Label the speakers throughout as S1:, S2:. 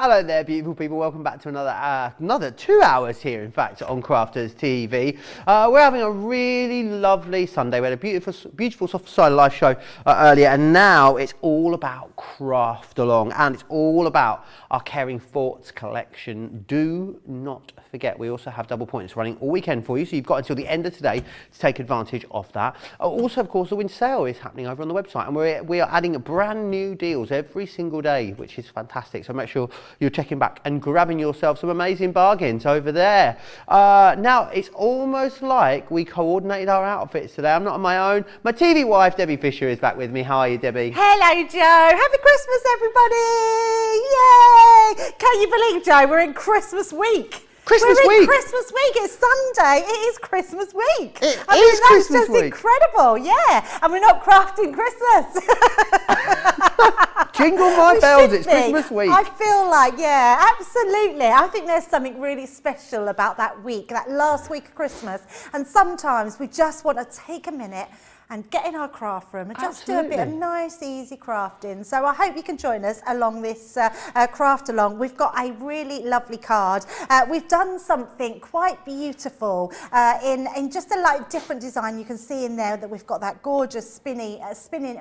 S1: Hello there, beautiful people. Welcome back to another 2 hours here, in fact, on Crafters TV. We're having a really lovely Sunday. We had a beautiful Soft Side of Life show earlier, and now it's all about Craft Along, and it's all about our Caring Thoughts collection. Do not forget, we also have double points running all weekend for you, so you've got until the end of today to take advantage of that. Also, of course, the Win Sale is happening over on the website, and we are adding brand new deals every single day, which is fantastic. So make sure you're checking back and grabbing yourself some amazing bargains over there. Now, it's almost like we coordinated our outfits today. I'm not on my own. My TV wife, Debbie Fisher, is back with me. How are you, Debbie?
S2: Hello, Joe. Happy Christmas, everybody. Yay! Can you believe, Joe, we're in Christmas week.
S1: Christmas
S2: week.
S1: week.
S2: Christmas week. It's Sunday. It is Christmas week.
S1: I mean, that's Christmas
S2: just
S1: week.
S2: Incredible. Yeah. And we're not crafting Christmas.
S1: Jingle my bells. It's Christmas week.
S2: I feel like, yeah, absolutely. I think there's something really special about that week, that last week of Christmas. And sometimes we just want to take a minute and get in our craft room and just do a bit of nice, easy crafting. So I hope you can join us along this craft along. We've got a really lovely card. We've done something quite beautiful in just a different design. You can see in there that we've got that gorgeous spinning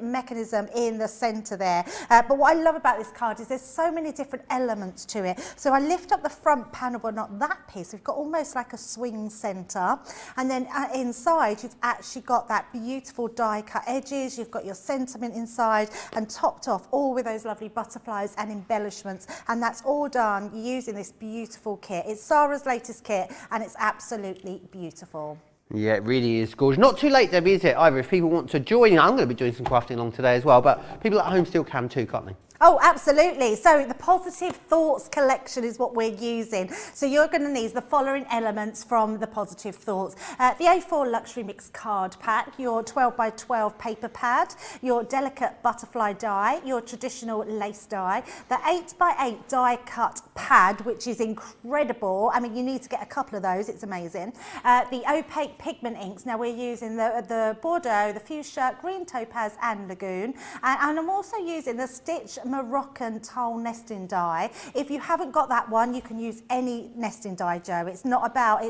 S2: mechanism in the centre there. But what I love about this card is there's so many different elements to it. So I lift up the front panel, but not that piece. We've got almost like a swing centre. And then inside, you've actually got that beautiful die cut edges, you've got your sentiment inside, and topped off all with those lovely butterflies and embellishments, and that's all done using this beautiful kit. It's Sarah's latest kit, and it's absolutely beautiful.
S1: Yeah, it really is gorgeous. Not too late, Debbie, is it? Either if people want to join, I'm going to be doing some crafting along today as well, but people at home still can too, can't they?
S2: Oh, absolutely. So the Positive Thoughts collection is what we're using. So you're going to need the following elements from the Positive Thoughts. The A4 Luxury Mix card pack, your 12 by 12 paper pad, your delicate butterfly die, your traditional lace die, the 8 by 8 die cut pad, which is incredible. I mean, you need to get a couple of those. It's amazing. The opaque pigment inks. Now we're using the Bordeaux, the Fuchsia, Green Topaz and Lagoon. And I'm also using the Stitch Moroccan tile nesting die. If you haven't got that one, you can use any nesting die, Joe. It's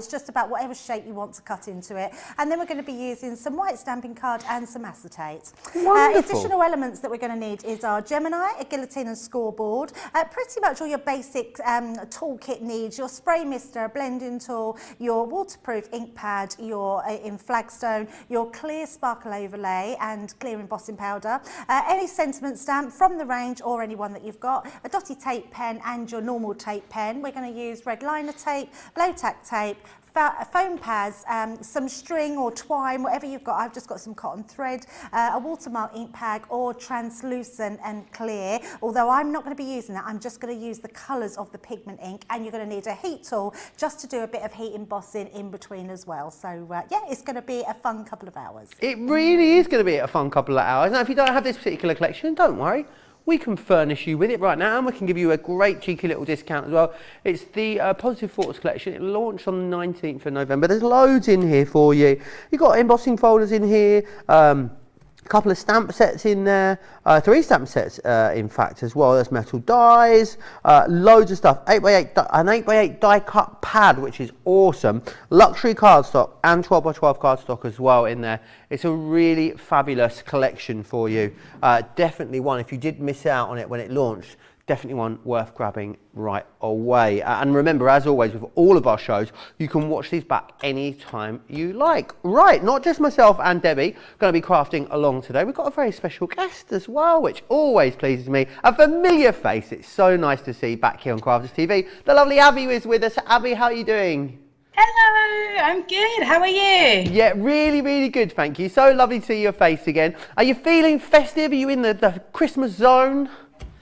S2: just about whatever shape you want to cut into it. And then we're going to be using some white stamping card and some acetate. Additional elements that we're going to need is our Gemini, a guillotine and scoreboard. Pretty much all your basic toolkit needs, your spray mister, a blending tool, your waterproof ink pad, your in flagstone, your clear sparkle overlay and clear embossing powder, any sentiment stamp from the range or any one that you've got, a dotty tape pen and your normal tape pen. We're going to use red liner tape, blow tack tape, foam pads, some string or twine, whatever you've got. I've just got some cotton thread, a watermark ink pad or translucent and clear. Although I'm not going to be using that, I'm just going to use the colours of the pigment ink, and you're going to need a heat tool just to do a bit of heat embossing in between as well. So yeah, it's going to be a fun couple of hours.
S1: It really is going to be a fun couple of hours. Now, if you don't have this particular collection, don't worry. We can furnish you with it right now, and we can give you a great cheeky little discount as well. It's the Positive Thoughts collection. It launched on the 19th of November. There's loads in here for you. You've got embossing folders in here, a couple of stamp sets in there, 3 stamp sets in fact as well. There's metal dies, loads of stuff. 8x8 an 8x8 die cut pad, which is awesome. Luxury cardstock and 12 by 12 cardstock as well in there. It's a really fabulous collection for you. Definitely one, if you did miss out on it when it launched, definitely one worth grabbing right away. And remember, as always, with all of our shows, you can watch these back anytime you like. Right, not just myself and Debbie going to be crafting along today. We've got a very special guest as well, which always pleases me. A familiar face. It's so nice to see back here on Crafters TV. The lovely Abby is with us. Abby, how are you doing?
S3: Hello, I'm good. How are you?
S1: Yeah, really, really good, thank you. So lovely to see your face again. Are you feeling festive? Are you in the Christmas zone?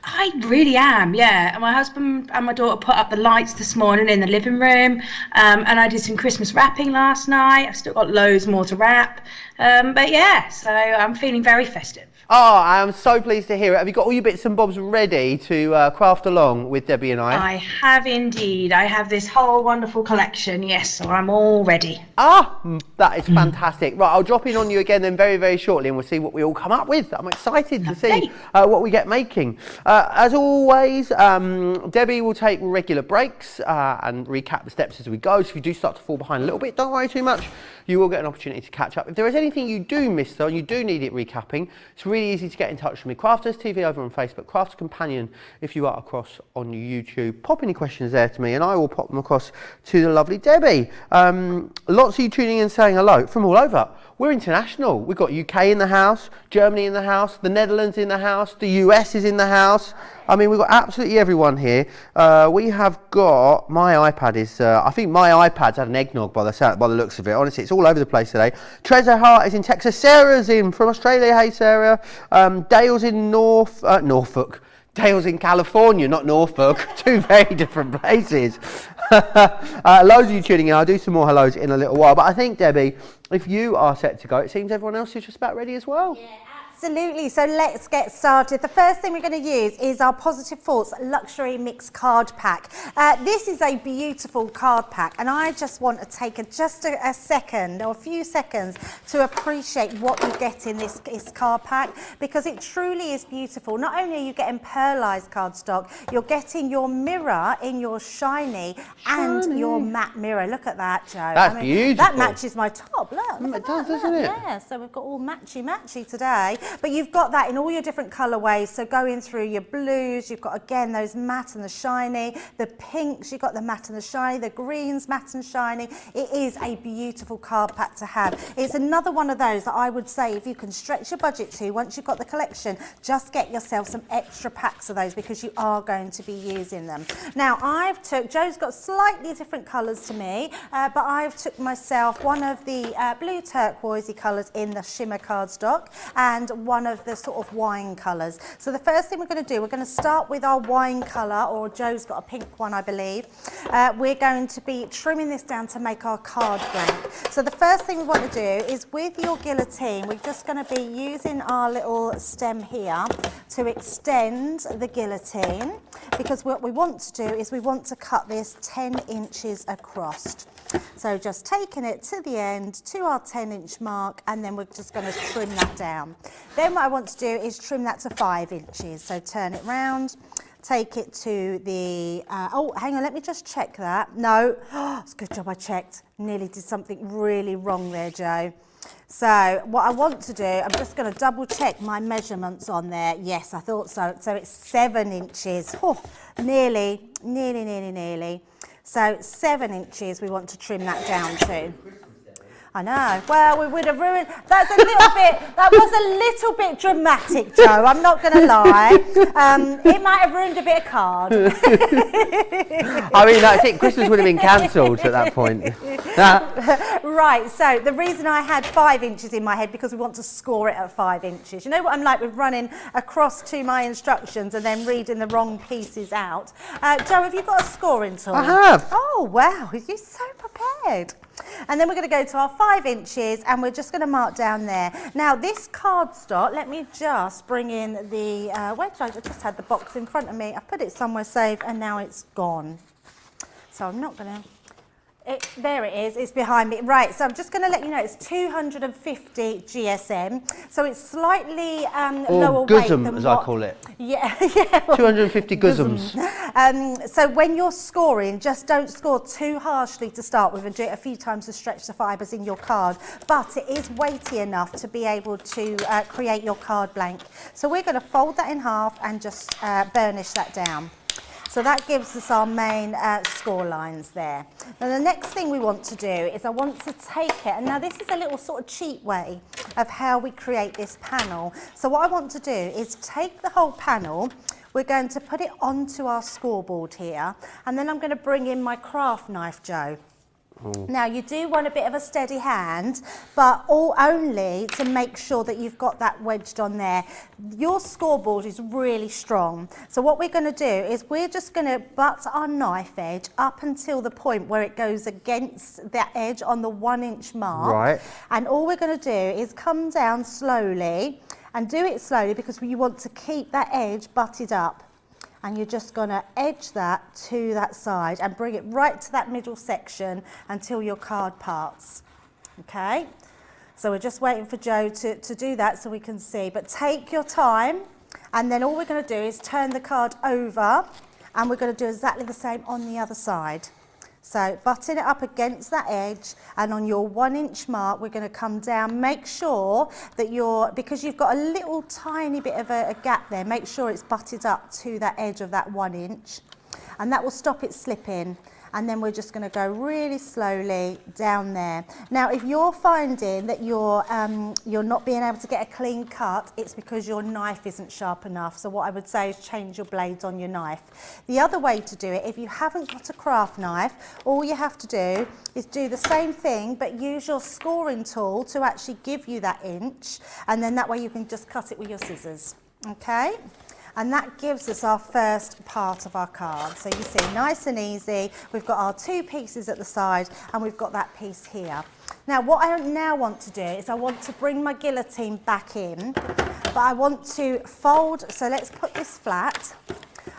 S3: I really am, yeah. My husband and my daughter put up the lights this morning in the living room, and I did some Christmas wrapping last night. I've still got loads more to wrap. But yeah, so I'm feeling very festive.
S1: Oh, I am so pleased to hear it. Have you got all your bits and bobs ready to craft along with Debbie and I?
S3: I have indeed. I have this whole wonderful collection, yes, so I'm all ready.
S1: That is fantastic. Right, I'll drop in on you again then very, very shortly and we'll see what we all come up with. I'm excited to see what we get making. As always, Debbie will take regular breaks and recap the steps as we go. So if you do start to fall behind a little bit, don't worry too much. You will get an opportunity to catch up. If there is anything you do miss though, and you do need it recapping, it's really easy to get in touch with me. Crafters TV over on Facebook, Crafters Companion if you are across on YouTube. Pop any questions there to me and I will pop them across to the lovely Debbie. Lots of you tuning in saying hello from all over. We're international. We've got UK in the house, Germany in the house, the Netherlands in the house, the US is in the house. I mean, we've got absolutely everyone here. We have got, my iPad is, I think my iPad's had an eggnog by the looks of it. Honestly, it's all over the place today. Treasure Hart is in Texas. Sarah's in from Australia. Hey, Sarah. Dale's in Norfolk. Dale's in California, not Norfolk. Two very different places. Loads of you tuning in. I'll do some more hellos in a little while. But I think, Debbie, if you are set to go, it seems everyone else is just about ready as well.
S2: Yeah. Absolutely, so let's get started. The first thing we're going to use is our Positive Thoughts Luxury Mix Card Pack. This is a beautiful card pack and I just want to take just a second or a few seconds to appreciate what you get in this card pack because it truly is beautiful. Not only are you getting pearlized cardstock, you're getting your mirror in your shiny and your matte mirror. Look at that, Joe.
S1: That's beautiful.
S2: That matches my top, look.
S1: It does, doesn't it?
S2: Yeah, so we've got all matchy today. But you've got that in all your different colourways, so going through your blues, you've got again those matte and the shiny, the pinks, you've got the matte and the shiny, the greens, matte and shiny. It is a beautiful card pack to have. It's another one of those that I would say if you can stretch your budget to, once you've got the collection, just get yourself some extra packs of those because you are going to be using them. Now Joe's got slightly different colours to me, but I've took myself one of the blue turquoisey colours in the shimmer cardstock and one of the sort of wine colours. So the first thing we're going to do, we're going to start with our wine colour, or Joe's got a pink one I believe. We're going to be trimming this down to make our card blank. So the first thing we want to do is with your guillotine, we're just going to be using our little stem here to extend the guillotine because what we want to do is we want to cut this 10 inches across. So just taking it to the end, to our 10-inch mark, and then we're just going to trim that down. Then what I want to do is trim that to 5 inches. So turn it round, take it to the, oh, hang on, let me just check that. No, it's a good job I checked. Nearly did something really wrong there, Joe. So what I want to do, I'm just going to double check my measurements on there. Yes, I thought so. So it's 7 inches. Oh, nearly. So 7 inches we want to trim that down to. I know. Well, we would have ruined. That was a little bit dramatic, Joe. I'm not going to lie. It might have ruined a bit of card.
S1: I mean, that's it. Christmas would have been cancelled at that point.
S2: Right. So the reason I had 5 inches in my head because we want to score it at 5 inches. You know what I'm like with running across to my instructions and then reading the wrong pieces out. Joe, have you got a scoring tool?
S1: I have.
S2: Oh wow, you're so prepared. And then we're going to go to our 5 inches and we're just going to mark down there. Now this cardstock, let me just bring in the, where did I just had the box in front of me. I put it somewhere safe and now it's gone. So I'm not going to, there it is, it's behind me. Right, so I'm just going to let you know it's 250 GSM. So it's slightly lower weight than
S1: as I call it.
S2: Yeah,
S1: 250 guzums.
S2: So when you're scoring, just don't score too harshly to start with and do it a few times to stretch the fibres in your card. But it is weighty enough to be able to create your card blank. So we're going to fold that in half and just burnish that down. So that gives us our main score lines there. Now the next thing we want to do is I want to take it, and now this is a little sort of cheat way of how we create this panel. So what I want to do is take the whole panel, we're going to put it onto our scoreboard here, and then I'm going to bring in my craft knife, Joe. Now you do want a bit of a steady hand, but only to make sure that you've got that wedged on there. Your scoreboard is really strong. So what we're going to do is we're just going to butt our knife edge up until the point where it goes against that edge on the 1 inch mark.
S1: Right.
S2: And all we're going to do is come down slowly, and do it slowly because you want to keep that edge butted up. And you're just going to edge that to that side and bring it right to that middle section until your card parts. Okay, so we're just waiting for Joe to do that so we can see, but take your time, and then all we're going to do is turn the card over, and we're going to do exactly the same on the other side. So button it up against that edge, and on your 1 inch mark we're going to come down. Make sure that because you've got a little tiny bit of a gap there, make sure it's butted up to that edge of that 1 inch, and that will stop it slipping. And then we're just going to go really slowly down there. Now if you're finding that you're not being able to get a clean cut, it's because your knife isn't sharp enough. So what I would say is change your blades on your knife. The other way to do it, if you haven't got a craft knife, all you have to do is do the same thing but use your scoring tool to actually give you that inch, and then that way you can just cut it with your scissors. Okay? And that gives us our first part of our card. So you see, nice and easy. We've got our 2 pieces at the side, and we've got that piece here. Now what I now want to do is I want to bring my guillotine back in, but I want to fold, so let's put this flat.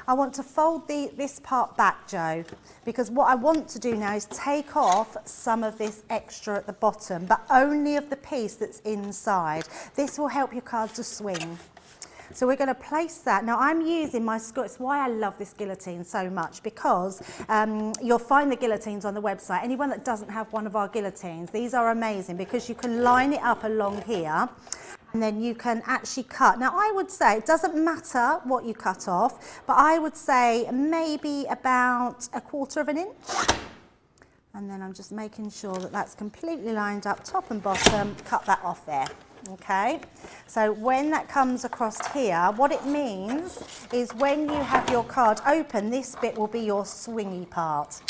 S2: I want to fold this part back, Joe, because what I want to do now is take off some of this extra at the bottom, but only of the piece that's inside. This will help your card to swing. So we're going to place that. Now I'm using my it's why I love this guillotine so much, because you'll find the guillotines on the website. Anyone that doesn't have one of our guillotines, these are amazing because you can line it up along here, and then you can actually cut. Now I would say it doesn't matter what you cut off, but I would say maybe about 1/4 of an inch. And then I'm just making sure that that's completely lined up top and bottom. Cut that off there. Okay, so when that comes across here, what it means is when you have your card open, this bit will be your swingy part.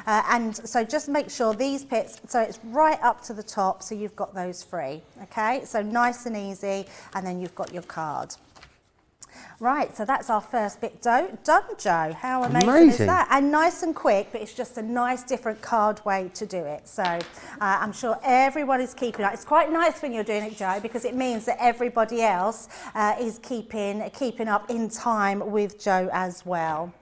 S2: And so just make sure these bits, so it's right up to the top, so you've got those free. Okay, so nice and easy, and then you've got your card. Right, so that's our first bit done, Joe. How amazing is that? And nice and quick, but it's just a nice different card way to do it. So I'm sure everyone is keeping up. It's quite nice when you're doing it, Joe, because it means that everybody else is keeping up in time with Joe as well.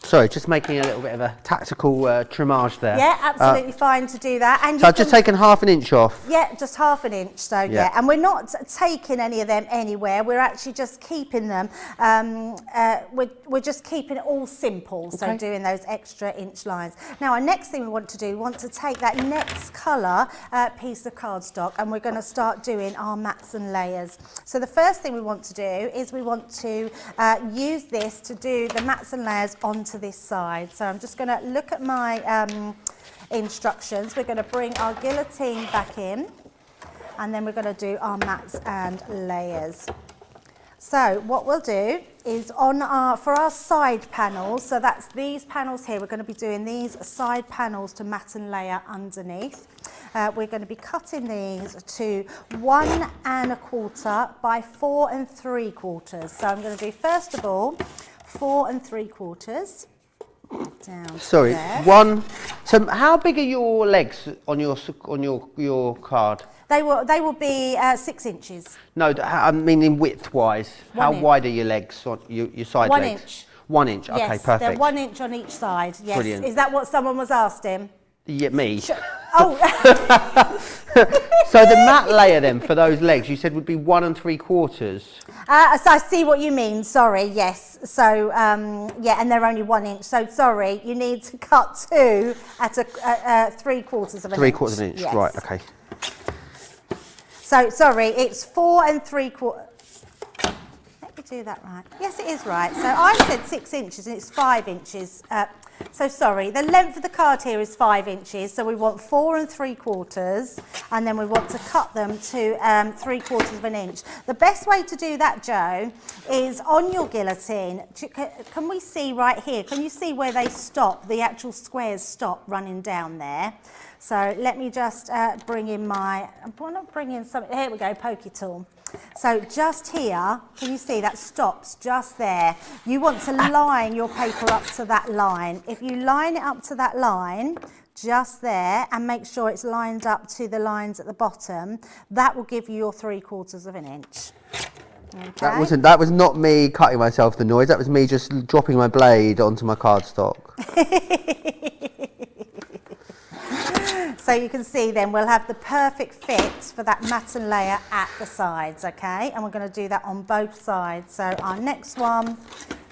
S1: Sorry, just making a little bit of a tactical trimmage there.
S2: Yeah, absolutely fine to do that. And
S1: so I've just taken 1/2 inch off.
S2: Yeah, just 1/2 inch. So yeah, and we're not taking any of them anywhere. We're actually just keeping them. We're just keeping it all simple. So doing those extra inch lines. Now our next thing we want to do, we want to take that next colour piece of cardstock, and we're going to start doing our mats and layers. So the first thing we want to do is we want to use this to do the mats and layers onto this side. So I'm just going to look at my instructions. We're going to bring our guillotine back in, and then we're going to do our mats and layers. So what we'll do is for our side panels, so that's these panels here, we're going to be doing these side panels to mat and layer underneath. We're going to be cutting these to 1 1/4 by 4 3/4. So I'm going to do, first of all, 4 3/4 down.
S1: Sorry,
S2: there.
S1: 1. So how big are your legs on your card?
S2: They will be 6 inches.
S1: No, I mean in width wise. How wide are your legs on your side
S2: 1
S1: legs?
S2: inch.
S1: 1 inch. Okay,
S2: Yes,
S1: perfect.
S2: they're 1 inch on each side. Yes.
S1: Brilliant.
S2: Is that what someone was asking?
S1: Yeah, me.
S2: Oh.
S1: So the mat layer then for those legs, you said would be 1 3/4.
S2: So I see what you mean. Sorry. Yes. So yeah, and they're only 1 inch. So sorry, you need to cut 2 at 3/4 of an inch.
S1: 3/4 of an inch.
S2: Yes.
S1: Right. Okay.
S2: So sorry, it's 4 3/4. Let me do that right? Yes, it is right. So I said 6 inches and it's 5 inches. So sorry, the length of the card here is 5 inches. So we want 4 3/4, and then we want to cut them to 3/4 of an inch. The best way to do that, Joe, is on your guillotine. Can we see right here? Can you see where they stop? The actual squares stop running down there. So let me just bring in my, I'm going to bring in some, here we go, pokey tool. So just here, can you see that stops just there? You want to line your paper up to that line. If you line it up to that line, just there, and make sure it's lined up to the lines at the bottom, that will give you your 3/4 of an inch. Okay.
S1: That was not me cutting myself the noise, that was me just dropping my blade onto my cardstock.
S2: So you can see then we'll have the perfect fit for that matte and layer at the sides, okay? And we're going to do that on both sides. So our next one,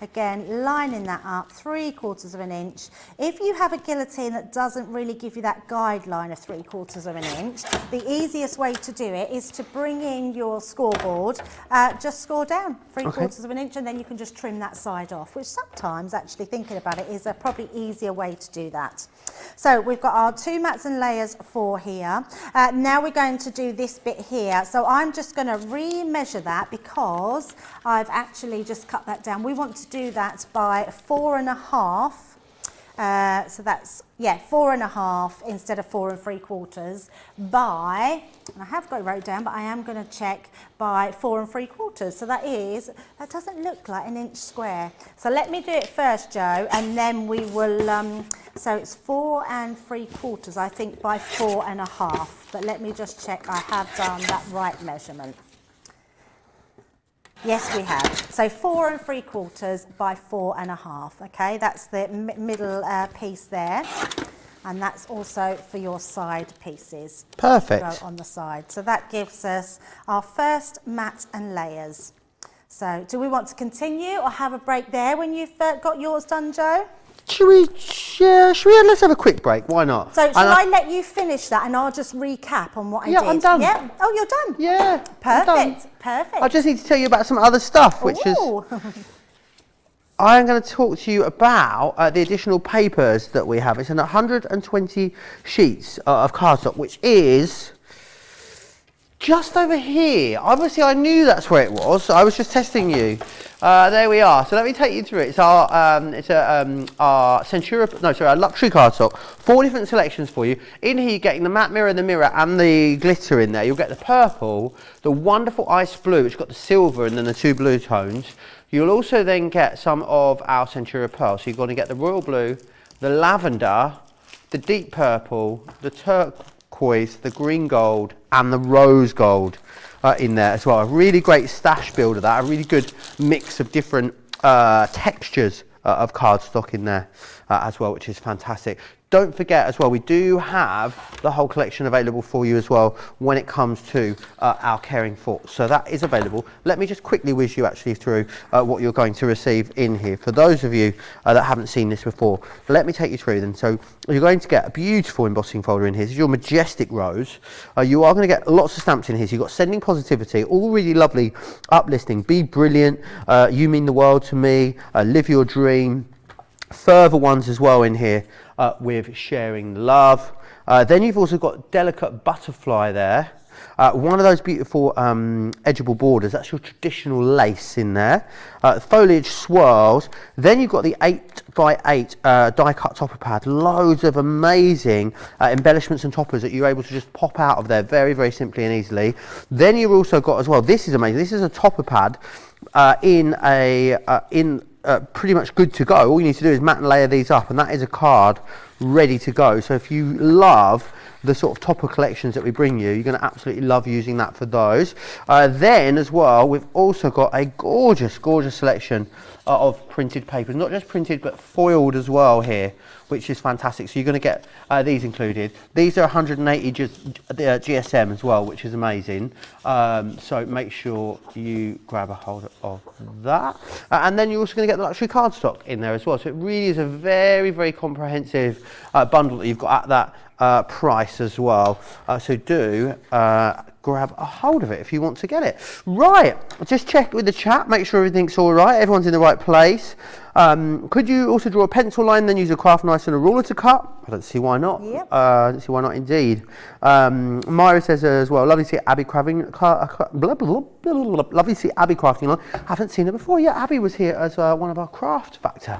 S2: again, lining that up, 3/4 of an inch. If you have a guillotine that doesn't really give you that guideline of 3/4 of an inch, the easiest way to do it is to bring in your scoreboard, just score down 3/4 of an inch, and then you can just trim that side off, which sometimes, actually thinking about it, is a probably easier way to do that. So we've got our 2 mats and layers for here. Now we're going to do this bit here. So I'm just going to re-measure that because I've actually just cut that down. We want to do that by 4.5. So that's, 4.5 instead of 4 3/4 by, and I have got it wrote down, but I am going to check by 4 3/4. So that doesn't look like an inch square. So let me do it first, Joe, and then we will, so it's 4 3/4, I think, by 4.5. But let me just check I have done that right measurement. Yes, we have. So 4 3/4 by 4.5. Okay, that's the middle piece there, and that's also for your side pieces.
S1: Perfect.
S2: Go on the side. So that gives us our first mat and layers. So do we want to continue or have a break there when you've got yours done, Joe?
S1: Should we, let's have a quick break, why not?
S2: So shall I let you finish that and I'll just recap on what I did?
S1: Yeah, I'm done.
S2: Yeah? Oh, you're done?
S1: Yeah.
S2: Perfect, perfect.
S1: I just need to tell you about some other stuff, which is, I'm going to talk to you about the additional papers that we have. It's an 120 sheets of cardstock, which is just over here. Obviously, I knew that's where it was, so I was just testing you. There we are. So let me take you through it. It's our our luxury cardstock. 4 different selections for you. In here, you're getting the matte mirror, the mirror, and the glitter in there. You'll get the purple, the wonderful ice blue, which got the silver and then the 2 blue tones. You'll also then get some of our Centura Pearl. So you're going to get the royal blue, the lavender, the deep purple, the turquoise, the green gold, and the rose gold in there as well. A really great stash builder, that a really good mix of different textures of cardstock in there as well, which is fantastic. Don't forget as well, we do have the whole collection available for you as well when it comes to our caring thoughts. So that is available. Let me just quickly whiz you actually through what you're going to receive in here. For those of you that haven't seen this before, let me take you through them. So you're going to get a beautiful embossing folder in here. This is your majestic rose. You are going to get lots of stamps in here. So you've got sending positivity, all really lovely uplifting. Be brilliant, you mean the world to me, live your dream. Further ones as well in here with sharing love. Then you've also got delicate butterfly there. One of those beautiful edgeable borders, that's your traditional lace in there. Foliage swirls. Then you've got the 8x8 die cut topper pad. Loads of amazing embellishments and toppers that you're able to just pop out of there very, very simply and easily. Then you've also got as well, this is amazing, this is a topper pad pretty much good to go. All you need to do is matte and layer these up, and that is a card ready to go. So if you love the sort of topper collections that we bring you, you're going to absolutely love using that for those. Then as well, we've also got a gorgeous, gorgeous selection of printed papers, not just printed but foiled as well here, which is fantastic. So you're going to get these included. These are 180 GSM as well, which is amazing. So make sure you grab a hold of that. And then you're also going to get get the luxury cardstock in there as well. So it really is a very, very comprehensive bundle that you've got at that price as well. So do grab a hold of it if you want to get it. Right, just check with the chat, make sure everything's all right, everyone's in the right place. Could you also draw a pencil line, then use a craft knife and a ruler to cut? I don't see why not.
S2: Yep.
S1: I don't see why not indeed. Myra says as well, lovely to see Abby crafting. Lovely to see Abby crafting on. Haven't seen her before. Yeah, Abby was here as one of our Craft Factor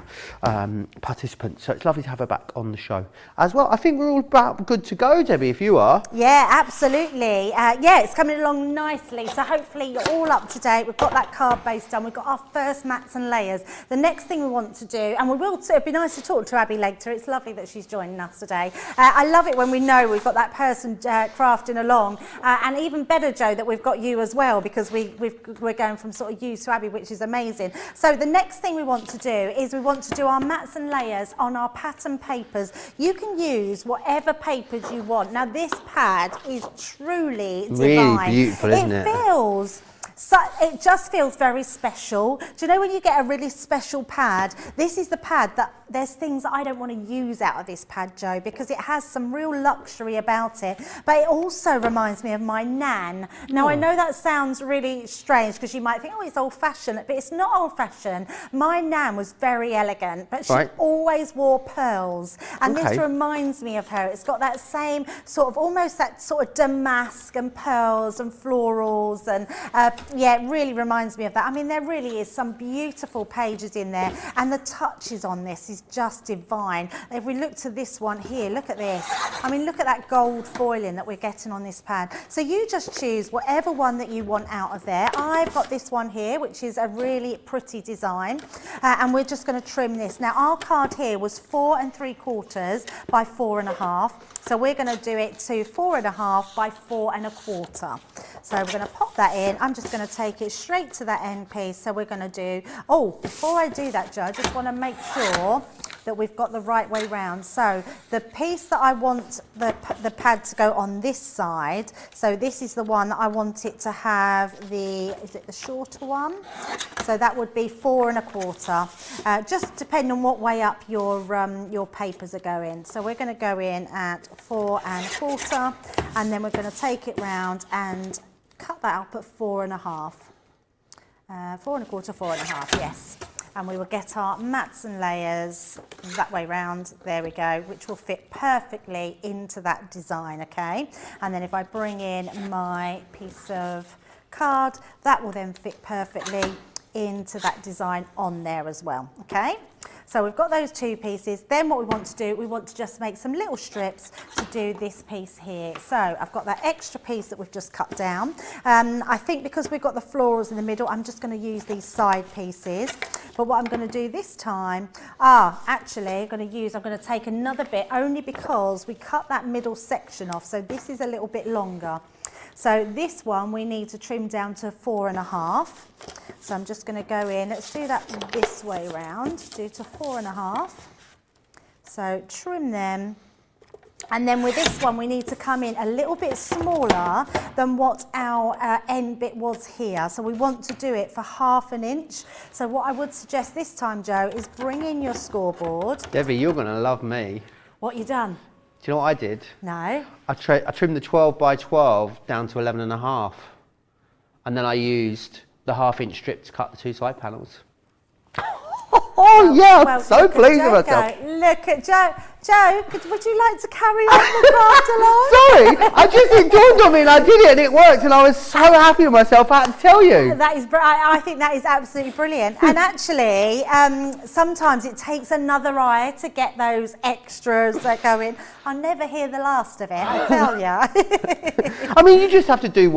S1: participants. So it's lovely to have her back on the show as well. I think we're all about good to go, Debbie, if you are.
S2: Yeah, absolutely. Yeah, it's coming along nicely. So hopefully you're all up to date. We've got that card base done. We've got our first mats and layers. The next thing we want to do, and we will, it'd be nice to talk to Abby later. It's lovely that she's joining us today. I love it when we know we've got that person crafting along, and even better, Joe, that we've got you as well, because we're going from sort of you to Abby, which is amazing. So the next thing we want to do is we want to do our mats and layers on our pattern papers. You can use whatever papers you want. Now this pad is truly divine.
S1: Really beautiful, isn't it?
S2: So it just feels very special. Do you know when you get a really special pad? This is the pad that there's things that I don't want to use out of this pad, Joe, because it has some real luxury about it. But it also reminds me of my nan. Now, I know that sounds really strange because you might think, oh, it's old-fashioned, but it's not old-fashioned. My nan was very elegant, but she always wore pearls. And this reminds me of her. It's got that same sort of, almost that sort of damask and pearls and florals. And yeah, it really reminds me of that. I mean, there really is some beautiful pages in there. And the touches on this is just divine. If we look to this one here, look at this. I mean, look at that gold foiling that we're getting on this pad. So you just choose whatever one that you want out of there. I've got this one here, which is a really pretty design. And we're just going to trim this. Now, our card here was 4 3/4 by 4 1/2. So we're going to do it to 4 1/2 by 4 1/4. So we're going to pop that in. I'm just going to take it straight to that end piece. So we're going to do, oh, before I do that, Joe, I just want to make sure that we've got the right way round. So the piece that I want the pad to go on this side, so this is the one that I want it to have is it the shorter one? So that would be 4 1/4, just depending on what way up your papers are going. So we're going to go in at 4 1/4, and then we're going to take it round and cut that up at 4 1/2. 4 1/4, 4 1/2, yes. And we will get our mats and layers that way round, there we go, which will fit perfectly into that design, okay? And then if I bring in my piece of card, that will then fit perfectly into that design on there as well, okay? So we've got those two pieces. Then what we want to do, we want to just make some little strips to do this piece here. So I've got that extra piece that we've just cut down. I think because we've got the florals in the middle, I'm just going to use these side pieces. But what I'm going to do this time, actually, I'm going to take another bit only because we cut that middle section off. So this is a little bit longer. So this one we need to trim down to 4 1/2. So I'm just going to go in, let's do that this way round, do to 4 1/2. So trim them. And then with this one, we need to come in a little bit smaller than what our end bit was here. So we want to do it for 1/2 inch. So what I would suggest this time, Joe, is bring in your scoreboard.
S1: Debbie, you're going to love me.
S2: What you done?
S1: Do you know what I did?
S2: No.
S1: I trimmed the 12 by 12 down to 11 1/2. And then I used the 1/2 inch strip to cut the two side panels. Oh yeah, I'm so pleased with myself.
S2: Look at Joe. Joe, would you like to carry on the craft along?
S1: Sorry, it dawned on me and I did it and it worked and I was so happy with myself, I had to tell you.
S2: I think that is absolutely brilliant. And actually, sometimes it takes another eye to get those extras that go in. I'll never hear the last of it, I tell you.
S1: I mean, you just have to do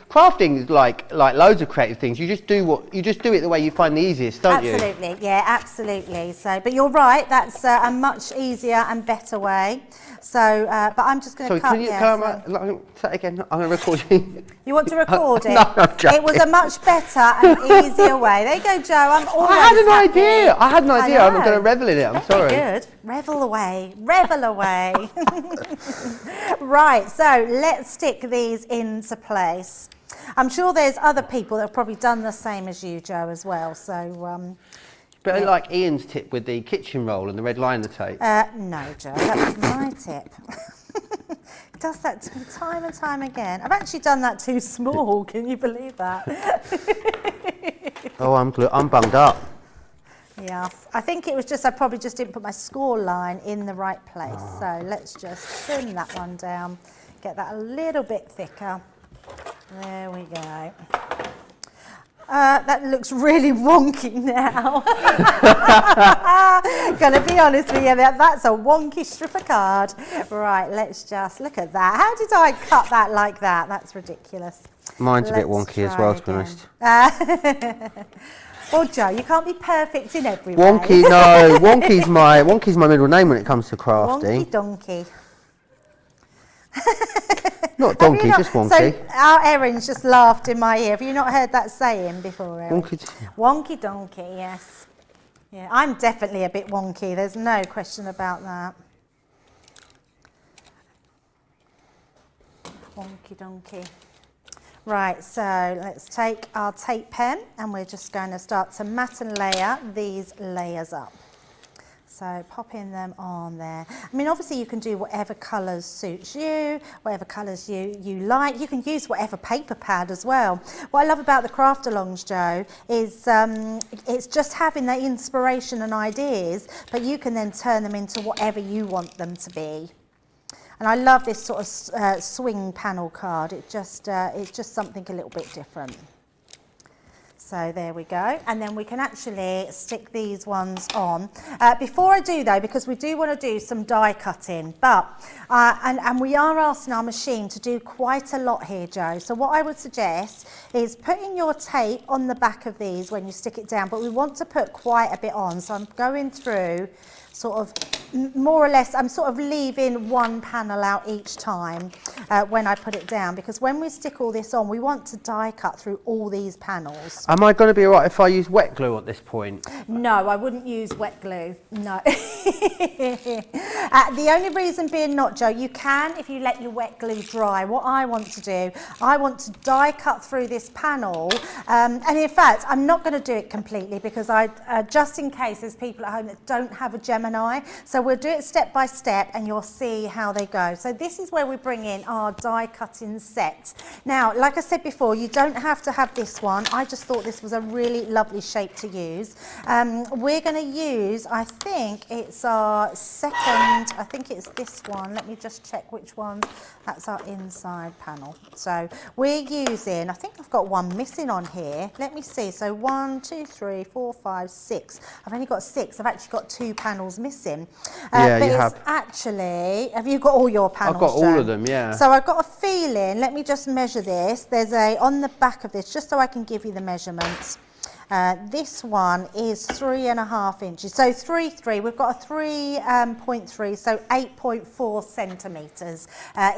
S1: crafting is like loads of creative things. You just do it the way you find the easiest, don't you?
S2: Absolutely, yeah, absolutely. So, but you're right, that's a much easier and better way. So, but I'm just going to cut.
S1: Say that again. I'm going to record you.
S2: You want to record it?
S1: No, I'm joking.
S2: It was a much better and easier way. There you go, Joe.
S1: I had an idea. I'm going to revel in it. I'm sorry.
S2: Good. Revel away. Revel away. Right. So let's stick these into place. I'm sure there's other people that have probably done the same as you, Joe, as well. So
S1: Bit like Ian's tip with the kitchen roll and the red liner tape.
S2: No, Joe, that was my tip. He does that to me time and time again. I've actually done that too small, can you believe that?
S1: Oh, I'm bunged up.
S2: Yeah, I think it was just, I probably just didn't put my score line in the right place. So let's just trim that one down, get that a little bit thicker. There we go. That looks really wonky now. Gonna be honest with you, that's a wonky strip of card. Right, let's just look at that. How did I cut that like that? That's ridiculous.
S1: Mine's a bit wonky as well, to be honest.
S2: Well, Joe, you can't be perfect in every
S1: Wonky,
S2: way.
S1: no. Wonky's my middle name when it comes to crafty.
S2: Wonky donkey.
S1: Not donkey, just wonky.
S2: So our Erin's just laughed in my ear. Have you not heard that saying before, Erin? Wonky donkey, yes. Yeah, I'm definitely a bit wonky. There's no question about that. Wonky donkey. Right, so let's take our tape pen and we're just going to start to mat and layer these layers up. So popping them on there. I mean, obviously you can do whatever colours suits you, whatever colours you like. You can use whatever paper pad as well. What I love about the craft alongs, Joe, is it's just having that inspiration and ideas, but you can then turn them into whatever you want them to be. And I love this sort of swing panel card. It's just something a little bit different. So there we go, and then we can actually stick these ones on. Before I do though, because we do want to do some die cutting, but and we are asking our machine to do quite a lot here, Joe. So what I would suggest is putting your tape on the back of these when you stick it down, but we want to put quite a bit on. So I'm going through sort of more or less, I'm sort of leaving one panel out each time when I put it down, because when we stick all this on, we want to die cut through all these panels.
S1: Am I going to be all right if I use wet glue at this point?
S2: No, I wouldn't use wet glue, no. The only reason being not, Joe, you can if you let your wet glue dry. What I want to do, I want to die cut through this panel, and in fact, I'm not going to do it completely because just in case there's people at home that don't have a Gemini, so we'll do it step by step and you'll see how they go. So this is where we bring in our die cutting set. Now, like I said before, you don't have to have this one. I just thought this was a really lovely shape to use. We're going to use, I think it's our second, I think it's this one. Let me just check which one. That's our inside panel. So we're using, I think I've got one missing on here. Let me see. So 1, 2, 3, 4, 5, 6. I've only got 6. I've actually got 2 panels missing.
S1: Yeah,
S2: but
S1: you
S2: it's
S1: have.
S2: Actually, have you got all your panels?
S1: I've got all of them, yeah.
S2: So I've got a feeling, let me just measure this. There's on the back of this, just so I can give you the measurements. This one is 3.5 inches. So 3.3, we've got a 3.3, so 8.4 centimetres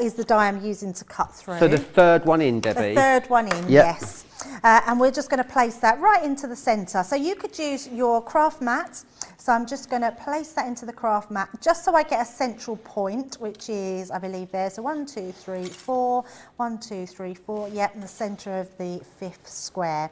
S2: is the die I'm using to cut through.
S1: So the third one in, Debbie?
S2: The third one in, yes. And we're just going to place that right into the centre. So you could use your craft mat. So I'm just going to place that into the craft mat just so I get a central point, which is, I believe there's a 1, 2, 3, 4, 1, 2, 3, 4, yep, in the centre of the 5th square.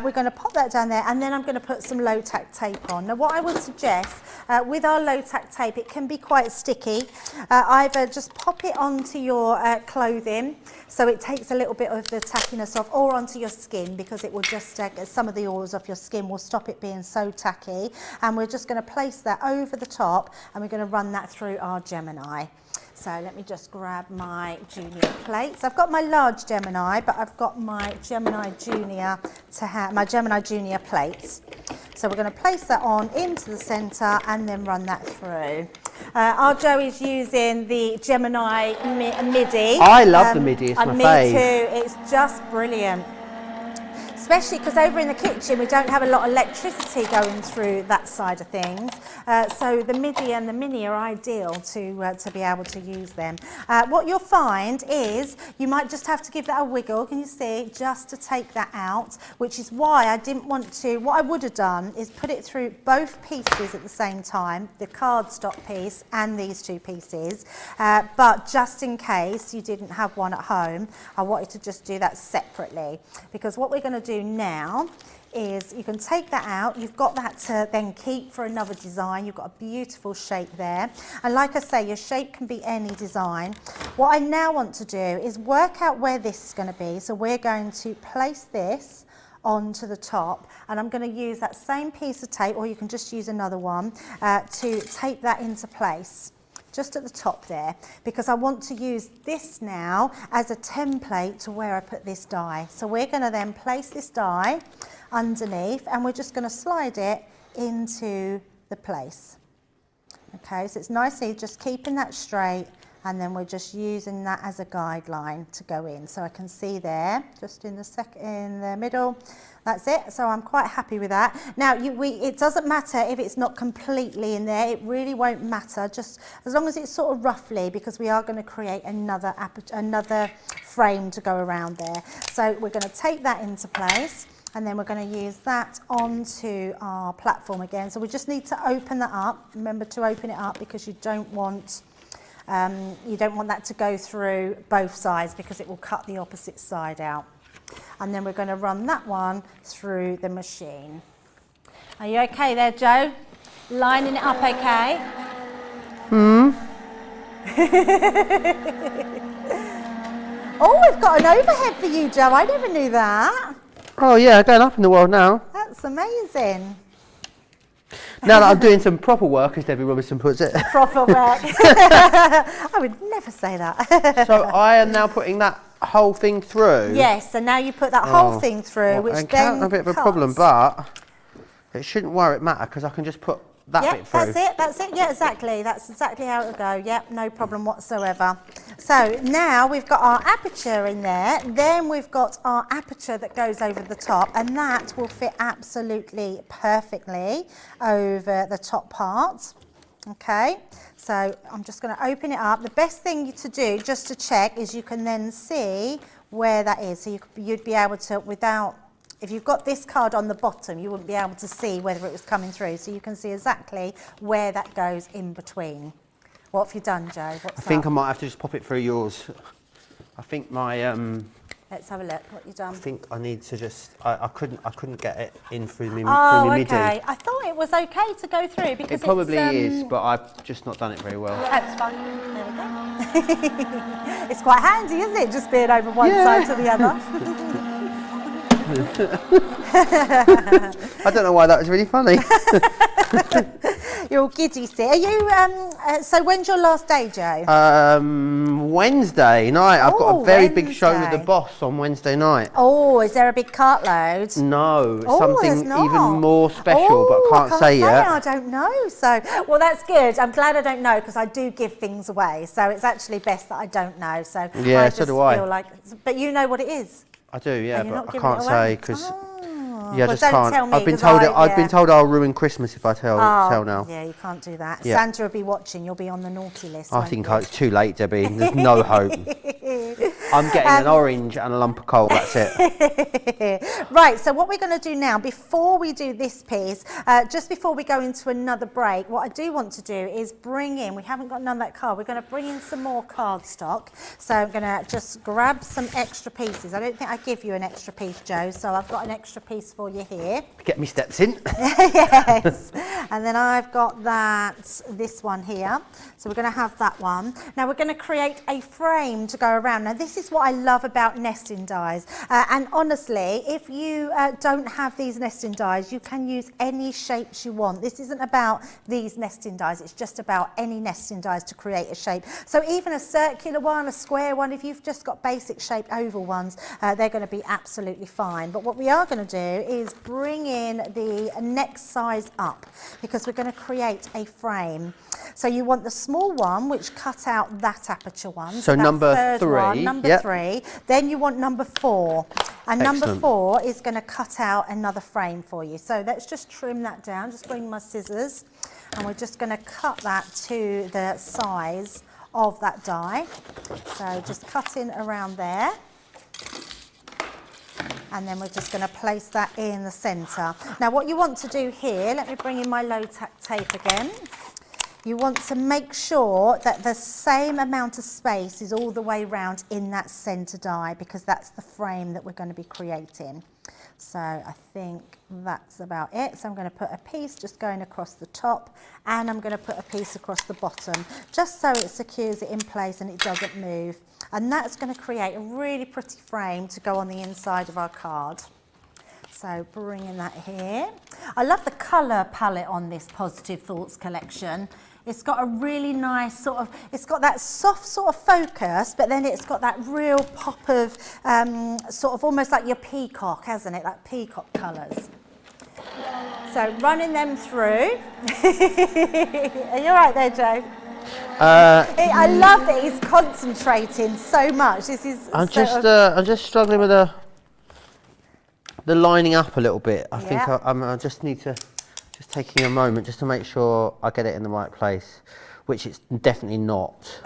S2: We're going to pop that down there, and then I'm going to put some low-tack tape on. Now what I would suggest with our low-tack tape, it can be quite sticky. Either just pop it onto your clothing so it takes a little bit of the tackiness off, or onto your skin, because it will just, some of the oils off your skin will stop it being so tacky. And we're just going to place that over the top, and we're going to run that through our Gemini. So let me just grab my junior plates. I've got my large Gemini, but I've got my Gemini Junior my Gemini Junior plates. So we're going to place that on into the centre and then run that through. Our Joe is using the Gemini MIDI.
S1: I love the MIDI, it's my fave.
S2: Me too, it's just brilliant. Especially because over in the kitchen we don't have a lot of electricity going through that side of things. So the MIDI and the Mini are ideal to be able to use them. What you'll find is you might just have to give that a wiggle, can you see, just to take that out, which is why I didn't want to, what I would have done is put it through both pieces at the same time, the cardstock piece and these 2 pieces. But just in case you didn't have one at home, I wanted to just do that separately, because what we're going to do do now is you can take that out. You've got that to then keep for another design. You've got a beautiful shape there. And like I say, your shape can be any design. What I now want to do is work out where this is going to be. So we're going to place this onto the top, and I'm going to use that same piece of tape, or you can just use another one, to tape that into place. Just at the top there, because I want to use this now as a template to where I put this die. So we're going to then place this die underneath, and we're just going to slide it into the place. Okay, so it's nicely just keeping that straight, and then we're just using that as a guideline to go in. So I can see there, just in the middle. That's it. So I'm quite happy with that. Now, it doesn't matter if it's not completely in there. It really won't matter, just as long as it's sort of roughly, because we are going to create another frame to go around there. So we're going to take that into place, and then we're going to use that onto our platform again. So we just need to open that up. Remember to open it up, because you don't want that to go through both sides, because it will cut the opposite side out. And then we're going to run that one through the machine. Are you okay there, Joe? Lining it up okay? Oh, we've got an overhead for you, Joe. I never knew that.
S1: Oh yeah, going up in the world now.
S2: That's amazing.
S1: Now that I'm doing some proper work, as Debbie Robinson puts it.
S2: Proper work. I would never say that.
S1: So I am now putting that whole thing through.
S2: Yes, and now you put that whole thing through, which then
S1: a bit of a problem, but it shouldn't matter, because I can just put that bit through.
S2: That's it, yeah, exactly. That's exactly how it'll go. Yep, no problem whatsoever. So now we've got our aperture in there, then we've got our aperture that goes over the top, and that will fit absolutely perfectly over the top part. Okay, so I'm just going to open it up. The best thing to do, just to check, is you can then see where that is. So you'd be able to, if you've got this card on the bottom, you wouldn't be able to see whether it was coming through. So you can see exactly where that goes in between. What have you done, Joe?
S1: I think I might have to just pop it through yours. I think my
S2: let's have a look. What you done?
S1: I think I need to just. I couldn't get it in through me.
S2: Oh,
S1: through me
S2: okay.
S1: MIDI.
S2: I thought it was okay to go through, because
S1: it probably is, but I've just not done it very well.
S2: That's fine. There we go. It's quite handy, isn't it? Just being over one side to the other.
S1: I don't know why that was really funny.
S2: You're all giddy, see. Are you? So when's your last day, Joe?
S1: Wednesday night. I've got a very big show with the boss on Wednesday night.
S2: Oh, is there a big cartload?
S1: No, something even more special, but I can't say yet.
S2: I don't know. So, well, that's good. I'm glad I don't know, because I do give things away. So it's actually best that I don't know. So
S1: yeah,
S2: I
S1: so do I.
S2: Feel like, but you know what it is.
S1: I do, yeah, but I can't
S2: it
S1: say, because yeah, I just
S2: don't
S1: can't.
S2: Tell me,
S1: I've been told I'll ruin Christmas if I tell now.
S2: Yeah, you can't do that.
S1: Yeah.
S2: Santa will be watching. You'll be on the naughty list.
S1: I think it's too late, Debbie. There's no hope. I'm getting an orange and a lump of coal. That's it.
S2: Right. So what we're going to do now, before we do this piece, just before we go into another break, what I do want to do is bring in. We haven't got none of that card. We're going to bring in some more cardstock. So I'm going to just grab some extra pieces. I don't think I give you an extra piece, Joe. So I've got an extra piece for you here.
S1: Get me steps in.
S2: Yes. And then I've got this one here. So we're going to have that one. Now we're going to create a frame to go around. Now this is what I love about nesting dies. And honestly, if you don't have these nesting dies, you can use any shapes you want. This isn't about these nesting dies. It's just about any nesting dies to create a shape. So even a circular one, a square one, if you've just got basic shaped oval ones, they're going to be absolutely fine. But what we are going to do is bring in the next size up, because we're going to create a frame. So you want the small one, which cut out that aperture one.
S1: So number 3.
S2: Number 3. Then you want number 4. And number 4 is going to cut out another frame for you. So let's just trim that down. Just bring my scissors. And we're just going to cut that to the size of that die. So just cut in around there. And then we're just going to place that in the centre. Now what you want to do here, let me bring in my low-tack tape again. You want to make sure that the same amount of space is all the way round in that centre die, because that's the frame that we're going to be creating. So I think that's about it. So I'm going to put a piece just going across the top, and I'm going to put a piece across the bottom, just so it secures it in place and it doesn't move. And that's going to create a really pretty frame to go on the inside of our card. So bringing that here. I love the colour palette on this Positive Thoughts collection. It's got a really nice sort of, it's got that soft sort of focus, but then it's got that real pop of sort of almost like your peacock, hasn't it? Like peacock colours. So running them through. Are you all right there, Joe? I love that he's concentrating so much. This is. I'm
S1: just struggling with the lining up a little bit. I think I just need to. Just taking a moment just to make sure I get it in the right place, which it's definitely not.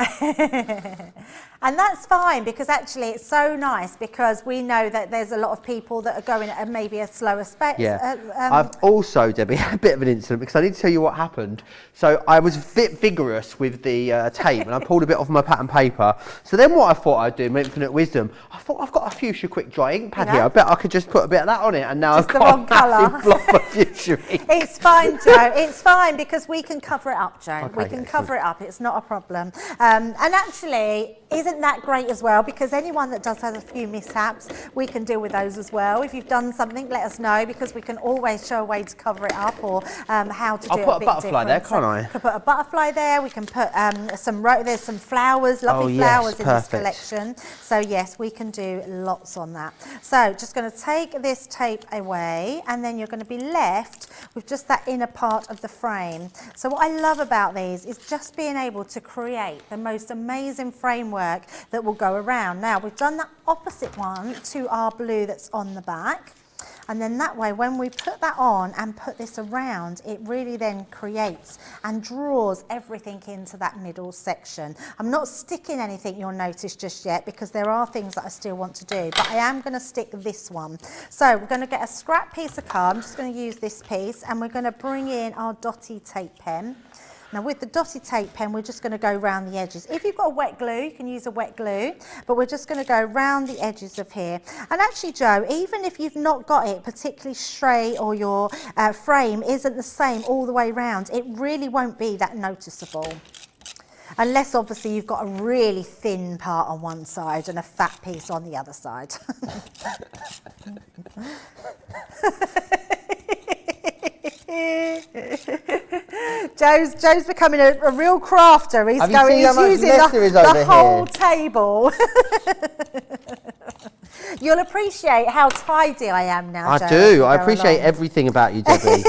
S2: And that's fine, because actually it's so nice, because we know that there's a lot of people that are going at maybe a slower pace.
S1: Yeah. I've also, Debbie, had a bit of an incident, because I need to tell you what happened. So I was a bit vigorous with the tape, and I pulled a bit off my pattern paper. So then what I thought I'd do, my infinite wisdom, I thought I've got a Fuchsia Quick Dry ink pad here. I bet I could just put a bit of that on it, and now I've got a massive blob of Fuchsia ink.
S2: It's fine, Joe. It's fine, because we can cover it up, Joe.
S1: Okay,
S2: we can cover it up. It's not a problem. And actually, isn't that great as well? Because anyone that does have a few mishaps, we can deal with those as well. If you've done something, let us know, because we can always show a way to cover it up, or how to do it a bit different.
S1: I'll put a butterfly there, can't I?
S2: We can put a butterfly there. We can put there's some flowers, lovely flowers in this collection. So yes, we can do lots on that. So just going to take this tape away, and then you're going to be left with just that inner part of the frame. So what I love about these is just being able to create the most amazing framework that will go around. Now we've done that opposite one to our blue that's on the back, and then that way when we put that on and put this around, it really then creates and draws everything into that middle section. I'm not sticking anything, you'll notice, just yet, because there are things that I still want to do, but I am going to stick this one. So we're going to get a scrap piece of card. I'm just going to use this piece, and we're going to bring in our dotty tape pen. Now with the dotted tape pen, we're just going to go around the edges. If you've got a wet glue, you can use a wet glue, but we're just going to go around the edges of here. And actually, Joe, even if you've not got it particularly straight, or your frame isn't the same all the way around, it really won't be that noticeable. Unless obviously you've got a really thin part on one side and a fat piece on the other side. Joe's becoming a real crafter. He's using the whole table. You'll appreciate how tidy I am now, Joe.
S1: I do. I appreciate everything about you, Debbie.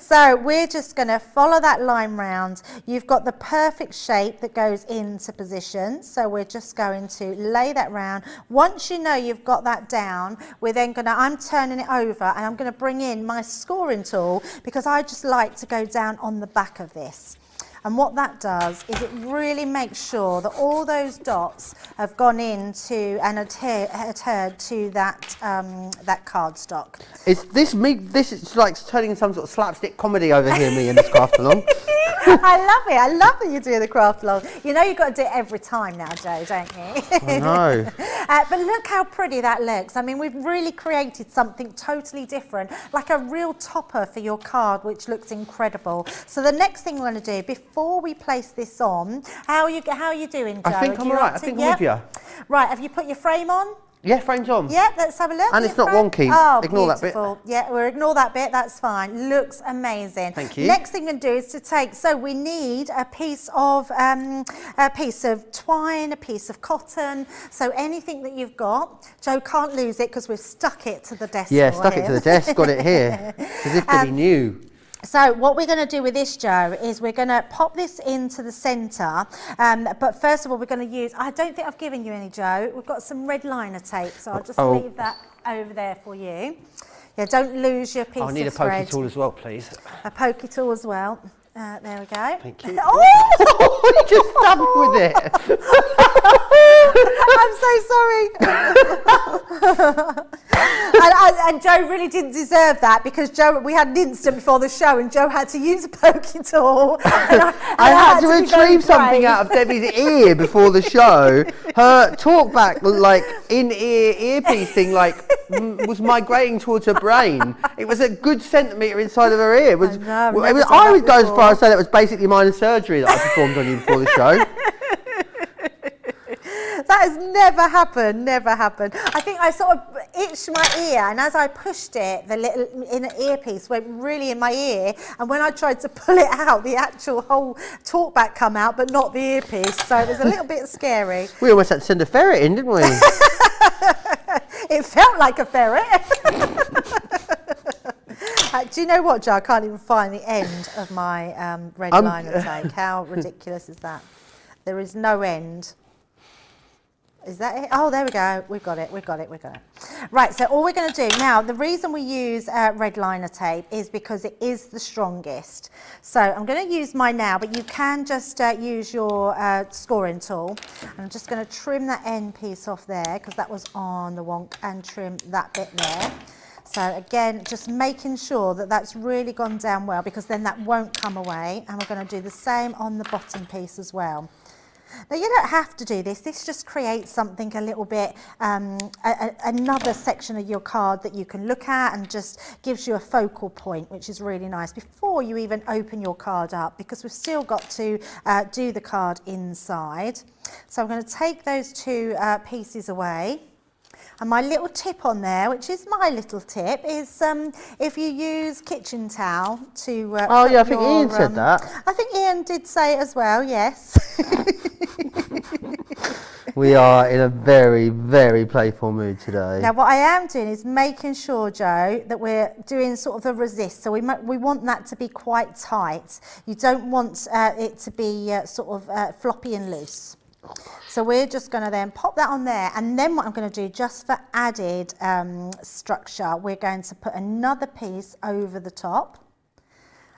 S2: So we're just going to follow that line round. You've got the perfect shape that goes into position. So we're just going to lay that round. Once you know you've got that down, we're then going to, I'm turning it over, and I'm going to bring in my scoring tool, because I just like to go down on the back of this. And what that does is it really makes sure that all those dots have gone into and adhered to that that cardstock.
S1: Is this me? This is like turning into some sort of slapstick comedy over here, me and this craft along.
S2: I love it. I love that you do the craft along. You know you've got to do it every time now, Joe, don't you?
S1: I know.
S2: But look how pretty that looks. I mean, we've really created something totally different, like a real topper for your card, which looks incredible. So the next thing we're going to do, before we place this on, how are you doing, Joe?
S1: I think I'm all right. I think I'm with you.
S2: Right, have you put your frame on?
S1: Yeah, frame's on.
S2: Yeah, let's have a look.
S1: And it's not wonky.
S2: Oh,
S1: ignore
S2: beautiful. That bit. Yeah, we'll ignore that bit. That's fine. Looks amazing.
S1: Thank you.
S2: Next thing we're going to do is to take, so we need a piece of twine, a piece of cotton. So anything that you've got. Joe can't lose it because we've stuck it to the desk.
S1: Yeah, stuck it to the desk. Got it here. As if to be new.
S2: So what we're going to do with this, Joe, is we're going to pop this into the centre. But first of all, we're going to use, I don't think I've given you any, Joe. We've got some red liner tape, so I'll just leave that over there for you. Yeah, don't lose your piece of thread.
S1: I need a pokey tool as well, please.
S2: A pokey tool as well. There we go.
S1: Thank you.
S2: Oh!
S1: You just stabbed with it.
S2: I'm so sorry. And Joe really didn't deserve that because we had an incident before the show and Joe had to use a pokey tool.
S1: I had to retrieve something out of Debbie's ear before the show. Her talkback, like in-ear earpiece thing, like was migrating towards her brain. It was a good centimetre inside of her ear. I would go as far as say that was basically minor surgery that I performed on you before the show.
S2: That has never happened, never happened. I think I sort of itched my ear, and as I pushed it, the little inner earpiece went really in my ear, and when I tried to pull it out, the actual whole talkback come out, but not the earpiece, so it was a little bit scary.
S1: We almost had to send a ferret in, didn't we?
S2: It felt like a ferret. Do you know what, Joe? I can't even find the end of my red liner tape. How ridiculous is that? There is no end. Is that it? Oh, there we go. We've got it. Right, so all we're going to do now, the reason we use red liner tape is because it is the strongest. So I'm going to use mine now, but you can just use your scoring tool. I'm just going to trim that end piece off there because that was on the wonk, and trim that bit there. So again, just making sure that that's really gone down well, because then that won't come away. And we're going to do the same on the bottom piece as well. Now, you don't have to do this. This just creates something a little bit, another section of your card that you can look at, and just gives you a focal point, which is really nice before you even open your card up, because we've still got to do the card inside. So I'm going to take those two pieces away. And my little tip on there, which is my little tip, is if you use kitchen towel to
S1: oh yeah, I think Ian said that.
S2: I think Ian did say it as well, yes.
S1: We are in a very, very playful mood today.
S2: Now what I am doing is making sure, Joe, that we're doing sort of the resist. So we want that to be quite tight. You don't want it to be sort of floppy and loose. So we're just going to then pop that on there, and then what I'm going to do, just for added structure, we're going to put another piece over the top,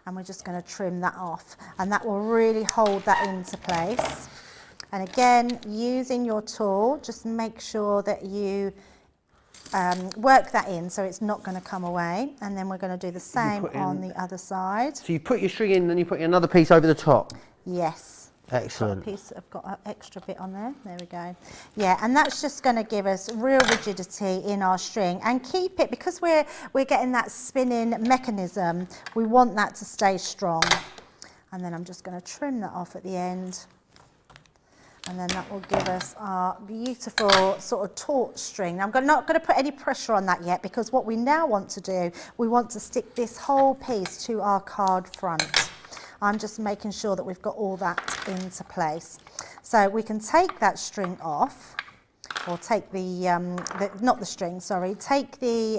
S2: and we're just going to trim that off, and that will really hold that into place. And again, using your tool, just make sure that you work that in so it's not going to come away, and then we're going to do the same on the other side.
S1: So you put your string in, then you put another piece over the top?
S2: Yes.
S1: Excellent.
S2: I've got an extra bit on there. There we go. Yeah, and that's just going to give us real rigidity in our string, and keep it, because we're getting that spinning mechanism, we want that to stay strong. And then I'm just going to trim that off at the end, and then that will give us our beautiful sort of taut string. Now, I'm not going to put any pressure on that yet, because what we now want to do, we want to stick this whole piece to our card front. I'm just making sure that we've got all that into place. So we can take that string off, or take not the string, sorry, take the,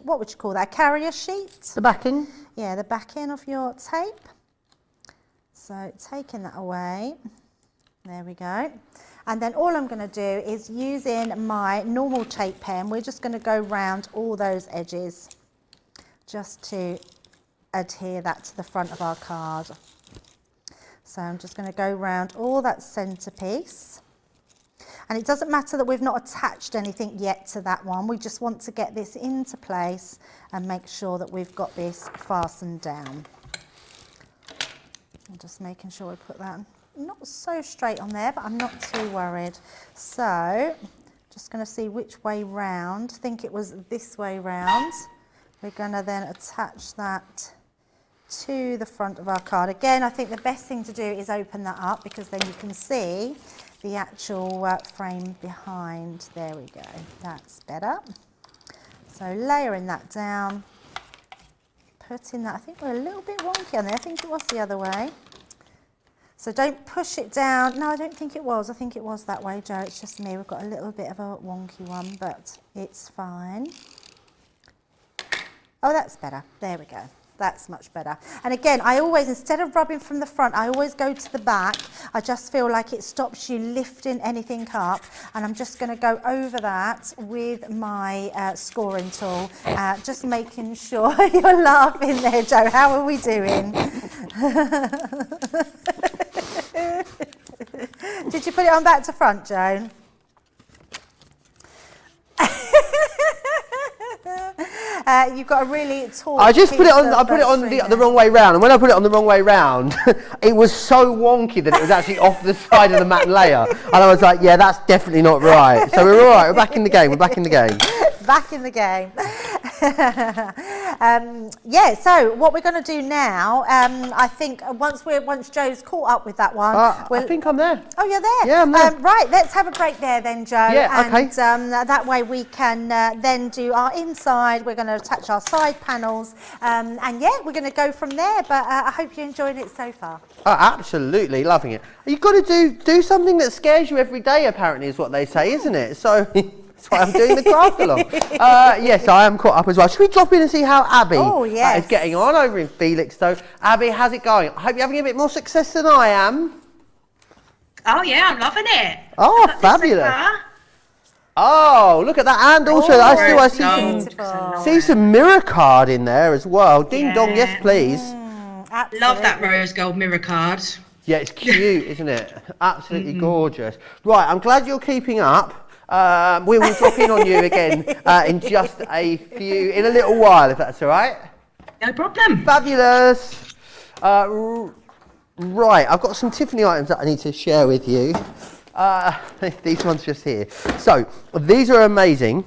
S2: what would you call that, a carrier sheet?
S1: The backing?
S2: Yeah, the backing of your tape. So taking that away, there we go. And then all I'm going to do is, using my normal tape pen, we're just going to go round all those edges just to adhere that to the front of our card. So I'm just going to go around all that centerpiece, and it doesn't matter that we've not attached anything yet to that one. We just want to get this into place and make sure that we've got this fastened down. I'm just making sure we put that not so straight on there, but I'm not too worried. So just going to see which way round. I think it was this way round. We're going to then attach that to the front of our card. Again, I think the best thing to do is open that up, because then you can see the actual frame behind. There we go, that's better. So layering that down, putting that, I think we're a little bit wonky on there, I think it was the other way. So don't push it down. No, I don't think it was. I think it was that way, Joe. It's just me. We've got a little bit of a wonky one, but it's fine. Oh, that's better. There we go. That's much better. And again, I always, instead of rubbing from the front, I always go to the back. I just feel like it stops you lifting anything up. And I'm just going to go over that with my scoring tool, just making sure. You're laughing there, Joe. How are we doing? Did you put it on back to front, Joan? You've got a really tall.
S1: I just put it on. I put it on
S2: string
S1: the wrong way round, and when I put it on the wrong way round, it was so wonky that it was actually off the side of the matte layer, and I was like, "Yeah, that's definitely not right." So we're all right. We're back in the game. We're back in the game.
S2: Back in the game. Yeah, so what we're going to do now, I think once Joe's caught up with that one.
S1: I think I'm there.
S2: Oh, you're there?
S1: Yeah, I'm there.
S2: Right, let's have a break there then, Joe.
S1: Yeah, okay.
S2: And that way we can then do our inside. We're going to attach our side panels. And yeah, we're going to go from there. But I hope you're enjoying it so far.
S1: Oh, absolutely loving it. You've got to do something that scares you every day, apparently, is what they say, isn't it? So that's why I'm doing the craft along. Yes, I am caught up as well. Should we drop in and see how Abby is getting on over in Felixstowe? Abby, how's it going? I hope you're having a bit more success than I am.
S3: Oh yeah, I'm loving it.
S1: Oh, fabulous. Oh, look at that. And also, I see some mirror card in there as well. Ding dong, yes please.
S3: Love that rose gold mirror card.
S1: Yeah, it's cute, isn't it? Absolutely gorgeous. Right, I'm glad you're keeping up. We will drop in on you again in just in a little while, if that's all right.
S3: No problem.
S1: Fabulous. Right, I've got some Tiffany items that I need to share with you. These ones just here. So, these are amazing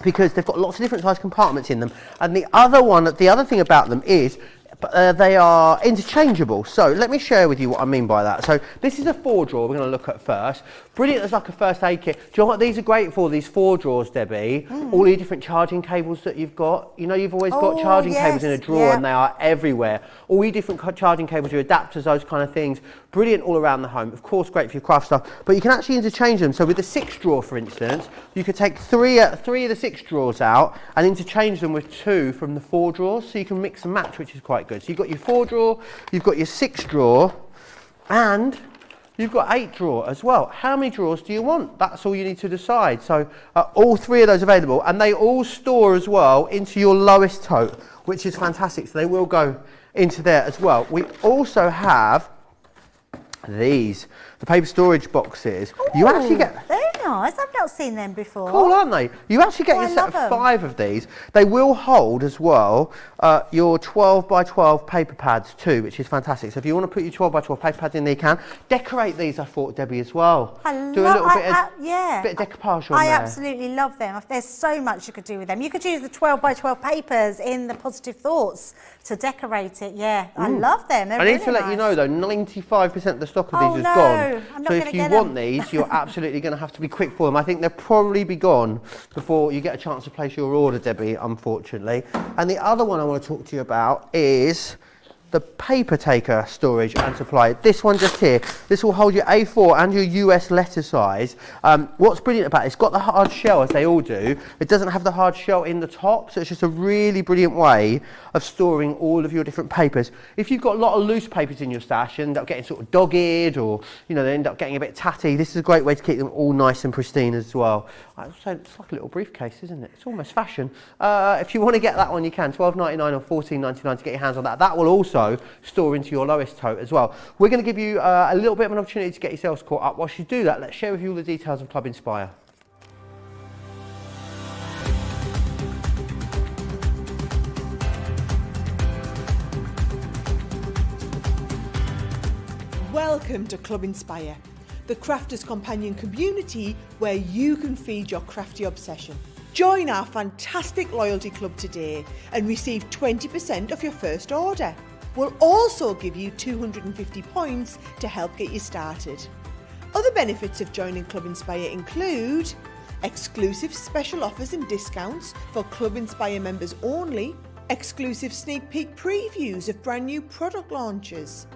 S1: because they've got lots of different size compartments in them. And the other thing about them is they are interchangeable. So let me share with you what I mean by that. So this is a 4-drawer we're going to look at first. Brilliant as like a first aid kit. Do you know what these are great for, these 4 drawers, Debbie? All the different charging cables that you've got. You know, you've always got charging cables in a drawer and they are everywhere. All your different charging cables, your adapters, those kind of things. Brilliant all around the home. Of course, great for your craft stuff. But you can actually interchange them. So with the 6 drawer, for instance, you could take three of the 6 drawers out and interchange them with 2 from the 4 drawers. So you can mix and match, which is quite good. So you've got your 4 drawer, you've got your 6 drawer, and you've got 8 drawer as well. How many drawers do you want? That's all you need to decide. So all 3 of those available, and they all store as well into your lowest tote, which is fantastic. So they will go into there as well. We also have these, the paper storage boxes.
S2: Ooh,
S1: you actually get...
S2: Very nice. I've not seen them before.
S1: Cool, aren't they? You actually get your set of 5 of these. They will hold as well your 12 by 12 paper pads too, which is fantastic. So if you want to put your 12 by 12 paper pads in there, you can. Decorate these, I thought, Debbie, as well. Do a little bit of decoupage on there.
S2: I absolutely love them. There's so much you could do with them. You could use the 12 by 12 papers in the Positive Thoughts to decorate it. Yeah, I love them. They're
S1: I need
S2: really
S1: to let
S2: nice.
S1: you know though, 95% of the stock of these is gone.
S2: I'm
S1: so if you want these, you're absolutely going to have to be quick for them. I think they'll probably be gone before you get a chance to place your order, Debbie, unfortunately. And the other one I want to talk to you about is the paper taker storage and supply. This one just here, this will hold your A4 and your US letter size. What's brilliant about it, it's got the hard shell as they all do. It doesn't have the hard shell in the top, so it's just a really brilliant way of storing all of your different papers. If you've got a lot of loose papers in your stash and end up getting sort of dog-eared, or you know, they end up getting a bit tatty, this is a great way to keep them all nice and pristine as well. I'd say it's like a little briefcase, isn't it? It's almost fashion. If you want to get that one, you can. $12.99 or $14.99 to get your hands on that. That will also store into your lowest tote as well. We're going to give you a little bit of an opportunity to get yourselves caught up. Whilst you do that, let's share with you all the details of Club Inspire.
S4: Welcome to Club Inspire, the crafters companion community where you can feed your crafty obsession. Join our fantastic loyalty club today and receive 20% off your first order. We'll also give you 250 points to help get you started. Other benefits of joining Club Inspire include exclusive special offers and discounts for Club Inspire members only, exclusive sneak peek previews of brand new product launches,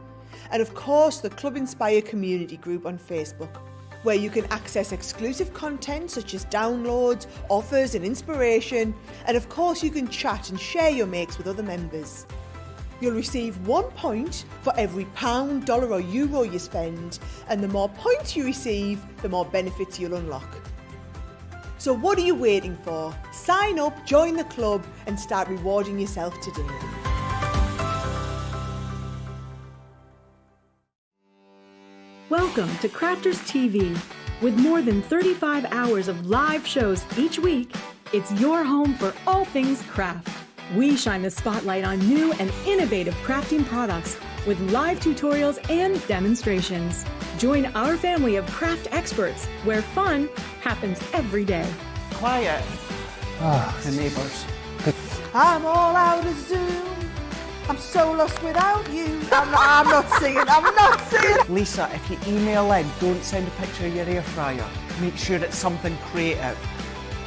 S4: and of course the Club Inspire community group on Facebook, where you can access exclusive content such as downloads, offers and inspiration, and of course you can chat and share your makes with other members. You'll receive 1 point for every £1, dollar or euro you spend, and the more points you receive, the more benefits you'll unlock. So what are you waiting for? Sign up, join the club and start rewarding yourself today.
S5: Welcome to Crafters TV. With more than 35 hours of live shows each week, It's your home for all things craft. We shine the spotlight on new and innovative crafting products with live tutorials and demonstrations. Join our family of craft experts where fun happens every day.
S6: Quiet. The neighbours.
S4: I'm all out of Zoom. I'm so lost without you. I'm not singing.
S6: Lisa, if you email in, don't send a picture of your air fryer. Make sure it's something creative.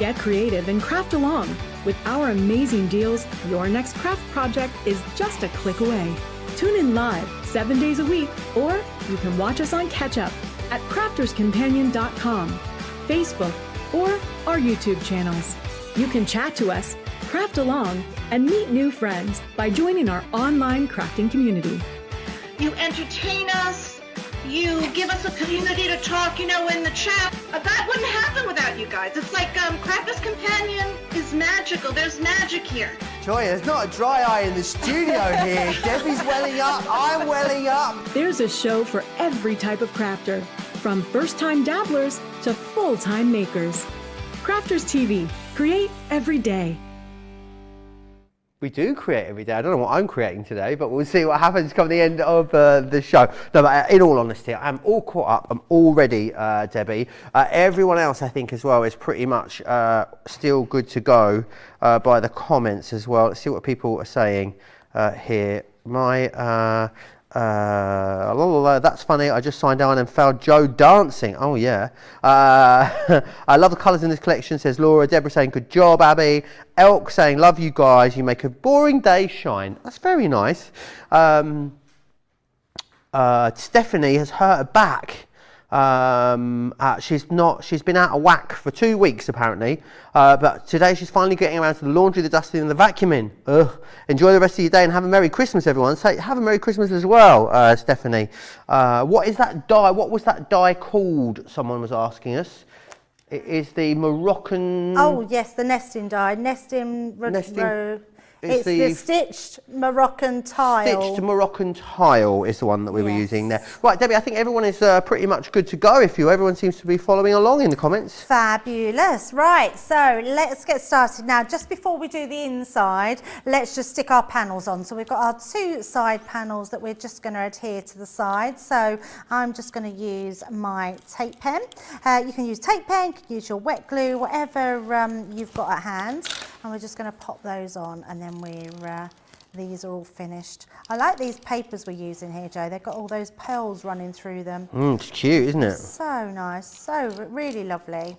S5: Get creative and craft along. With our amazing deals, your next craft project is just a click away. Tune in live 7 days a week, or you can watch us on catch up at crafterscompanion.com, Facebook, or our YouTube channels. You can chat to us, craft along, and meet new friends by joining our online crafting community.
S7: You entertain us, you give us a community to talk, in the chat. That wouldn't happen without you guys. It's like Crafters Companion is magical. There's magic here.
S1: Joy, there's not a dry eye in the studio here. Debbie's welling up, I'm welling up.
S5: There's a show for every type of crafter, from first-time dabblers to full-time makers. Crafters TV, create every day.
S1: We do create every day. I don't know what I'm creating today, but we'll see what happens come the end of the show. No, but in all honesty, I'm all caught up. I'm all ready, Debbie. Everyone else, I think, as well, is pretty much still good to go by the comments as well. Let's see what people are saying here. That's funny. I just signed down and found Joe dancing. Oh yeah. I love the colours in this collection, says Laura. Deborah saying good job, Abby. Elk saying love you guys. You make a boring day shine. That's very nice. Stephanie has hurt her back. She's been out of whack for 2 weeks apparently, but today she's finally getting around to the laundry, the dusting and the vacuuming. Enjoy the rest of your day and have a Merry Christmas, everyone. Say have a Merry Christmas as well, Stephanie. What is that dye? What was that dye called? Someone was asking us. It is the Moroccan...
S2: Oh yes, the nesting dye. It's the stitched Moroccan tile.
S1: Stitched Moroccan tile is the one that we were using there. Right, Debbie, I think everyone is pretty much good to go. Everyone seems to be following along in the comments.
S2: Fabulous. Right, so let's get started. Now, just before we do the inside, let's just stick our panels on. So we've got our 2 side panels that we're just going to adhere to the side. So I'm just going to use my tape pen. You can use tape pen, you can use your wet glue, whatever you've got at hand. And we're just going to pop those on, and then these are all finished. I like these papers we're using here, Joe. They've got all those pearls running through them.
S1: It's cute, isn't it?
S2: So nice, so really lovely.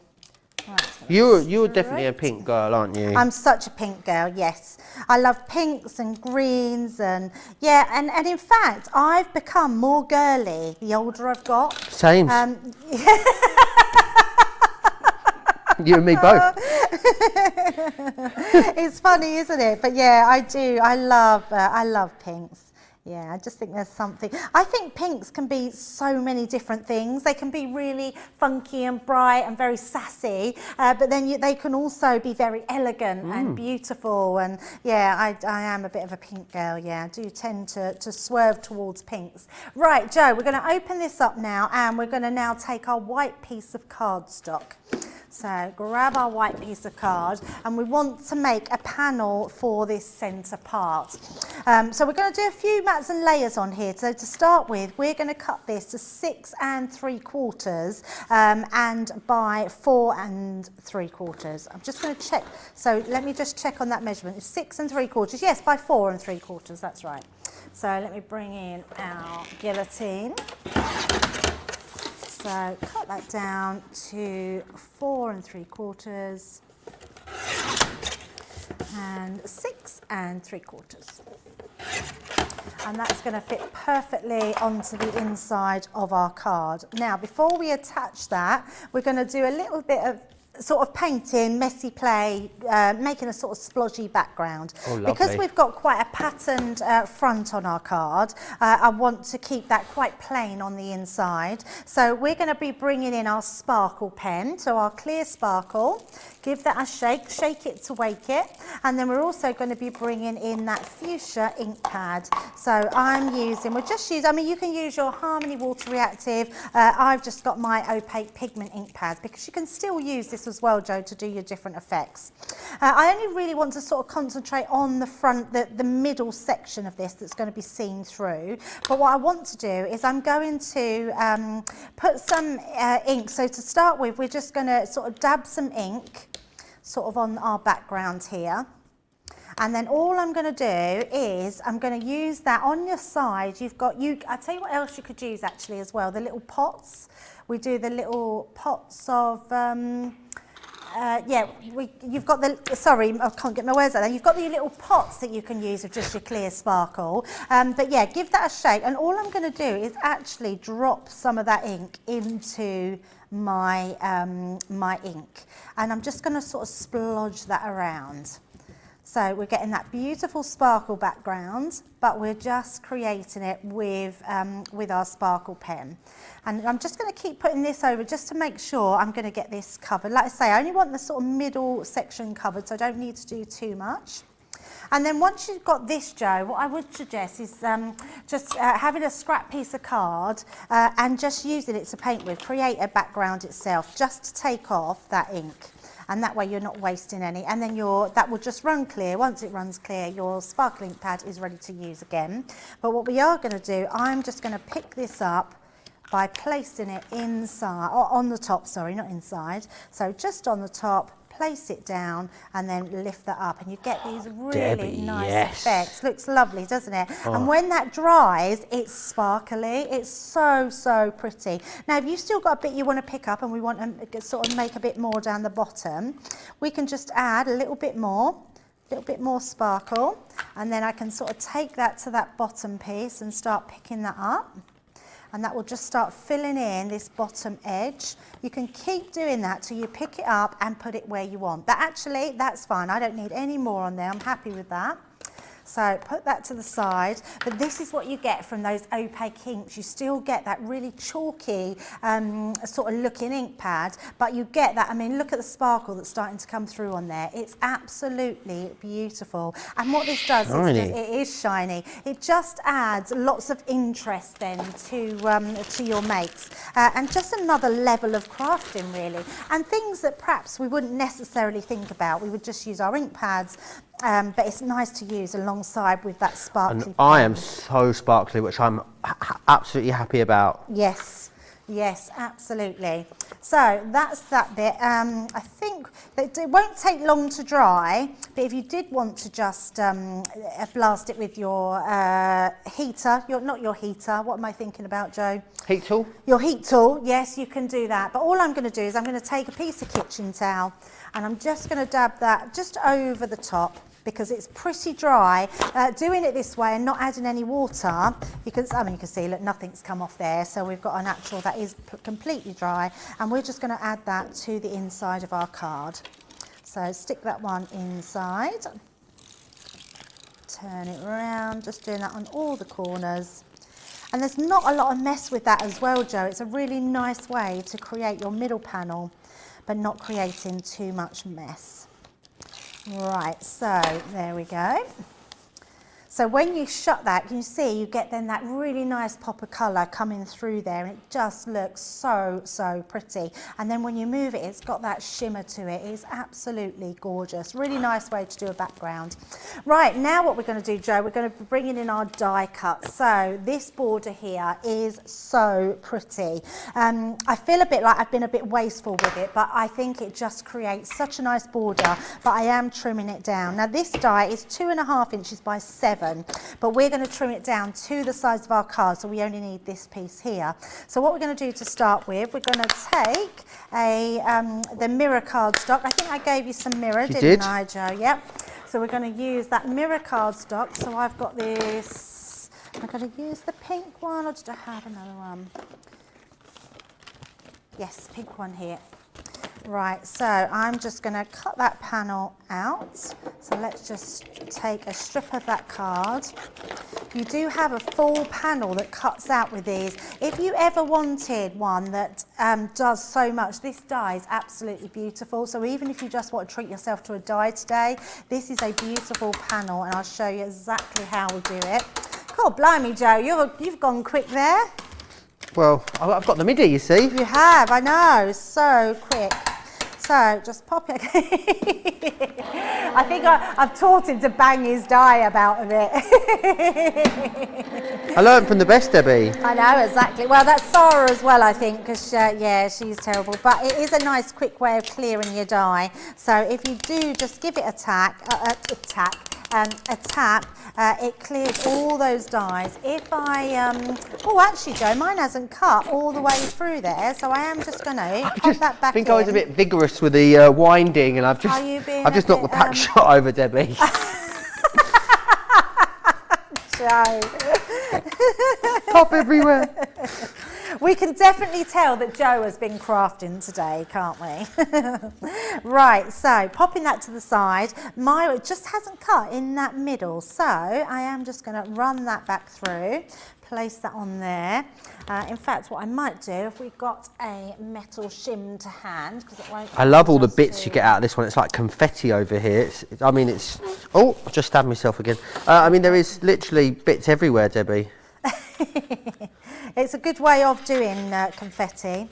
S2: Right,
S1: you're definitely a pink girl, aren't you?
S2: I'm such a pink girl, yes. I love pinks and greens and yeah, and in fact, I've become more girly the older I've got.
S1: Same. You and me both.
S2: It's funny, isn't it? But yeah, I do. I love pinks. Yeah, I just think there's something. I think pinks can be so many different things. They can be really funky and bright and very sassy, but then they can also be very elegant and beautiful. And yeah, I am a bit of a pink girl. Yeah, I do tend to swerve towards pinks. Right, Joe, we're going to open this up now, and we're going to now take our white piece of cardstock. So grab our white piece of card, and we want to make a panel for this centre part. So we're going to do a few mats and layers on here. So to start with, we're going to cut this to 6 3/4 and by 4 3/4. I'm just going to check. So let me just check on that measurement. It's 6 3/4. Yes, by 4 3/4. That's right. So let me bring in our guillotine. So cut that down to 4 3/4 and 6 3/4. And that's going to fit perfectly onto the inside of our card. Now, before we attach that, we're going to do a little bit of sort of painting, messy play, making a sort of splodgy background.
S1: Oh, lovely.
S2: Because we've got quite a patterned front on our card, I want to keep that quite plain on the inside. So we're going to be bringing in our sparkle pen, so our clear sparkle, Give that a shake it to wake it. And then we're also going to be bringing in that fuchsia ink pad. So I mean, you can use your Harmony Water Reactive. I've just got my opaque pigment ink pad because you can still use this as well, Jo, to do your different effects. I only really want to sort of concentrate on the front, the middle section of this that's going to be seen through. But what I want to do is I'm going to put some ink. So to start with, we're just going to sort of dab some ink sort of on our background here. And then all I'm going to do is I'm going to use that on your side. I'll tell you what else you could use actually as well, the little pots. We do the little pots of, you've got sorry, I can't get my words out there. You've got the little pots that you can use with just your clear sparkle. But yeah, give that a shake. And all I'm going to do is actually drop some of that ink into my, my ink. And I'm just going to sort of splodge that around. So we're getting that beautiful sparkle background, but we're just creating it with our sparkle pen. And I'm just going to keep putting this over just to make sure I'm going to get this covered. Like I say, I only want the sort of middle section covered, so I don't need to do too much. And then once you've got this, Jo, what I would suggest is just having a scrap piece of card and just using it to paint with, create a background itself, just to take off that ink. And that way you're not wasting any. And then that will just run clear. Once it runs clear, your sparkling pad is ready to use again. But what we are going to do, I'm just going to pick this up by placing it inside, or on the top, sorry, not inside. So just on the top, place it down and then lift that up and you get these really nice effects. Looks lovely, doesn't it? And when that dries, it's sparkly. It's so pretty. Now, if you've still got a bit you want to pick up and we want to sort of make a bit more down the bottom, we can just add a little bit more sparkle, and then I can sort of take that to that bottom piece and start picking that up. And that will just start filling in this bottom edge. You can keep doing that till you pick it up and put it where you want. That's fine. I don't need any more on there. I'm happy with that. So put that to the side, but this is what you get from those opaque inks. You still get that really chalky sort of looking ink pad, but you get that, I mean, look at the sparkle that's starting to come through on there. It's absolutely beautiful. And what this does is it is shiny. It just adds lots of interest then to your makes. And just another level of crafting really. And things that perhaps we wouldn't necessarily think about. We would just use our ink pads, but it's nice to use alongside with that sparkly pen.
S1: I am so sparkly, which I'm absolutely happy about.
S2: Yes, absolutely. So that's that bit. I think that it won't take long to dry, but if you did want to just blast it with your heater, not your heater, what am I thinking about, Jo?
S1: Heat tool? Your
S2: heat tool, yes, you can do that. But all I'm going to do is I'm going to take a piece of kitchen towel and I'm just going to dab that just over the top because it's pretty dry. Doing it this way and not adding any water, you can see, look, nothing's come off there. So we've got an actual that is completely dry, and we're just going to add that to the inside of our card. So stick that one inside, turn it around, just doing that on all the corners. And there's not a lot of mess with that as well, Jo. It's a really nice way to create your middle panel, but not creating too much mess. Right, so there we go. So when you shut that, you see you get then that really nice pop of colour coming through there, and it just looks so pretty. And then when you move it, it's got that shimmer to it. It's absolutely gorgeous. Really nice way to do a background. Right, now what we're going to do, Jo, we're going to be bringing in our die cut. So this border here is so pretty. I feel a bit like I've been a bit wasteful with it, but I think it just creates such a nice border, but I am trimming it down. Now this die is 2.5 inches by 7. But we're going to trim it down to the size of our card, so we only need this piece here. So what we're going to do to start with, we're going to take the mirror cardstock. I think I gave you some mirror, didn't I, Jo? Yep. So we're going to use that mirror cardstock. So I've got this. I'm going to use the pink one, or did I have another one? Yes, pink one here. Right, so I'm just going to cut that panel out. So let's just take a strip of that card. you do have a full panel that cuts out with these. If you ever wanted one that does so much, this die is absolutely beautiful. So even if you just want to treat yourself to a die today, this is a beautiful panel, and I'll show you exactly how we do it. God blimey, Joe, you've gone quick there.
S1: Well, I've got the MIDI, you see.
S2: You have, I know, so quick. So just pop it. I think I've taught him to bang his die about a bit.
S1: I learned from the best, Debbie.
S2: I know, exactly. Well, that's Sarah as well, I think, because, yeah, she's terrible. But it is a nice, quick way of clearing your die. So if you do just give it a tap, it clears all those dies. If I, oh, actually, Joe, mine hasn't cut all the way through there, so I am just going to pop that back in.
S1: I think I was a bit vigorous with the winding, and I've just knocked the pack shot over Debbie.
S2: Joe.
S1: Pop everywhere.
S2: We can definitely tell that Joe has been crafting today, can't we? Right, so popping that to the side. It just hasn't cut in that middle, so I am just going to run that back through, place that on there. In fact, what I might do, if we've got a metal shim to hand, because it won't...
S1: I love all the bits you get out of this one. It's like confetti over here. Oh, I just stabbed myself again. I mean, there is literally bits everywhere, Debbie.
S2: It's a good way of doing confetti.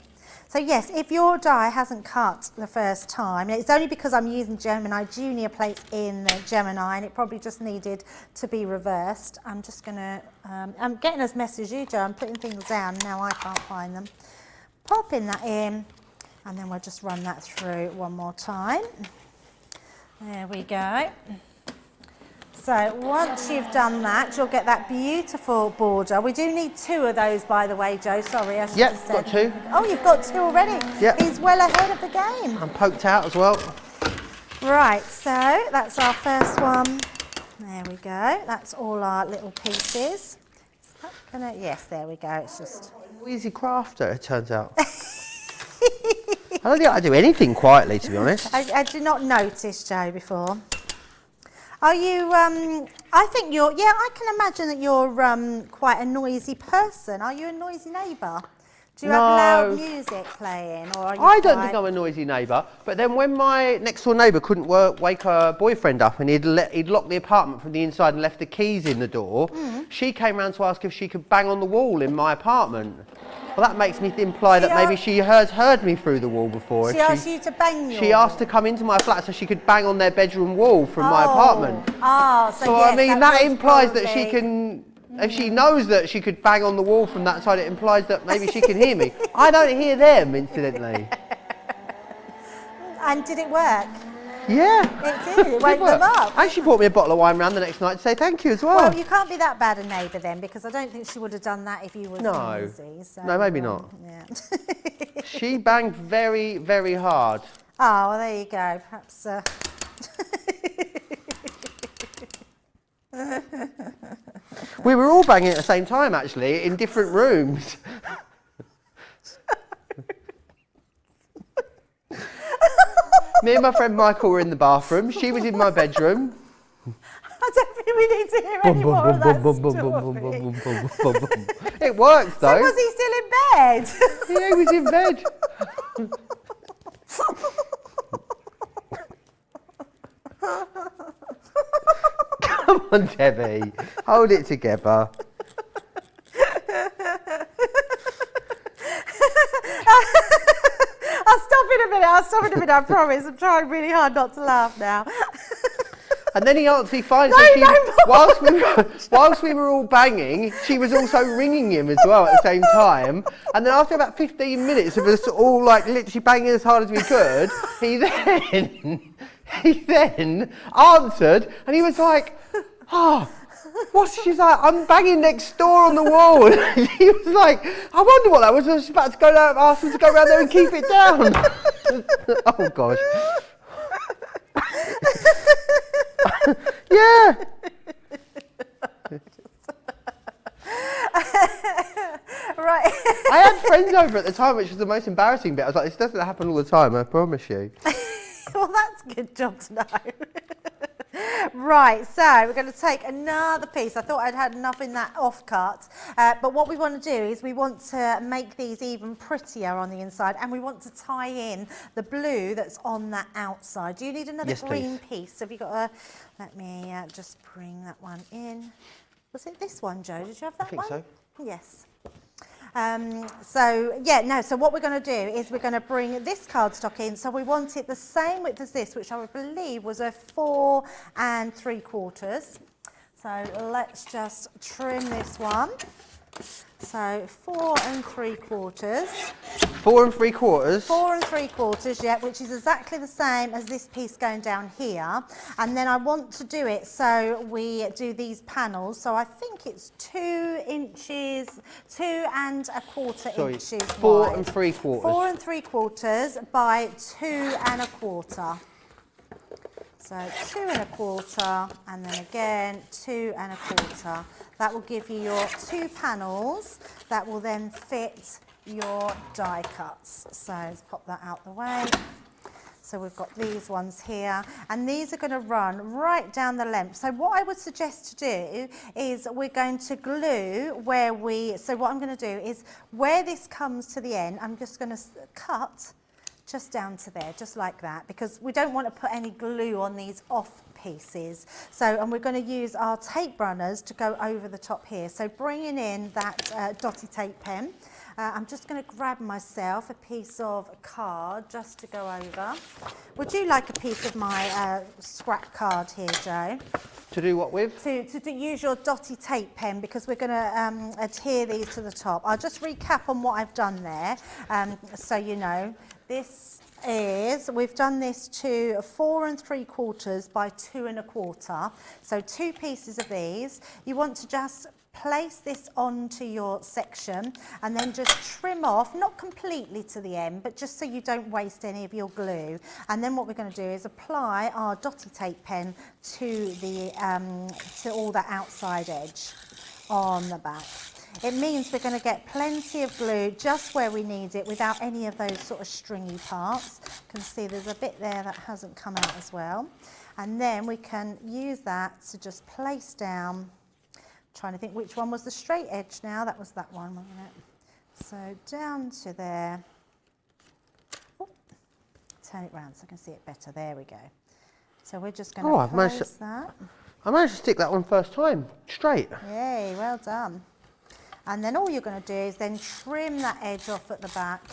S2: So yes, if your die hasn't cut the first time, it's only because I'm using Gemini Junior plates in Gemini, and it probably just needed to be reversed. I'm just going to, I'm getting as messy as you, Joe. I'm putting things down, now I can't find them. Popping that in, and then we'll just run that through one more time. There we go. So once you've done that, you'll get that beautiful border. We do need 2 of those, by the way, Joe. Sorry, I should have said.
S1: Got 2.
S2: Oh, you've got 2 already?
S1: Yep.
S2: He's well ahead of the game.
S1: I'm poked out as well.
S2: Right, so that's our first one. There we go. That's all our little pieces. Is that gonna... Yes, there we go. It's just...
S1: Easy crafter, it turns out. I don't think I do anything quietly, to be honest.
S2: I did not notice, Joe, before. Are you, I think you're, yeah, I can imagine that you're quite a noisy person. Are you a noisy neighbour? Do you have loud music playing? Or are you
S1: I don't think I'm a noisy neighbour, but then when my next door neighbour couldn't wake her boyfriend up and he'd locked the apartment from the inside and left the keys in the door, she came round to ask if she could bang on the wall in my apartment. Well, that makes me imply that maybe she has heard me through the wall before.
S2: She asked you to bang your
S1: She asked to come into my flat so she could bang on their bedroom wall from my apartment.
S2: Oh,
S1: so yes, I mean, that implies that she can, if she knows that she could bang on the wall from that side, it implies that maybe she can hear me. I don't hear them, incidentally.
S2: And did it work?
S1: Yeah.
S2: It did, it woke them up.
S1: And she brought me a bottle of wine round the next night to say thank you as well.
S2: Well, you can't be that bad a neighbour then, because I don't think she would have done that if you were noisy. So,
S1: no, maybe not.
S2: Yeah.
S1: She banged very, very hard.
S2: Oh, well, there you go. Perhaps...
S1: We were all banging at the same time, actually, in different rooms. Me and my friend Michael were in the bathroom. She was in my bedroom.
S2: I don't think we need to hear any more of that story.
S1: It works, though.
S2: So was he still in bed?
S1: Yeah, he was in bed. Come on, Debbie. Hold it together.
S2: I'll stop in a minute, I promise. I'm trying really hard not to laugh now.
S1: And then he finds whilst we were all banging, she was also ringing him as well at the same time. And then after about 15 minutes of us all like literally banging as hard as we could, he then answered and he was like, oh, what's, she's like, I'm banging next door on the wall. And he was like, I wonder what that was. I was about to go down, ask him to go around there and keep it down. Oh gosh. Yeah.
S2: Right.
S1: I had friends over at the time, which was the most embarrassing bit. I was like, this doesn't happen all the time, I promise you.
S2: Well, that's a good job to know. Right, so we're going to take another piece. I thought I'd had enough in that offcut, but what we want to do is we want to make these even prettier on the inside, and we want to tie in the blue that's on that outside. Do you need another green piece? Have you got a, let me just bring that one in. Was it this one, Joe? Did you have that one?
S1: I think so.
S2: Yes. So what we're going to do is we're going to bring this cardstock in. So we want it the same width as this, which I would believe was a 4 3/4. So let's just trim this one. So 4 3/4.
S1: 4 3/4.
S2: 4 3/4, yeah, which is exactly the same as this piece going down here. And then I want to do it so we do these panels. So I think it's 2 inches, 2 1/4 inches
S1: 4
S2: wide.
S1: 3/4.
S2: 4 3/4 by 2 1/4. So 2 1/4, and then again 2 1/4. That will give you your 2 panels that will then fit your die cuts. So let's pop that out the way. So we've got these ones here, and these are going to run right down the length. So what I would suggest to do is we're going to glue where so what I'm going to do is where this comes to the end, I'm just going to cut just down to there, just like that, because we don't want to put any glue on these off pieces. So, and we're going to use our tape runners to go over the top here. So bringing in that dotty tape pen, I'm just going to grab myself a piece of card just to go over. Would you like a piece of my scrap card here, Joe?
S1: To do what with?
S2: To use your dotty tape pen, because we're going to adhere these to the top. I'll just recap on what I've done there, so you know. This is, we've done this to 4 3/4 by 2 1/4. So 2 pieces of these. You want to just place this onto your section and then just trim off, not completely to the end, but just so you don't waste any of your glue. And then what we're going to do is apply our dotty tape pen to the to all the outside edge on the back. It means we're going to get plenty of glue just where we need it without any of those sort of stringy parts. You can see there's a bit there that hasn't come out as well. And then we can use that to just place down. Trying to think which one was the straight edge now. That was that one, wasn't it? So down to there. Oh, turn it round so I can see it better. There we go. So we're just going to place that.
S1: I managed to stick that one first time, straight.
S2: Yay, well done. And then all you're going to do is then trim that edge off at the back.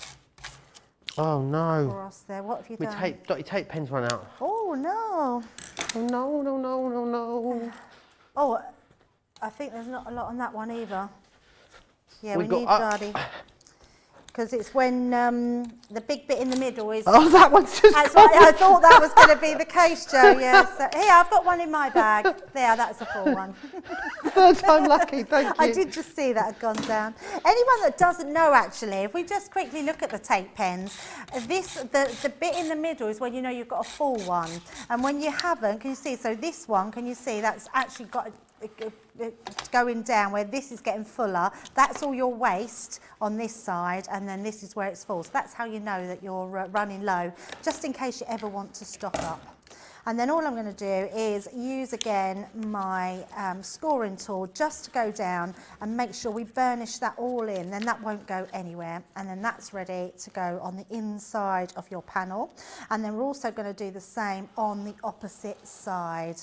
S1: Oh no.
S2: Across there. What have you done?
S1: My dotty tape pen's run out.
S2: Oh no.
S1: Oh no, no, no, no, no.
S2: Oh, I think there's not a lot on that one either. Yeah, we need Daddy. Because it's when the big bit in the middle is...
S1: Oh, that one's just...
S2: That's right, I thought that was going to be the case, Joe, yes. So, here, I've got one in my bag. There, that's a full one.
S1: Third time lucky, thank you.
S2: I did just see that had gone down. Anyone that doesn't know, actually, if we just quickly look at the tape pens, the bit in the middle is when you know you've got a full one. And when you haven't, can you see, so this one, can you see, that's actually got... going down where this is getting fuller, that's all your waste on this side, and then this is where it's full. So that's how you know that you're running low, just in case you ever want to stock up. And then all I'm going to do is use again my scoring tool just to go down and make sure we burnish that all in, then that won't go anywhere. And then that's ready to go on the inside of your panel. And then we're also going to do the same on the opposite side.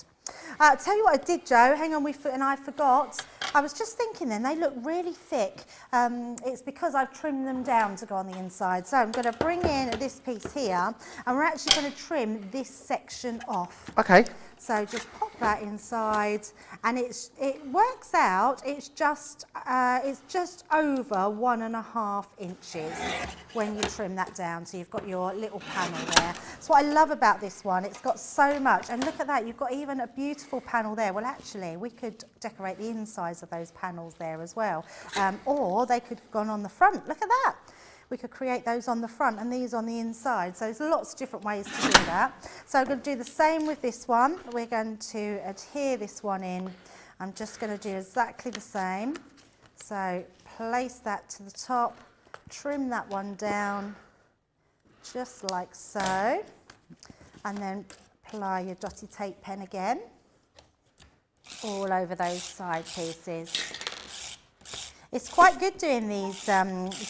S2: Tell you what I did, Joe, hang on, I forgot. I was just thinking then, they look really thick. It's because I've trimmed them down to go on the inside. So I'm going to bring in this piece here, and we're actually going to trim this section off.
S1: Okay.
S2: So just pop that inside, and it works out, it's just over 1.5 inches when you trim that down. So you've got your little panel there. So what I love about this one, it's got so much, and look at that, you've got even a beautiful panel there. Well, actually, we could decorate the insides of those panels there as well, or they could have gone on the front. Look at that. We could create those on the front and these on the inside. So there's lots of different ways to do that. So I'm going to do the same with this one. We're going to adhere this one in. I'm just going to do exactly the same. So place that to the top, trim that one down, just like so. And then apply your dotty tape pen again. all over those side pieces. It's quite good doing these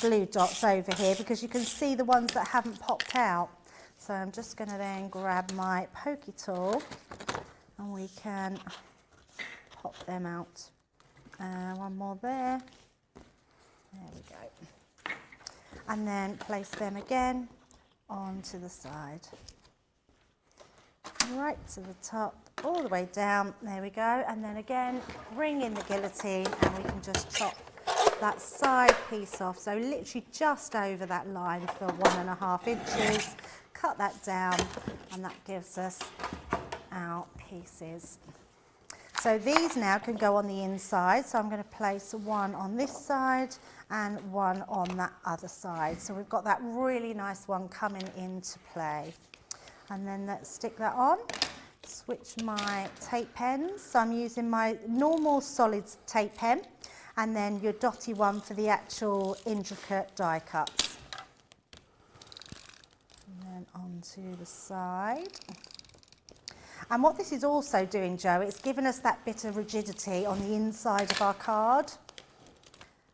S2: glue dots over here because you can see the ones that haven't popped out. So I'm just going to then grab my pokey tool and we can pop them out. One more there. There we go. And then place them again onto the side. Right to the top, all the way down. There we go. And then again, bring in the guillotine and we can just chop that side piece off. So literally just over that line for 1.5 inches. Cut that down and that gives us our pieces. So these now can go on the inside. So I'm going to place one on this side and one on that other side. So we've got that really nice one coming into play. And then let's stick that on. Switch my tape pens. So I'm using my normal solid tape pen and then your dotty one for the actual intricate die cuts. And then onto the side. And what this is also doing, Joe, it's given us that bit of rigidity on the inside of our card.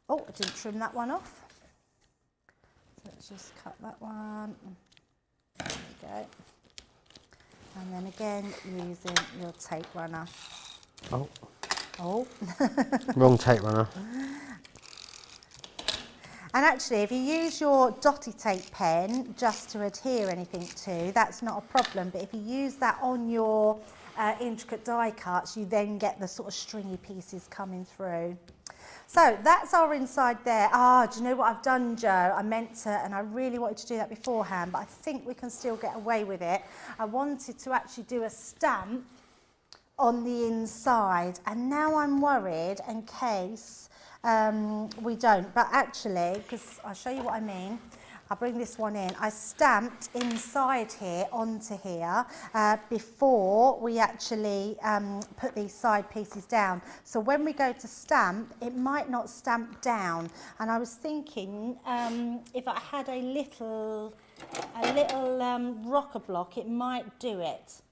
S2: Oh, I didn't trim that one off. So let's just cut that one. There we go. And then again, using your tape runner.
S1: Oh.
S2: Oh.
S1: Wrong tape runner.
S2: And actually, if you use your dotty tape pen just to adhere anything to, that's not a problem. But if you use that on your intricate die cuts, you then get the sort of stringy pieces coming through. So that's our inside there. Do you know what I've done, Joe? I meant to, and I really wanted to do that beforehand, but I think we can still get away with it. I wanted to actually do a stamp on the inside, and now I'm worried in case we don't. But actually, because I'll show you what I mean. I'll bring this one in. I stamped inside here onto here before we actually put these side pieces down. So when we go to stamp, it might not stamp down. And I was thinking if I had a little rocker block, it might do it.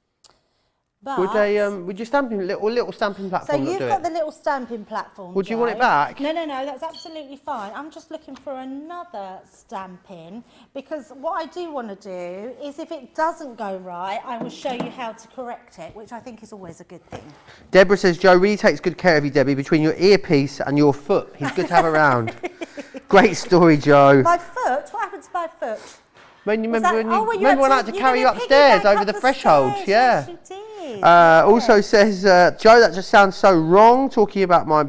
S2: But
S1: would you stamping little stamping platform?
S2: So you've got the little stamping platform.
S1: Would you want it back?
S2: No, that's absolutely fine. I'm just looking for another stamping because what I do want to do is if it doesn't go right, I will show you how to correct it, which I think is always a good thing.
S1: Deborah says, Joe really takes good care of you, Debbie, between your earpiece and your foot. He's good to have around. Great story, Joe.
S2: My foot? What happened to my foot?
S1: When you
S2: Was
S1: remember
S2: that-
S1: when I had to carry you upstairs over the threshold,
S2: stairs.
S1: yeah.
S2: Yes, you did.
S1: Also says, Joe, that just sounds so wrong, talking about my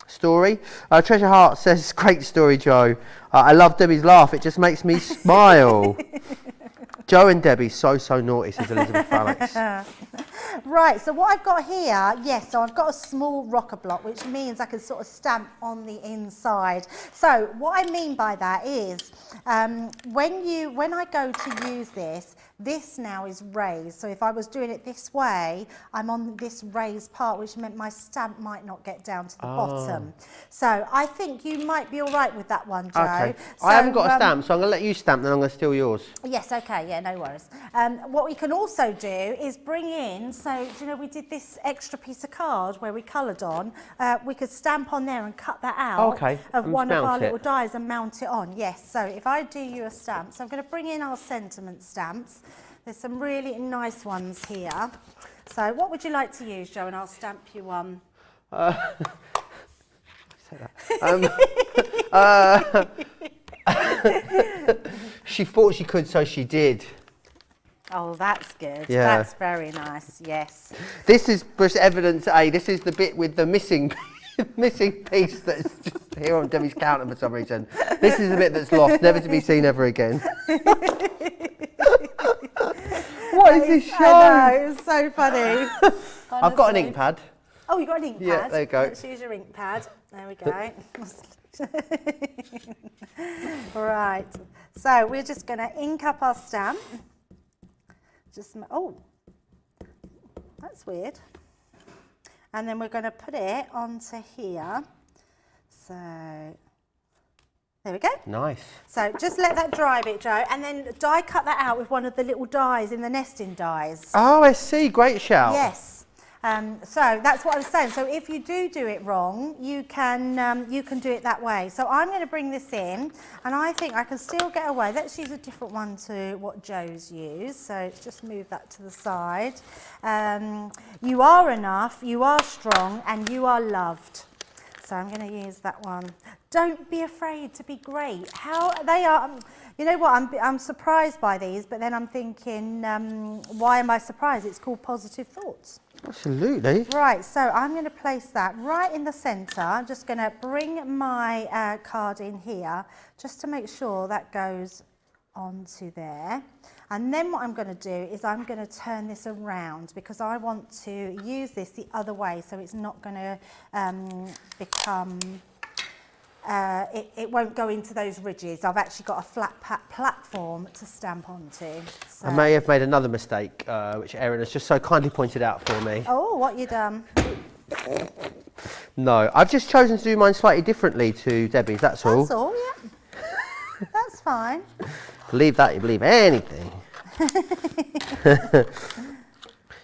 S1: story. Treasure Heart says, great story, Joe. I love Debbie's laugh, it just makes me smile. Joe and Debbie, so naughty, says Elizabeth Alex.
S2: Right, so what I've got here, yes, so I've got a small rocker block, which means I can sort of stamp on the inside. So what I mean by that is, when I go to use this now is raised. So if I was doing it this way, I'm on this raised part, which meant my stamp might not get down to the bottom. So I think you might be all right with that one, Joe.
S1: Okay.
S2: So,
S1: I haven't got a stamp, so I'm going to let you stamp, then I'm going to steal yours.
S2: Yes, okay, yeah, no worries. What we can also do is bring in, so do you know we did this extra piece of card where we coloured on, we could stamp on there and cut that out of one of our little dies and mount it on. Yes, so if I do you a stamp, so I'm going to bring in our sentiment stamps. There's some really nice ones here. So what would you like to use, Joe, and I'll stamp you one.
S1: She thought she could, so she did.
S2: Oh, that's good.
S1: Yeah.
S2: That's very nice, yes.
S1: This is just evidence A. This is the bit with the missing piece that's just here on Debbie's counter for some reason. This is the bit that's lost, never to be seen ever again. What is this show?
S2: I know, it's so funny.
S1: I've got an ink pad.
S2: Oh, you got an ink pad?
S1: Yeah, there you go.
S2: Let's use your ink pad. There we go. Right. So we're just going to ink up our stamp. Oh, that's weird. And then we're going to put it onto here. So there we go.
S1: Nice.
S2: So just let that dry a bit, Joe, and then cut that out with one of the little dies in the nesting dies.
S1: Oh, I see. Great shout.
S2: Yes. So that's what I was saying. So if you do it wrong, you can do it that way. So I'm going to bring this in, and I think I can still get away. Let's use a different one to what Joe's used. So let's just move that to the side. You are enough, you are strong, and you are loved. So I'm going to use that one. Don't be afraid to be great. How they are, you know what, I'm surprised by these, but then I'm thinking, why am I surprised? It's called positive thoughts.
S1: Absolutely.
S2: Right, so I'm going to place that right in the centre. I'm just going to bring my card in here, just to make sure that goes onto there. And then what I'm going to do is I'm going to turn this around, because I want to use this the other way, so it's not going to become, it won't go into those ridges. I've actually got a flat platform to stamp onto. So.
S1: I may have made another mistake, which Erin has just so kindly pointed out for me.
S2: Oh, what you done?
S1: No, I've just chosen to do mine slightly differently to Debbie's, that's all.
S2: That's all, yeah. That's fine.
S1: Believe that, you believe anything.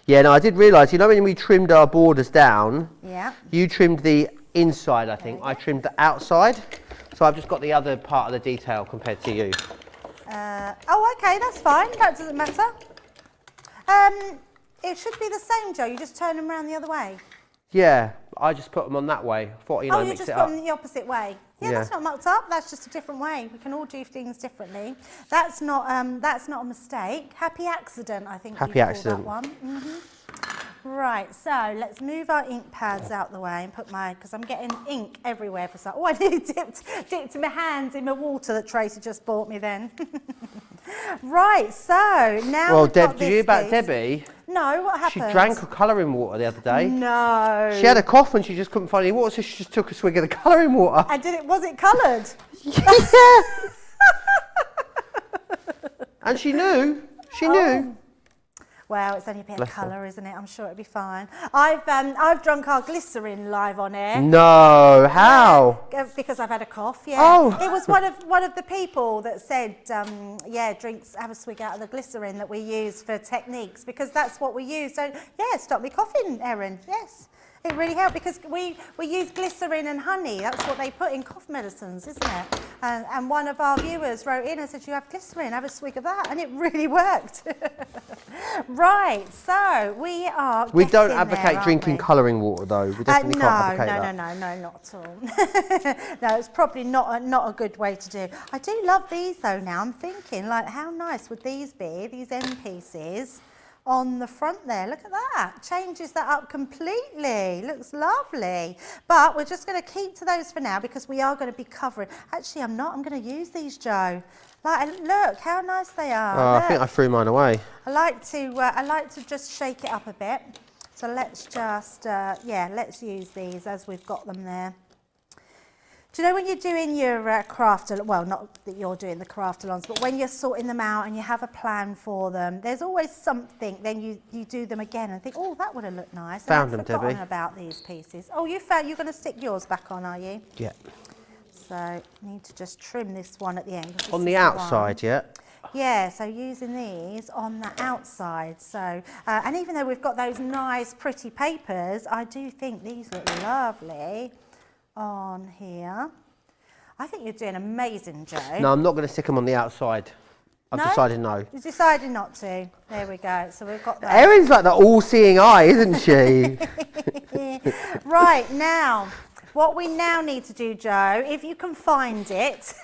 S1: Yeah, no, I did realise, you know when we trimmed our borders down,
S2: Yeah.
S1: you trimmed the inside, I think. I trimmed the outside. So I've just got the other part of the detail compared to you.
S2: Oh, okay, that's fine. That doesn't matter. It should be the same, Joe. You just turn them around the other way.
S1: Yeah, I just put them on that way. Thought, you know,
S2: Oh, you
S1: mix
S2: just
S1: it
S2: put
S1: up.
S2: them the opposite way. Yeah,
S1: Yeah.
S2: that's not mucked up. That's just a different way. We can all do things differently. That's not a mistake. Happy accident, I think.
S1: Happy
S2: you call
S1: accident.
S2: That one. Right, so let's move our ink pads out the way and put because I'm getting ink everywhere for some. Oh, I nearly dipped my hands in the water that Tracy just bought me then. Right, so now.
S1: Well,
S2: we've got
S1: Deb, did you
S2: this
S1: hear about
S2: piece.
S1: Debbie?
S2: No, what
S1: She
S2: happened?
S1: drank her colouring water the other day.
S2: No.
S1: She had a cough and she just couldn't find any water, so she just took a swig of the colouring water.
S2: And was it coloured?
S1: Yeah. And she knew. She knew.
S2: Well, it's only a bit
S1: Bless
S2: of
S1: her.
S2: colour, isn't it? I'm sure it'll be fine. I've drunk our glycerin live on air.
S1: No, how?
S2: Because I've had a cough. Yeah.
S1: Oh.
S2: It was one of the people that said, yeah, have a swig out of the glycerin that we use for techniques, because that's what we use. So yeah, stop me coughing, Erin. Yes. It really helped, because we use glycerin and honey. That's what they put in cough medicines, isn't it? And one of our viewers wrote in and said, you have glycerin, have a swig of that. And it really worked. Right, so we are
S1: We don't
S2: getting
S1: advocate
S2: there, aren't
S1: drinking
S2: we?
S1: colouring water, though. We definitely can't advocate that.
S2: No, not at all. No, it's probably not a good way to do. I do love these, though, now. I'm thinking, like, how nice would these be, these end pieces, on the front there? Look at that. Changes that up completely. Looks lovely. But we're just going to keep to those for now, because we are going to be covering. Actually, I'm not. I'm going to use these, Joe. Like, look how nice they are.
S1: Oh,
S2: Look.
S1: I think I threw mine away.
S2: I like to just shake it up a bit. So let's just let's use these as we've got them there. Do you know when you're doing your craft, well, not that you're doing the craft-alongs, but when you're sorting them out and you have a plan for them, there's always something, then you do them again and think, oh, that would have looked nice.
S1: Found
S2: and
S1: them,
S2: I've forgotten
S1: Debbie.
S2: about these pieces. Oh, you're going to stick yours back on, are you?
S1: Yeah.
S2: So need to just trim this one at the end. 'cause this
S1: On
S2: is
S1: the
S2: one.
S1: outside, yeah?
S2: Yeah, so using these on the outside. So, and even though we've got those nice, pretty papers, I do think these look lovely on here. I think you're doing amazing, Joe.
S1: No, I'm not going to stick them on the outside. I've
S2: No?
S1: decided no.
S2: You decided not to. There we go. So we've got that.
S1: Erin's like the all-seeing eye, isn't she?
S2: Right, now, what we now need to do, Joe, if you can find it.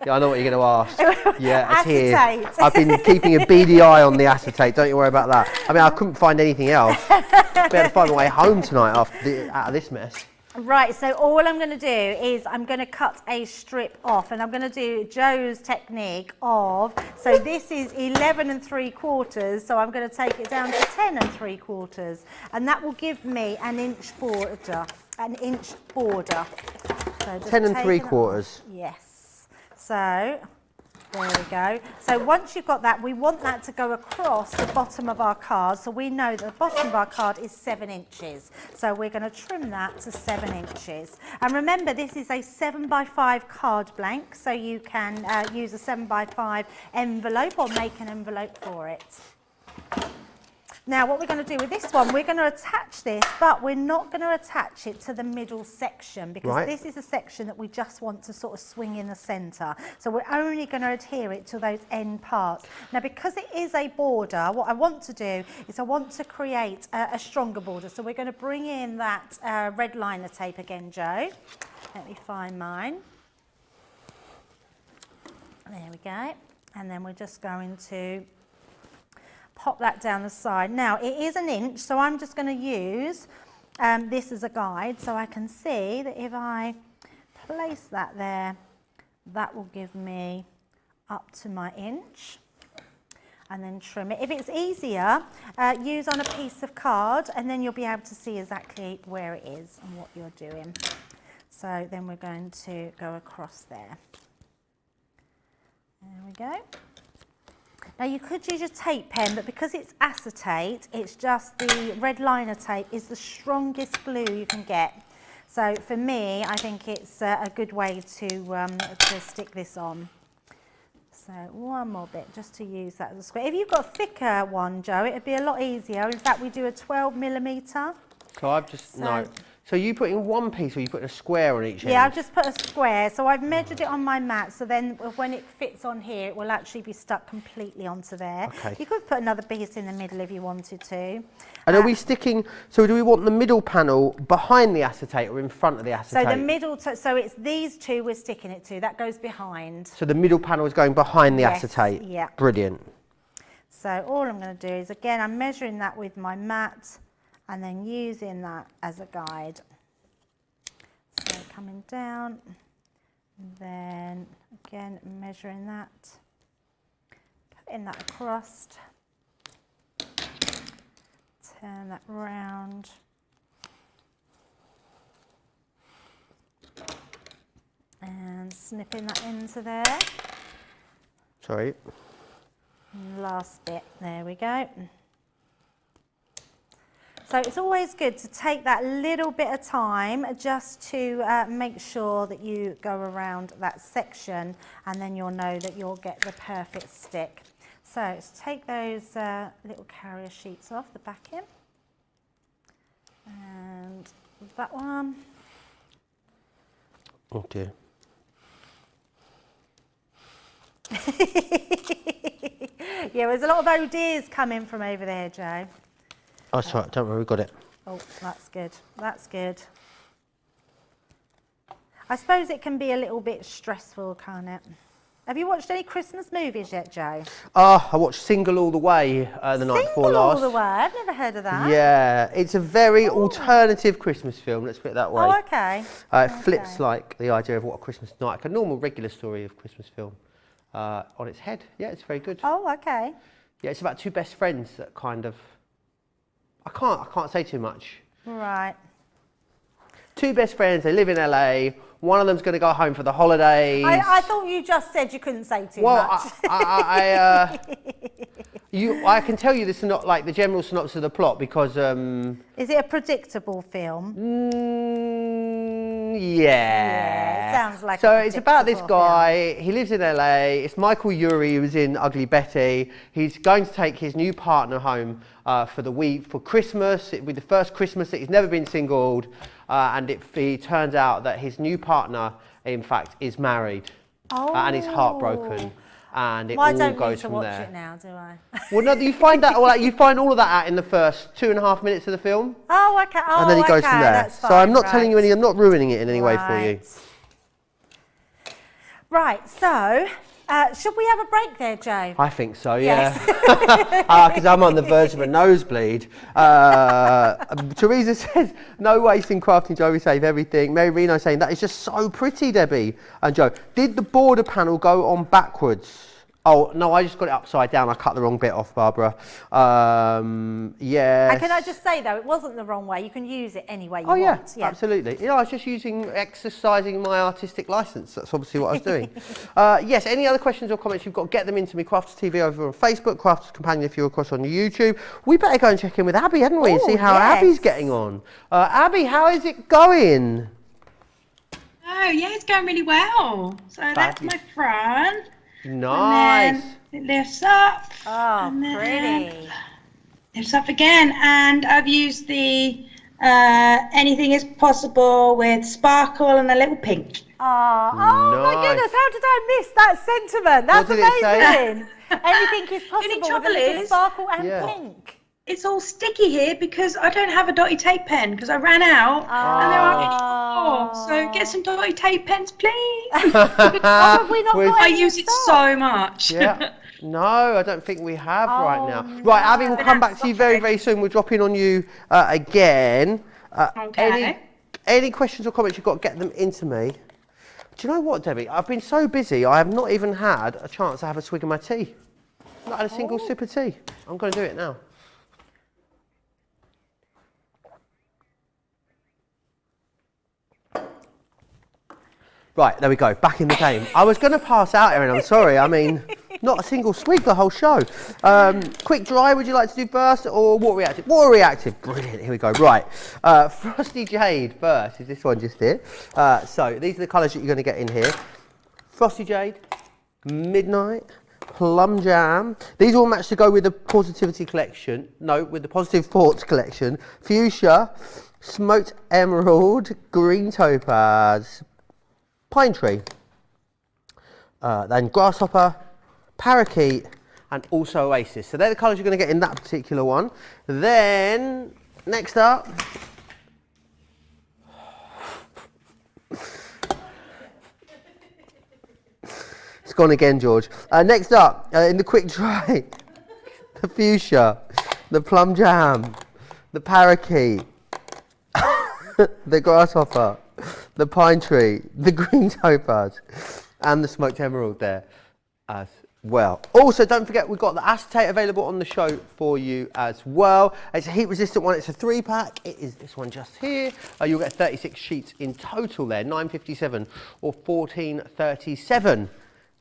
S1: Yeah, I know what you're going to ask. Yeah, it's here.
S2: Acetate.
S1: I've been keeping a beady eye on the acetate. Don't you worry about that. I mean, I couldn't find anything else. Be able to find my way home tonight out of this mess.
S2: Right, so all I'm going to do is I'm going to cut a strip off, and I'm going to do Joe's technique of, so this is 11 3/4, so I'm going to take it down to 10 3/4, and that will give me an inch border. So just
S1: 10
S2: taking it
S1: 3/4.
S2: off. Yes. So there we go. So once you've got that, we want that to go across the bottom of our card. So we know that the bottom of our card is 7 inches. So we're going to trim that to 7 inches. And remember, this is a 7x5 card blank. So you can use a 7x5 envelope or make an envelope for it. Now what we're going to do with this one, we're going to attach this, but we're not going to attach it to the middle section because this is a section that we just want to sort of swing in the centre. So we're only going to adhere it to those end parts. Now because it is a border, what I want to do is I want to create a stronger border. So we're going to bring in that red liner tape again, Jo. Let me find mine. There we go. And then we're just going to pop that down the side. Now it is an inch, so I'm just going to use this as a guide so I can see that if I place that there, that will give me up to my inch, and then trim it. If it's easier, use on a piece of card and then you'll be able to see exactly where it is and what you're doing. So then we're going to go across there. There we go. Now you could use your tape pen, but because it's acetate, it's just the red liner tape is the strongest glue you can get. So for me, I think it's a good way to stick this on. So one more bit just to use that as a square. If you've got a thicker one, Jo, it'd be a lot easier. In fact, we do a 12mm.
S1: So I've just, So you put in one piece or you put a square on each end?
S2: Yeah, I've just put a square. So I've measured it on my mat, so then when it fits on here, it will actually be stuck completely onto there.
S1: Okay.
S2: You could put another piece in the middle if you wanted to.
S1: And are we sticking, so do we want the middle panel behind the acetate or in front of the acetate?
S2: So the middle, so it's these two we're sticking it to, that goes behind.
S1: So the middle panel is going behind the acetate?
S2: Yeah.
S1: Brilliant.
S2: So all I'm going to do is, again, I'm measuring that with my mat and then using that as a guide. So coming down, then again measuring that, putting that across, turn that round, and snipping that into there.
S1: Sorry.
S2: And last bit, there we go. So it's always good to take that little bit of time just to make sure that you go around that section, and then you'll know that you'll get the perfect stick. So let's take those little carrier sheets off the backing. And that one.
S1: Oh dear.
S2: Yeah, there's a lot of oh dears coming from over there, Jo.
S1: Oh, sorry, don't worry, we got it.
S2: Oh, that's good. That's good. I suppose it can be a little bit stressful, can't it? Have you watched any Christmas movies yet, Jo?
S1: I watched Single All the Way the night before last.
S2: Single All the Way? I've never heard of that.
S1: Yeah, it's a very alternative Christmas film, let's put it that way.
S2: Oh, okay.
S1: It flips like the idea of what a Christmas night, like a normal regular story of Christmas film, on its head. Yeah, it's very good.
S2: Oh, okay.
S1: Yeah, it's about two best friends that kind of, I can't say too much.
S2: Right.
S1: Two best friends, they live in LA. One of them's going to go home for the holidays.
S2: I thought you just said you couldn't say too much.
S1: I can tell you this is not like the general synopsis of the plot because...
S2: Is it a predictable film?
S1: Yeah.
S2: It sounds like
S1: so
S2: a
S1: it's about this
S2: predictable
S1: guy, he lives in LA, it's Michael Urie who was in Ugly Betty. He's going to take his new partner home for the week, for Christmas. It'll be the first Christmas that he's never been singled, and it turns out that his new partner, in fact, is married, and he's heartbroken. And it all goes from there.
S2: I don't need to watch it now, do I?
S1: Well, no, you find that you find all of that out in the first 2.5 minutes of the film.
S2: Oh, okay. Oh,
S1: and then he goes from there.
S2: That's fine,
S1: so I'm not telling you any. I'm not ruining it in any way for you.
S2: Right. So, should we have a break there, Jo?
S1: I think so. Yeah. Because I'm on the verge of a nosebleed. Teresa says, "No wasting crafting, Jo. We save everything." Mary Reno saying that is just so pretty, Debbie and Jo. Did the border panel go on backwards? Oh no, I just got it upside down. I cut the wrong bit off, Barbara. Yeah.
S2: And can I just say though, it wasn't the wrong way. You can use it any way you
S1: want.
S2: Yeah,
S1: absolutely. You know, I was just exercising my artistic license. That's obviously what I was doing. Yes. Any other questions or comments you've got? Get them into me. Crafters TV over on Facebook. Crafters Companion if you're across on YouTube. We better go and check in with Abby, hadn't we, and see how Abby's getting on. Abby, how is it going?
S3: Oh yeah, it's going really well. So that's my front.
S1: Nice.
S3: And then it lifts up.
S2: Oh, pretty.
S3: It's up again, and I've used the anything is possible with sparkle and a little pink.
S2: Oh my
S1: Nice.
S2: goodness, how did I miss that sentiment? That's
S1: What did it say?
S2: amazing. Anything is possible with a
S3: trouble
S2: little
S3: is-
S2: sparkle and
S1: Yeah.
S2: pink.
S3: It's all sticky here because I don't have a dotty tape pen because I ran out and there aren't any more. So get some dotty tape pens, please.
S2: Have we not got
S3: I
S2: any
S3: use
S2: in
S3: it
S2: stock?
S3: so much.
S1: Yeah. No, I don't think we have right now.
S2: Oh,
S1: Right, Abby, we'll come back to you very, very soon. We'll drop in on you again.
S3: Okay.
S1: Any questions or comments you've got, get them into me. Do you know what, Debbie? I've been so busy, I have not even had a chance to have a swig of my tea. Not had a single sip of tea. I'm going to do it now. Right, there we go, back in the game. I was going to pass out, Erin, I'm sorry. I mean, not a single swig the whole show. Quick dry, would you like to do first, or water reactive? Water reactive, brilliant, here we go. Right, Frosty Jade first, is this one just here. So, these are the colours that you're going to get in here. Frosty Jade, Midnight, Plum Jam. These all match to go with the Positivity collection. No, with the Positive Thoughts collection. Fuchsia, Smoked Emerald, Green Topaz, Pine Tree, then Grasshopper, Parakeet, and also Oasis. So they're the colours you're going to get in that particular one. Then, next up, it's gone again, George. Next up, in the quick dry, the Fuchsia, the Plum Jam, the Parakeet, the Grasshopper, the Pine Tree, the Green Topaz, and the Smoked Emerald there as well. Also, don't forget we've got the acetate available on the show for you as well. It's a heat resistant one, it's a 3-pack. It is this one just here. You'll get 36 sheets in total there, $9.57 or $14.37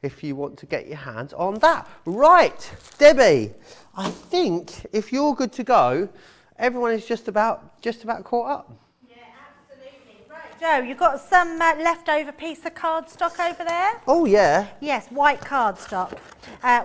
S1: if you want to get your hands on that. Right, Debbie, I think if you're good to go, everyone is just about caught up.
S2: Joe, you've got some leftover piece of cardstock over there?
S1: Oh yeah.
S2: Yes, white cardstock.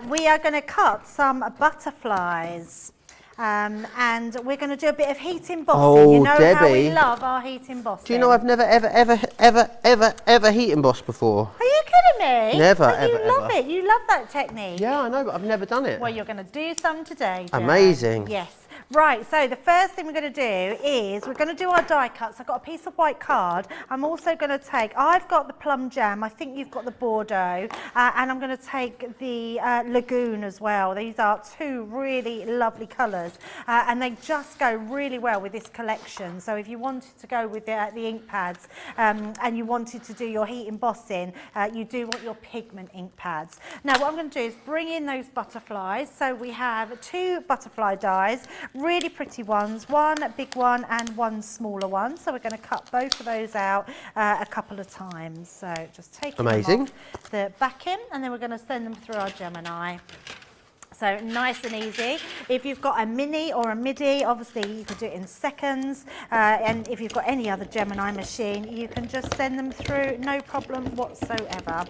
S2: We are going to cut some butterflies. And we're going to do a bit of heat embossing.
S1: Oh,
S2: you know how we
S1: Debbie.
S2: love our heat embossing.
S1: Do you know I've never ever heat embossed before?
S2: Are you kidding me?
S1: Never,
S2: But
S1: ever,
S2: you love
S1: ever.
S2: it. You love that technique.
S1: Yeah, I know, but I've never done it.
S2: Well, you're going to do some today, Joe.
S1: Amazing.
S2: Yes. Right, so the first thing we're going to do is we're going to do our die cuts. I've got a piece of white card. I'm also going to take, I've got the Plum Jam, I think you've got the Bordeaux, and I'm going to take the Lagoon as well. These are two really lovely colours, and they just go really well with this collection. So if you wanted to go with the ink pads and you wanted to do your heat embossing, you do want your pigment ink pads. Now what I'm going to do is bring in those butterflies. So we have 2 butterfly dies, really pretty ones, one big one and one smaller one. So we're going to cut both of those out a couple of times. So just take them
S1: Amazing.
S2: off the backing, and then we're going to send them through our Gemini. So nice and easy. If you've got a mini or a midi, obviously you can do it in seconds. And if you've got any other Gemini machine, you can just send them through, no problem whatsoever.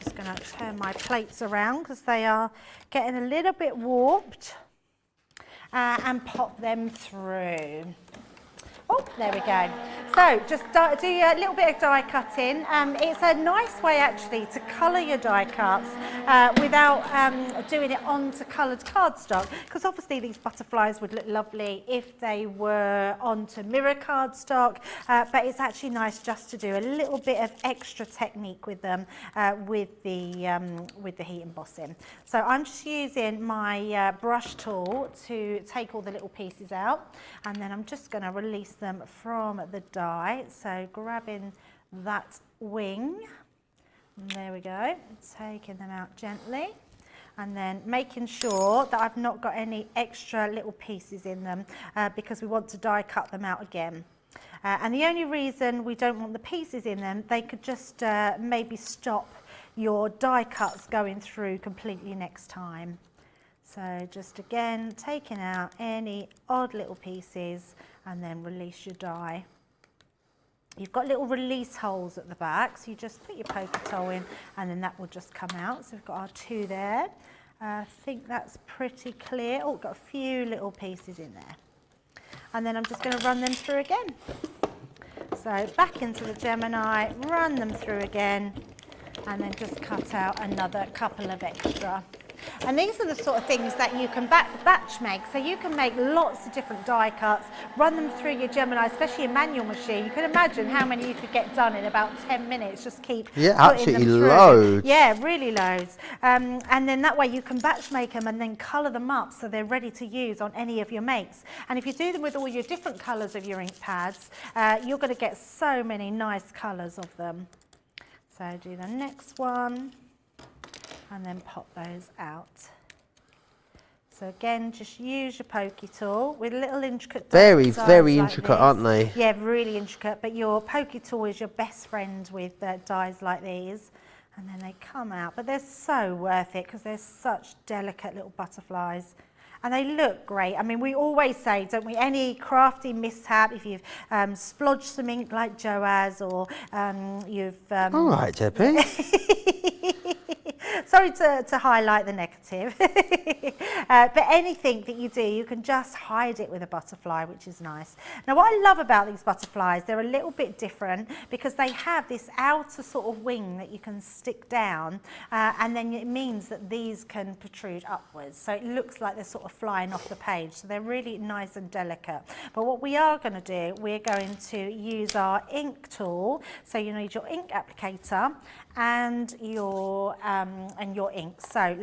S2: Just going to turn my plates around because they are getting a little bit warped. And pop them through. Oh, there we go. So just do a little bit of die cutting. It's a nice way actually to colour your die cuts without doing it onto coloured cardstock, because obviously these butterflies would look lovely if they were onto mirror cardstock, but it's actually nice just to do a little bit of extra technique with them with the heat embossing. So I'm just using my brush tool to take all the little pieces out, and then I'm just going to release them from the die. So grabbing that wing, and there we go, taking them out gently, and then making sure that I've not got any extra little pieces in them because we want to die cut them out again. And the only reason we don't want the pieces in them, they could just maybe stop your die cuts going through completely next time. So just again taking out any odd little pieces and then release your die. You've got little release holes at the back, so you just put your poker tool in and then that will just come out. So we've got our 2 there, I think that's pretty clear. Oh, got a few little pieces in there. And then I'm just going to run them through again. So back into the Gemini, run them through again, and then just cut out another couple of extra. And these are the sort of things that you can batch make. So you can make lots of different die cuts, run them through your Gemini, especially a manual machine. You can imagine how many you could get done in about 10 minutes. Just keep putting
S1: absolutely
S2: them through.
S1: loads.
S2: Yeah, really loads. And then that way you can batch make them and then colour them up so they're ready to use on any of your makes. And if you do them with all your different colours of your ink pads, you're going to get so many nice colours of them. So do the next one. And then pop those out. So again, just use your pokey tool with little intricate
S1: very
S2: like
S1: intricate,
S2: this.
S1: aren't they?
S2: Yeah, really intricate, but your pokey tool is your best friend with dies like these. And then they come out, but they're so worth it because they're such delicate little butterflies. And they look great. I mean, we always say, don't we, any crafty mishap, if you've splodged some ink like Jo has, or you've...
S1: All right, Debbie.
S2: Sorry to highlight the negative. But anything that you do, you can just hide it with a butterfly, which is nice. Now, what I love about these butterflies, they're a little bit different because they have this outer sort of wing that you can stick down, and then it means that these can protrude upwards. So it looks like they're sort of flying off the page. So they're really nice and delicate. But what we are going to do, we're going to use our ink tool. So you need your ink applicator and your ink. So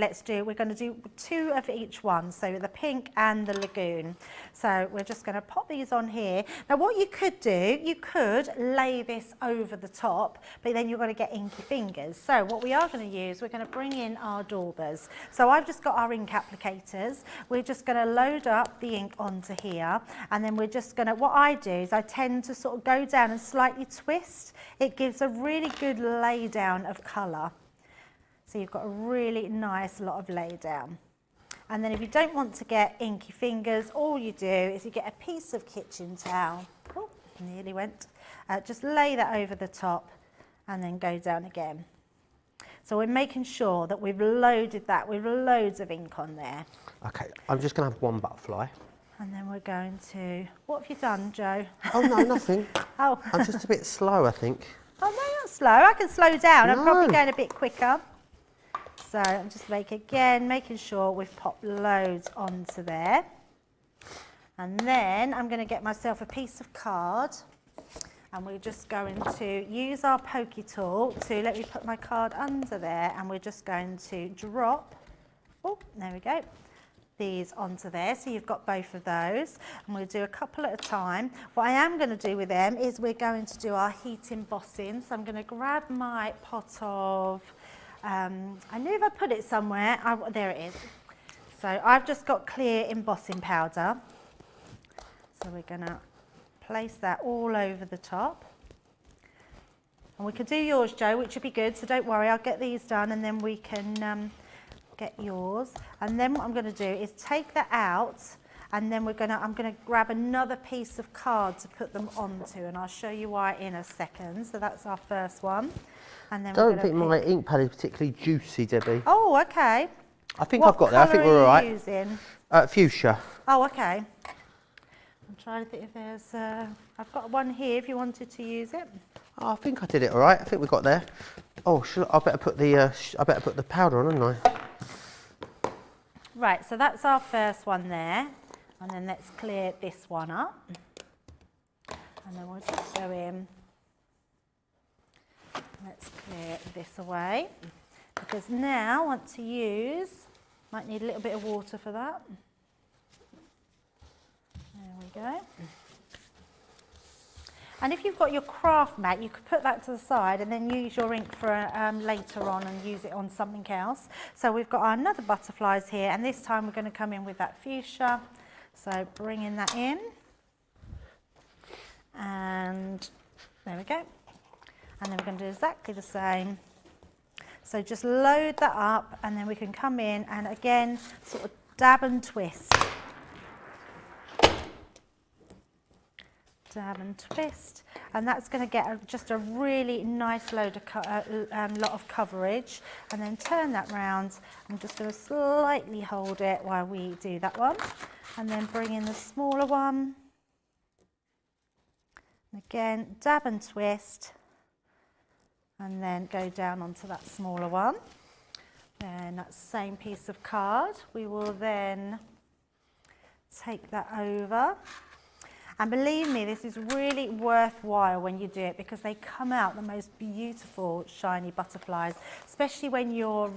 S2: we're going to do 2 of each one, so the pink and the lagoon. So we're just going to pop these on here. Now what you could do, you could lay this over the top, but then you're going to get inky fingers. So what we are going to use, we're going to bring in our daubers. So I've just got our ink applicators. We're just going to load up the ink onto here, and then we're just going to, what I do is I tend to sort of go down and slightly twist. It gives a really good lay down of colour. So you've got a really nice lot of lay down. And then if you don't want to get inky fingers, all you do is you get a piece of kitchen towel. Oh, nearly went. Just lay that over the top and then go down again. So we're making sure that we've loaded that with loads of ink on there.
S1: Okay, I'm just going to have one butterfly.
S2: And then we're going to... What have you done, Jo?
S1: Oh, no, nothing.
S2: Oh.
S1: I'm just a bit slow, I think.
S2: Oh, no, not slow. I can slow down. I'm
S1: No.
S2: probably going a bit quicker. So I'm just making sure we've popped loads onto there. And then I'm going to get myself a piece of card, and we're just going to use our pokey tool to let me put my card under there, and we're just going to drop, oh, there we go, these onto there. So you've got both of those, and we'll do a couple at a time. What I am going to do with them is we're going to do our heat embossing. So I'm going to grab my pot of, I knew if I put it somewhere, there it is. So I've just got clear embossing powder. So we're going to place that all over the top. And we could do yours, Jo, which would be good, so don't worry, I'll get these done and then we can get yours. And then what I'm going to do is take that out, and then I'm going to grab another piece of card to put them onto, and I'll show you why in a second. So that's our first one. And then
S1: I don't think my ink pad is particularly juicy, Debbie.
S2: Oh, okay.
S1: I think I've got that. I think we're all right.
S2: What colour are you using?
S1: Fuchsia.
S2: Oh, okay. I'm trying to think if there's... I've got one here if you wanted to use it.
S1: Oh, I think I did it all right. I think we got there. Oh, I better put the powder on, hadn't I?
S2: Right, so that's our first one there. And then let's clear this one up. And then we'll just go in. Let's clear this away. Because now I want to use, might need a little bit of water for that. There we go. And if you've got your craft mat, you could put that to the side and then use your ink for later on and use it on something else. So we've got our another butterflies here, and this time we're going to come in with that fuchsia. So bringing that in. And there we go. And then we're going to do exactly the same. So just load that up, and then we can come in and again sort of dab and twist. Dab and twist. And that's going to get just a really nice load of lot of coverage. And then turn that round. I'm just going to slightly hold it while we do that one. And then bring in the smaller one. Again, dab and twist. And then go down onto that smaller one. Then that same piece of card, we will then take that over. And believe me, this is really worthwhile when you do it because they come out the most beautiful shiny butterflies, especially when you're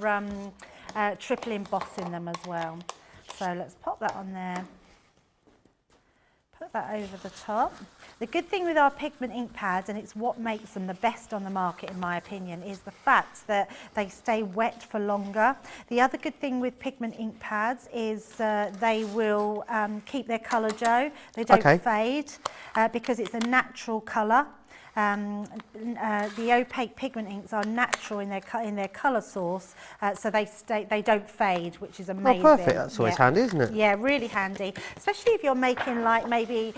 S2: triple embossing them as well. So let's pop that on there. Put that over the top. The good thing with our pigment ink pads, and it's what makes them the best on the market in my opinion, is the fact that they stay wet for longer. The other good thing with pigment ink pads is they will keep their colour, Joe. They don't fade because it's a natural colour. The opaque pigment inks are natural in their colour source, so they don't fade, which is amazing.
S1: Oh, perfect. That's always handy, isn't it?
S2: Yeah, really handy, especially if you're making like maybe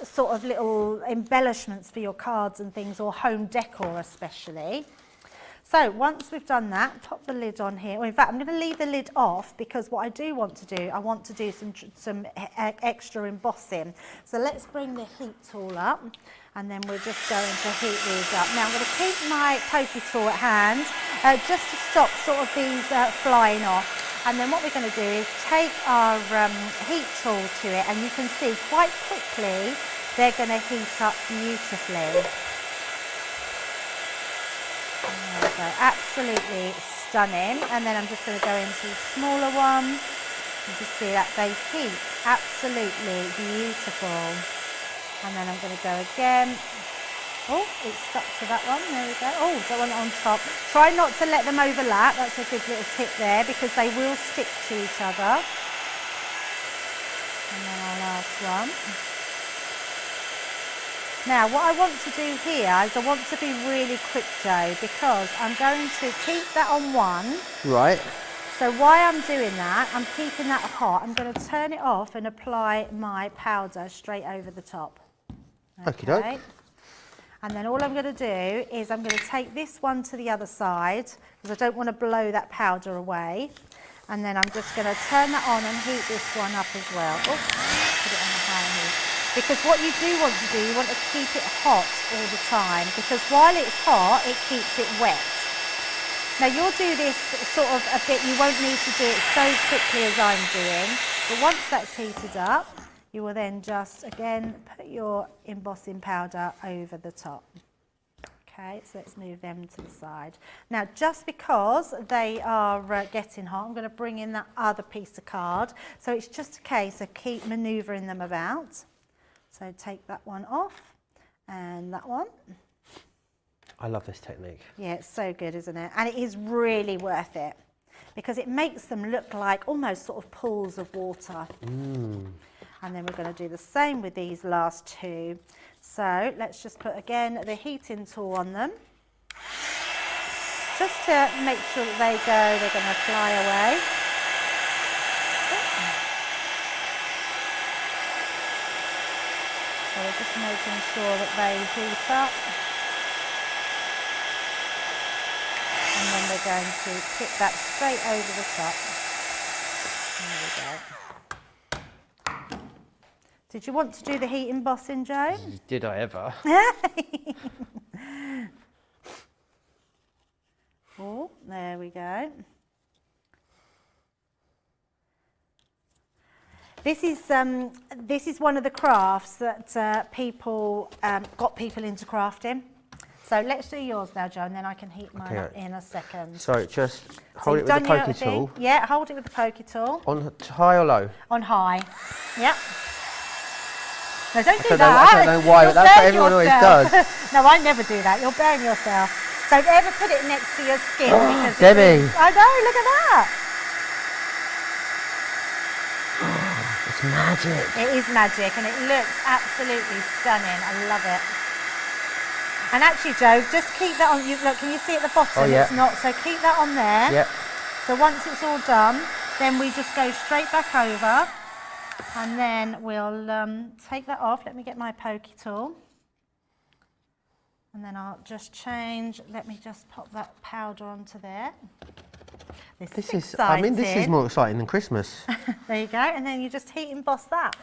S2: sort of little embellishments for your cards and things, or home decor especially. So once we've done that, pop the lid on here. Well, in fact, I'm going to leave the lid off because what I do want to do, I want to do some extra embossing. So let's bring the heat tool up, and then we're just going to heat these up. Now I'm going to keep my pokey tool at hand just to stop sort of these flying off. And then what we're going to do is take our heat tool to it, and you can see quite quickly they're going to heat up beautifully. There we go, absolutely stunning. And then I'm just going to go into the smaller one. You can see that they heat absolutely beautiful. And then I'm going to go again. Oh, it's stuck to that one. There we go. Oh, that one on top. Try not to let them overlap. That's a good little tip there because they will stick to each other. And then our last one. Now, what I want to do here is I want to be really quick, Joe, because I'm going to keep that on one.
S1: Right.
S2: So while I'm doing that, I'm keeping that hot. I'm going to turn it off and apply my powder straight over the top.
S1: Okay.
S2: And then all I'm going to do is I'm going to take this one to the other side because I don't want to blow that powder away. And then I'm just going to turn that on and heat this one up as well. Oh, put it on the high heat. Because what you do want to do, you want to keep it hot all the time, because while it's hot, it keeps it wet. Now you'll do this sort of a bit, you won't need to do it so quickly as I'm doing, but once that's heated up, you will then just, again, put your embossing powder over the top. Okay, so let's move them to the side. Now, just because they are getting hot, I'm going to bring in that other piece of card. So it's just a case of keep manoeuvring them about. So take that one off and that one.
S1: I love this technique.
S2: Yeah, it's so good, isn't it? And it is really worth it because it makes them look like almost sort of pools of water. And then we're going to do the same with these last two. So let's just put again the heating tool on them. Just to make sure that they're going to fly away. So we're just making sure that they heat up. And then we're going to tip that straight over the top. There we go. Did you want to do the heat embossing, Joe?
S1: Did I ever?
S2: Oh, there we go. This is one of the crafts that people got people into crafting. So let's do yours now, Joe, and then I can heat mine up in a second.
S1: So just hold it with the pokey tool.
S2: Yeah, hold it with the pokey tool.
S1: On high or low?
S2: On high. Yep. No, don't do that.
S1: I don't know why, but that's what everyone always does.
S2: No, I never do that. You'll burn yourself. Don't ever put it next to your skin. Because
S1: Debbie.
S2: I know, look at that.
S1: It's magic.
S2: It is magic and it looks absolutely stunning. I love it. And actually, Joe, just keep that on. Look, can you see at the bottom?
S1: Oh, yeah.
S2: It's not. So keep that on there.
S1: Yep.
S2: So once it's all done, then we just go straight back over. And then we'll take that off. Let me get my pokey tool. And then I'll just change, let me just pop that powder onto there. This is exciting.
S1: I mean, this is more exciting than Christmas.
S2: There you go, and then you just heat emboss that.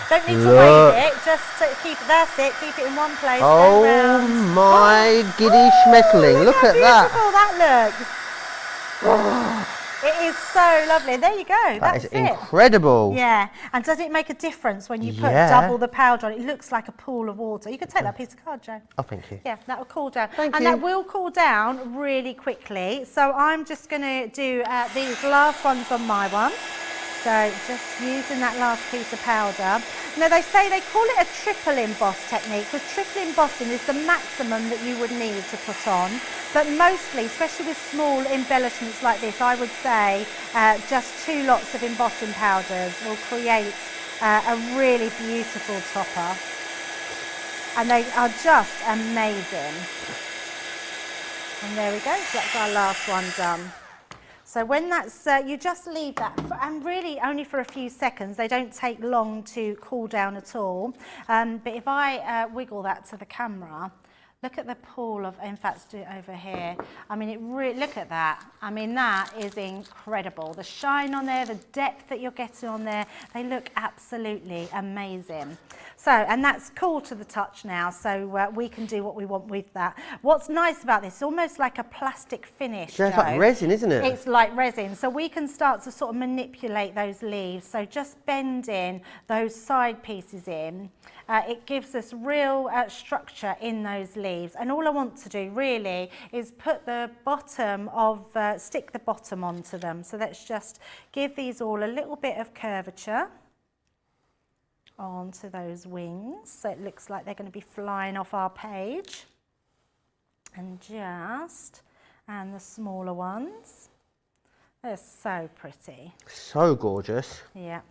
S2: Don't need to wave it, just keep it, that's it, keep it in one place.
S1: Oh my giddy schmettling, look at that.
S2: How beautiful that looks. It is so lovely. There you go.
S1: That is incredible.
S2: Yeah, and does it make a difference when you put double the powder on? It looks like a pool of water. You can take that piece of card, Joe.
S1: Oh, thank you.
S2: Yeah, that will cool down.
S1: Thank you.
S2: And that will cool down really quickly. So I'm just going to do these last ones on my one. So just using that last piece of powder. Now they say they call it a triple emboss technique, because triple embossing is the maximum that you would need to put on. But mostly, especially with small embellishments like this, I would say just 2 lots of embossing powders will create a really beautiful topper. And they are just amazing. And there we go, so that's our last one done. So when that's, you just leave that, and really only for a few seconds. They don't take long to cool down at all. But if I wiggle that to the camera, look at the pool of, in fact, do it over here. I mean, look at that. I mean, that is incredible. The shine on there, the depth that you're getting on there, they look absolutely amazing. So, and that's cool to the touch now, so we can do what we want with that. What's nice about this, it's almost like a plastic finish,
S1: Yeah, it's like resin, isn't it?
S2: It's like resin, so we can start to sort of manipulate those leaves. So just bending those side pieces in, it gives us real structure in those leaves. And all I want to do really is put the bottom of, stick the bottom onto them. So let's just give these all a little bit of curvature onto those wings, so it looks like they're going to be flying off our page. And the smaller ones, they're so pretty.
S1: So gorgeous.
S2: Yeah.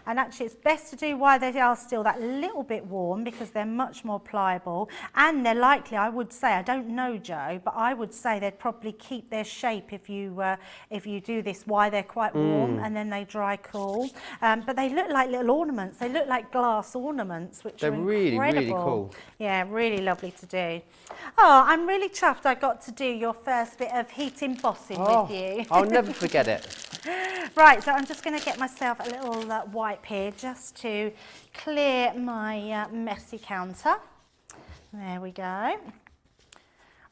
S2: And actually it's best to do while they are still that little bit warm, because they're much more pliable, and they're likely, I would say, I don't know, Joe, but I would say they'd probably keep their shape if you do this while they're quite warm and then they dry cool. But they look like little ornaments. They look like glass ornaments, which are incredible.
S1: They're really cool.
S2: Yeah, really lovely to do. Oh, I'm really chuffed I got to do your first bit of heat embossing with you.
S1: I'll never forget it.
S2: Right, so I'm just going to get myself a little wipe here just to clear my messy counter. There we go.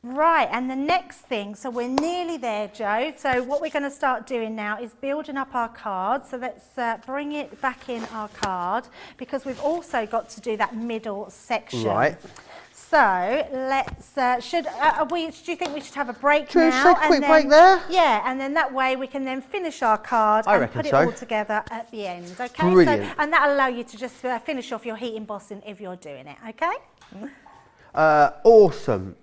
S2: Right, and the next thing, so we're nearly there, Joe. So what we're going to start doing now is building up our card. So let's bring it back in our card, because we've also got to do that middle section.
S1: Right.
S2: So let's, do you think we should have a break
S1: Should we
S2: now?
S1: take a quick break there?
S2: Yeah, and then that way we can then finish our card and put it all together at the end, okay?
S1: Brilliant.
S2: So, and that'll allow you to just finish off your heat embossing if you're doing it, okay?
S1: Awesome.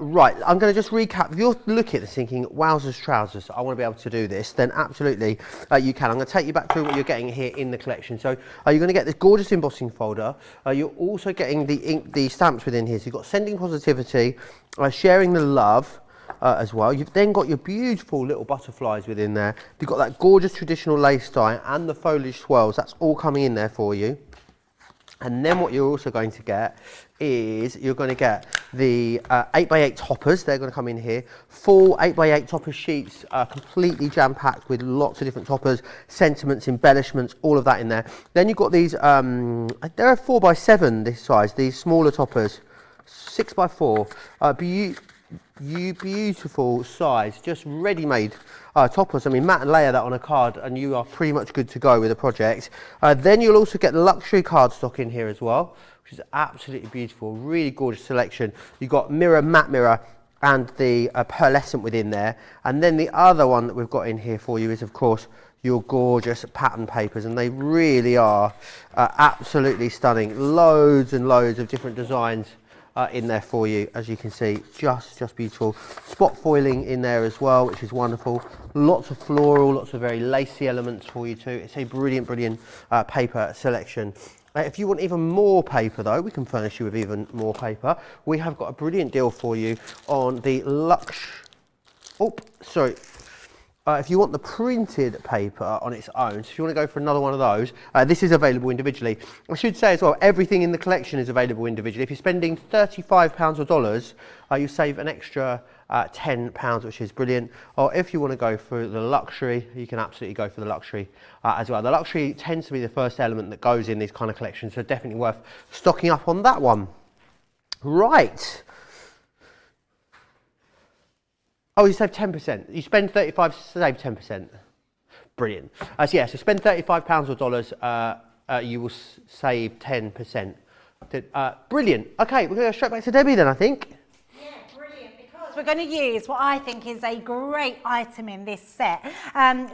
S1: Right, I'm going to just recap. If you're looking at this thinking, wowzers trousers, I want to be able to do this, then absolutely you can. I'm going to take you back through what you're getting here in the collection. So you're going to get this gorgeous embossing folder. You're also getting the stamps within here. So you've got sending positivity, sharing the love as well. You've then got your beautiful little butterflies within there. You've got that gorgeous traditional lace dye and the foliage swirls. That's all coming in there for you. And then what you're also going to get is you're going to get the 8x8 toppers. They're going to come in here. Full 8x8 topper sheets, completely jam-packed with lots of different toppers, sentiments, embellishments, all of that in there. Then you've got these, they're a 4x7 this size, these smaller toppers, 6x4. Beautiful size, just ready-made toppers. I mean, mat and layer that on a card and you are pretty much good to go with the project. Then you'll also get the luxury cardstock in here as well, which is absolutely beautiful, really gorgeous selection. You've got mirror, matte mirror, and the pearlescent within there. And then the other one that we've got in here for you is, of course, your gorgeous pattern papers, and they really are absolutely stunning. Loads and loads of different designs in there for you, as you can see, just beautiful. Spot foiling in there as well, which is wonderful. Lots of floral, lots of very lacy elements for you too. It's a brilliant paper selection. If you want even more paper though, we can furnish you with even more paper. We have got a brilliant deal for you on the if you want the printed paper on its own, so if you want to go for another one of those, this is available individually. I should say as well, everything in the collection is available individually. If you're spending £35 or dollars, you save an extra £10, which is brilliant. Or if you want to go for the luxury, you can absolutely go for the luxury as well. The luxury tends to be the first element that goes in these kind of collections, so definitely worth stocking up on that one. Right. Oh, you save 10%. You spend 35, save 10%. Brilliant. So yeah, so spend £35 or dollars, you will save 10%. Brilliant. Okay, we're going to go straight back to Debbie then, I think.
S2: Yeah, brilliant, because we're going to use what I think is a great item in this set.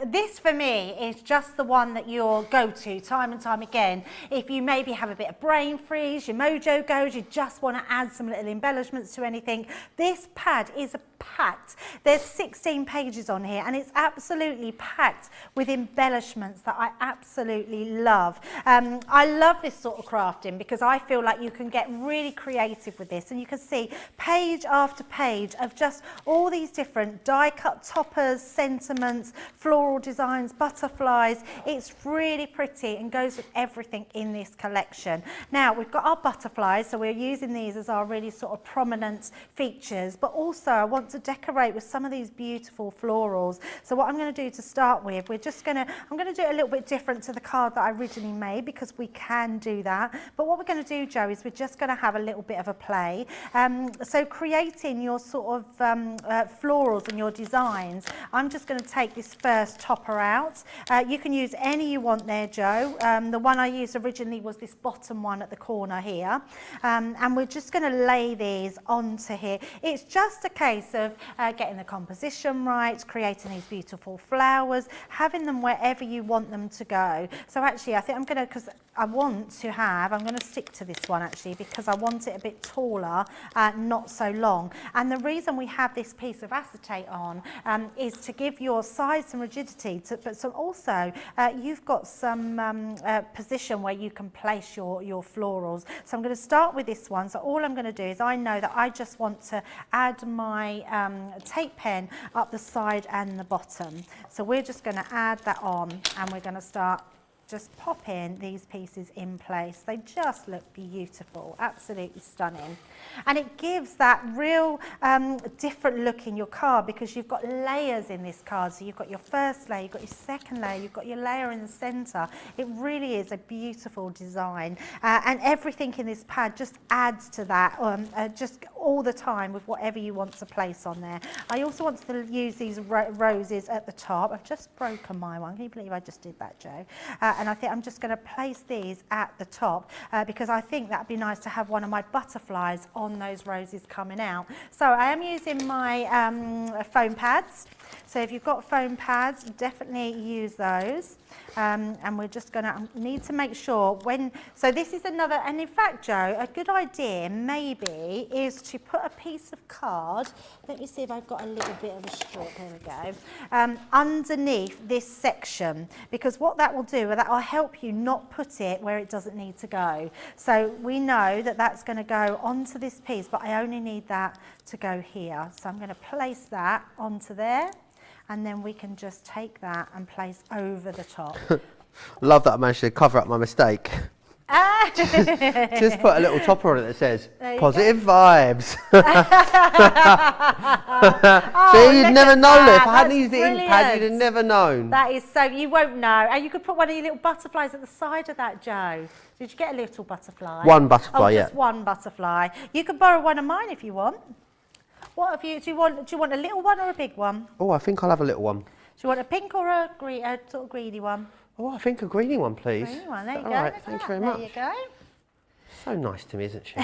S2: This for me is just the one that you'll go to time and time again. If you maybe have a bit of brain freeze, your mojo goes, you just want to add some little embellishments to anything, this pad is packed. There's 16 pages on here and it's absolutely packed with embellishments that I absolutely love. I love this sort of crafting because I feel like you can get really creative with this, and you can see page after page of just all these different die cut toppers, sentiments, floral designs, butterflies. It's really pretty and goes with everything in this collection. Now we've got our butterflies, so we're using these as our really sort of prominent features, but also I want to decorate with some of these beautiful florals. So what I'm going to do to start with, I'm going to do it a little bit different to the card that I originally made, because we can do that. But what we're going to do, Joe, is we're just going to have a little bit of a play. So creating your sort of florals and your designs, I'm just going to take this first topper out. You can use any you want there, Joe. The one I used originally was this bottom one at the corner here. And we're just going to lay these onto here. It's just a case of getting the composition right, creating these beautiful flowers, having them wherever you want them to go. So actually I think I'm going to, because I'm going to stick to this one actually, because I want it a bit taller, not so long. And the reason we have this piece of acetate on is to give your size some rigidity, but some also you've got some position where you can place your florals. So I'm going to start with this one. So all I'm going to do is, I know that I just want to add my tape pen up the side and the bottom. So we're just going to add that on, and we're going to start just popping these pieces in place. They just look beautiful, absolutely stunning. And it gives that real different look in your card, because you've got layers in this card. So you've got your first layer, you've got your second layer, you've got your layer in the center. It really is a beautiful design. And everything in this pad just adds to that, just all the time with whatever you want to place on there. I also want to use these roses at the top. I've just broken my one. Can you believe I just did that, Joe? And I think I'm just going to place these at the top because I think that'd be nice to have one of my butterflies on those roses coming out. So I am using my foam pads. So if you've got foam pads, definitely use those. And we're just going to need to make sure so this is another, and in fact, Joe, a good idea maybe is to put a piece of card, let me see if I've got a little bit of a strip, there we go, underneath this section, because what that will do, that will help you not put it where it doesn't need to go. So we know that that's going to go onto this piece, but I only need that to go here. So I'm going to place that onto there. And then we can just take that and place over the top.
S1: Love that I managed to cover up my mistake. Just put a little topper on it that says positive vibes. See, you'd never known it. If I hadn't used the ink pad, you'd have never known.
S2: That is so, you won't know. And you could put one of your little butterflies at the side of that, Joe. Did you get a little butterfly?
S1: One butterfly, yeah.
S2: Just one butterfly. You could borrow one of mine if you want. What have you? Do you want a little one or a big one?
S1: Oh, I think I'll have a little one.
S2: Do you want a pink or a green, sort of greeny one?
S1: Oh, I think a greeny one, please.
S2: Greeny one, there you go.
S1: All right, thank you very much.
S2: There you go.
S1: So nice to me, isn't she?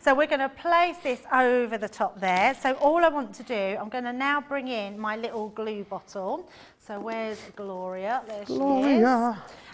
S2: So we're going to place this over the top there. So all I want to do, I'm going to now bring in my little glue bottle. So where's Gloria? There she is.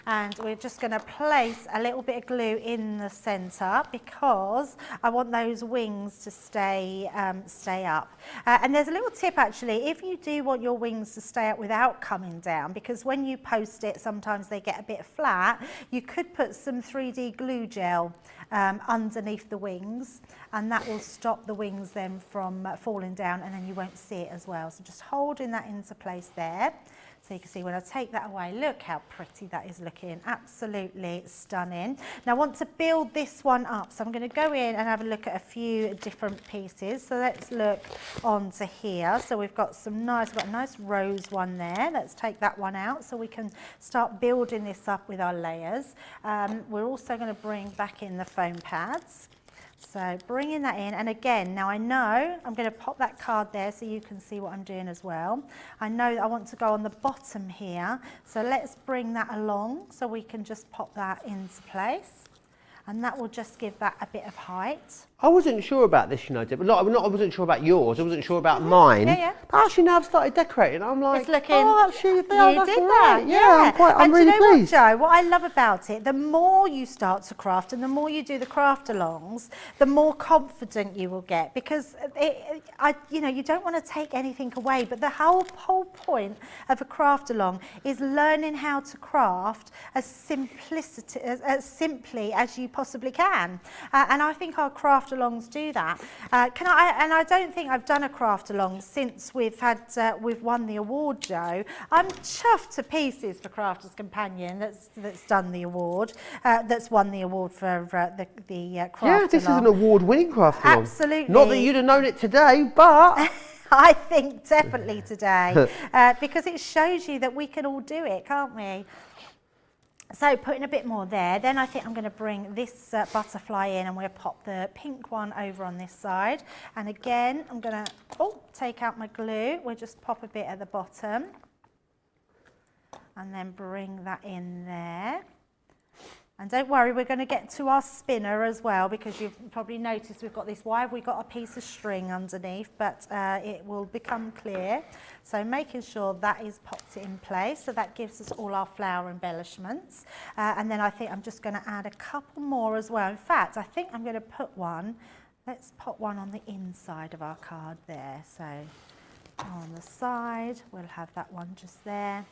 S2: and we're just going to place a little bit of glue in the centre because I want those wings to stay up. And there's a little tip actually, if you do want your wings to stay up without coming down, because when you post it sometimes they get a bit flat, you could put some 3D glue gel underneath the wings, and that will stop the wings then from falling down, and then you won't see it as well. So just holding that into place there. So you can see when I take that away, look how pretty that is looking, absolutely stunning. Now I want to build this one up, so I'm going to go in and have a look at a few different pieces. So let's look onto here. So we've got a nice rose one there. Let's take that one out so we can start building this up with our layers. We're also going to bring back in the foam pads. So bringing that in, and again, now I know I'm going to pop that card there so you can see what I'm doing as well. I know that I want to go on the bottom here, so let's bring that along so we can just pop that into place, and that will just give that a bit of height.
S1: I wasn't sure about this, you know, Deb. I wasn't sure about yours. I wasn't sure about mine.
S2: Yeah.
S1: But actually, now I've started decorating. I'm like,
S2: It's looking,
S1: oh, actually,
S2: you
S1: that's
S2: did
S1: all
S2: that.
S1: right. Yeah, I'm really
S2: do you know
S1: pleased.
S2: what, Joe? What I love about it, the more you start to craft and the more you do the craft alongs, the more confident you will get, because you don't want to take anything away. But the whole point of a craft along is learning how to craft as simply as you possibly can. And I think our craft alongs do that. And I don't think I've done a craft along since we've won the award, Joe. I'm chuffed to pieces for Crafter's Companion that's done the award, that's won the award for the craft along.
S1: Yeah, this is an award-winning craft along.
S2: Absolutely.
S1: Not that you'd have known it today, but
S2: I think definitely today, because it shows you that we can all do it, can't we? So putting a bit more there, then I think I'm going to bring this butterfly in, and we'll pop the pink one over on this side. And again, I'm going to take out my glue. We'll just pop a bit at the bottom and then bring that in there. And don't worry, we're going to get to our spinner as well, because you've probably noticed we've got this. Why have we got a piece of string underneath? But it will become clear. So making sure that is popped in place. So that gives us all our flower embellishments. And then I think I'm just going to add a couple more as well. In fact, I think I'm going to put one. Let's pop one on the inside of our card there. So on the side, we'll have that one just there.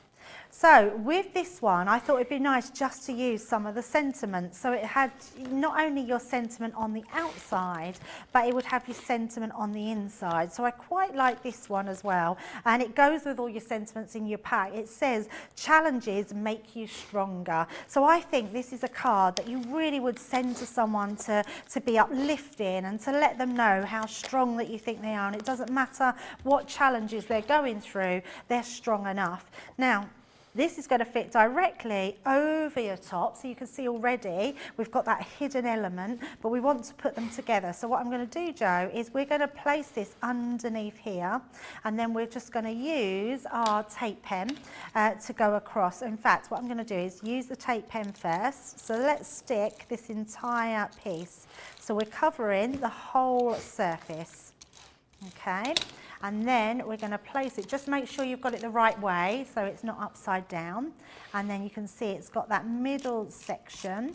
S2: So with this one, I thought it'd be nice just to use some of the sentiment. So it had not only your sentiment on the outside, but it would have your sentiment on the inside. So I quite like this one as well. And it goes with all your sentiments in your pack. It says, challenges make you stronger. So I think this is a card that you really would send to someone to be uplifting and to let them know how strong that you think they are. And it doesn't matter what challenges they're going through, they're strong enough. Now, this is going to fit directly over your top, so you can see already we've got that hidden element, but we want to put them together. So what I'm going to do, Joe, is we're going to place this underneath here, and then we're just going to use our tape pen to go across. In fact, what I'm going to do is use the tape pen first. So let's stick this entire piece. So we're covering the whole surface, okay? And then we're going to place it, just make sure you've got it the right way so it's not upside down. And then you can see it's got that middle section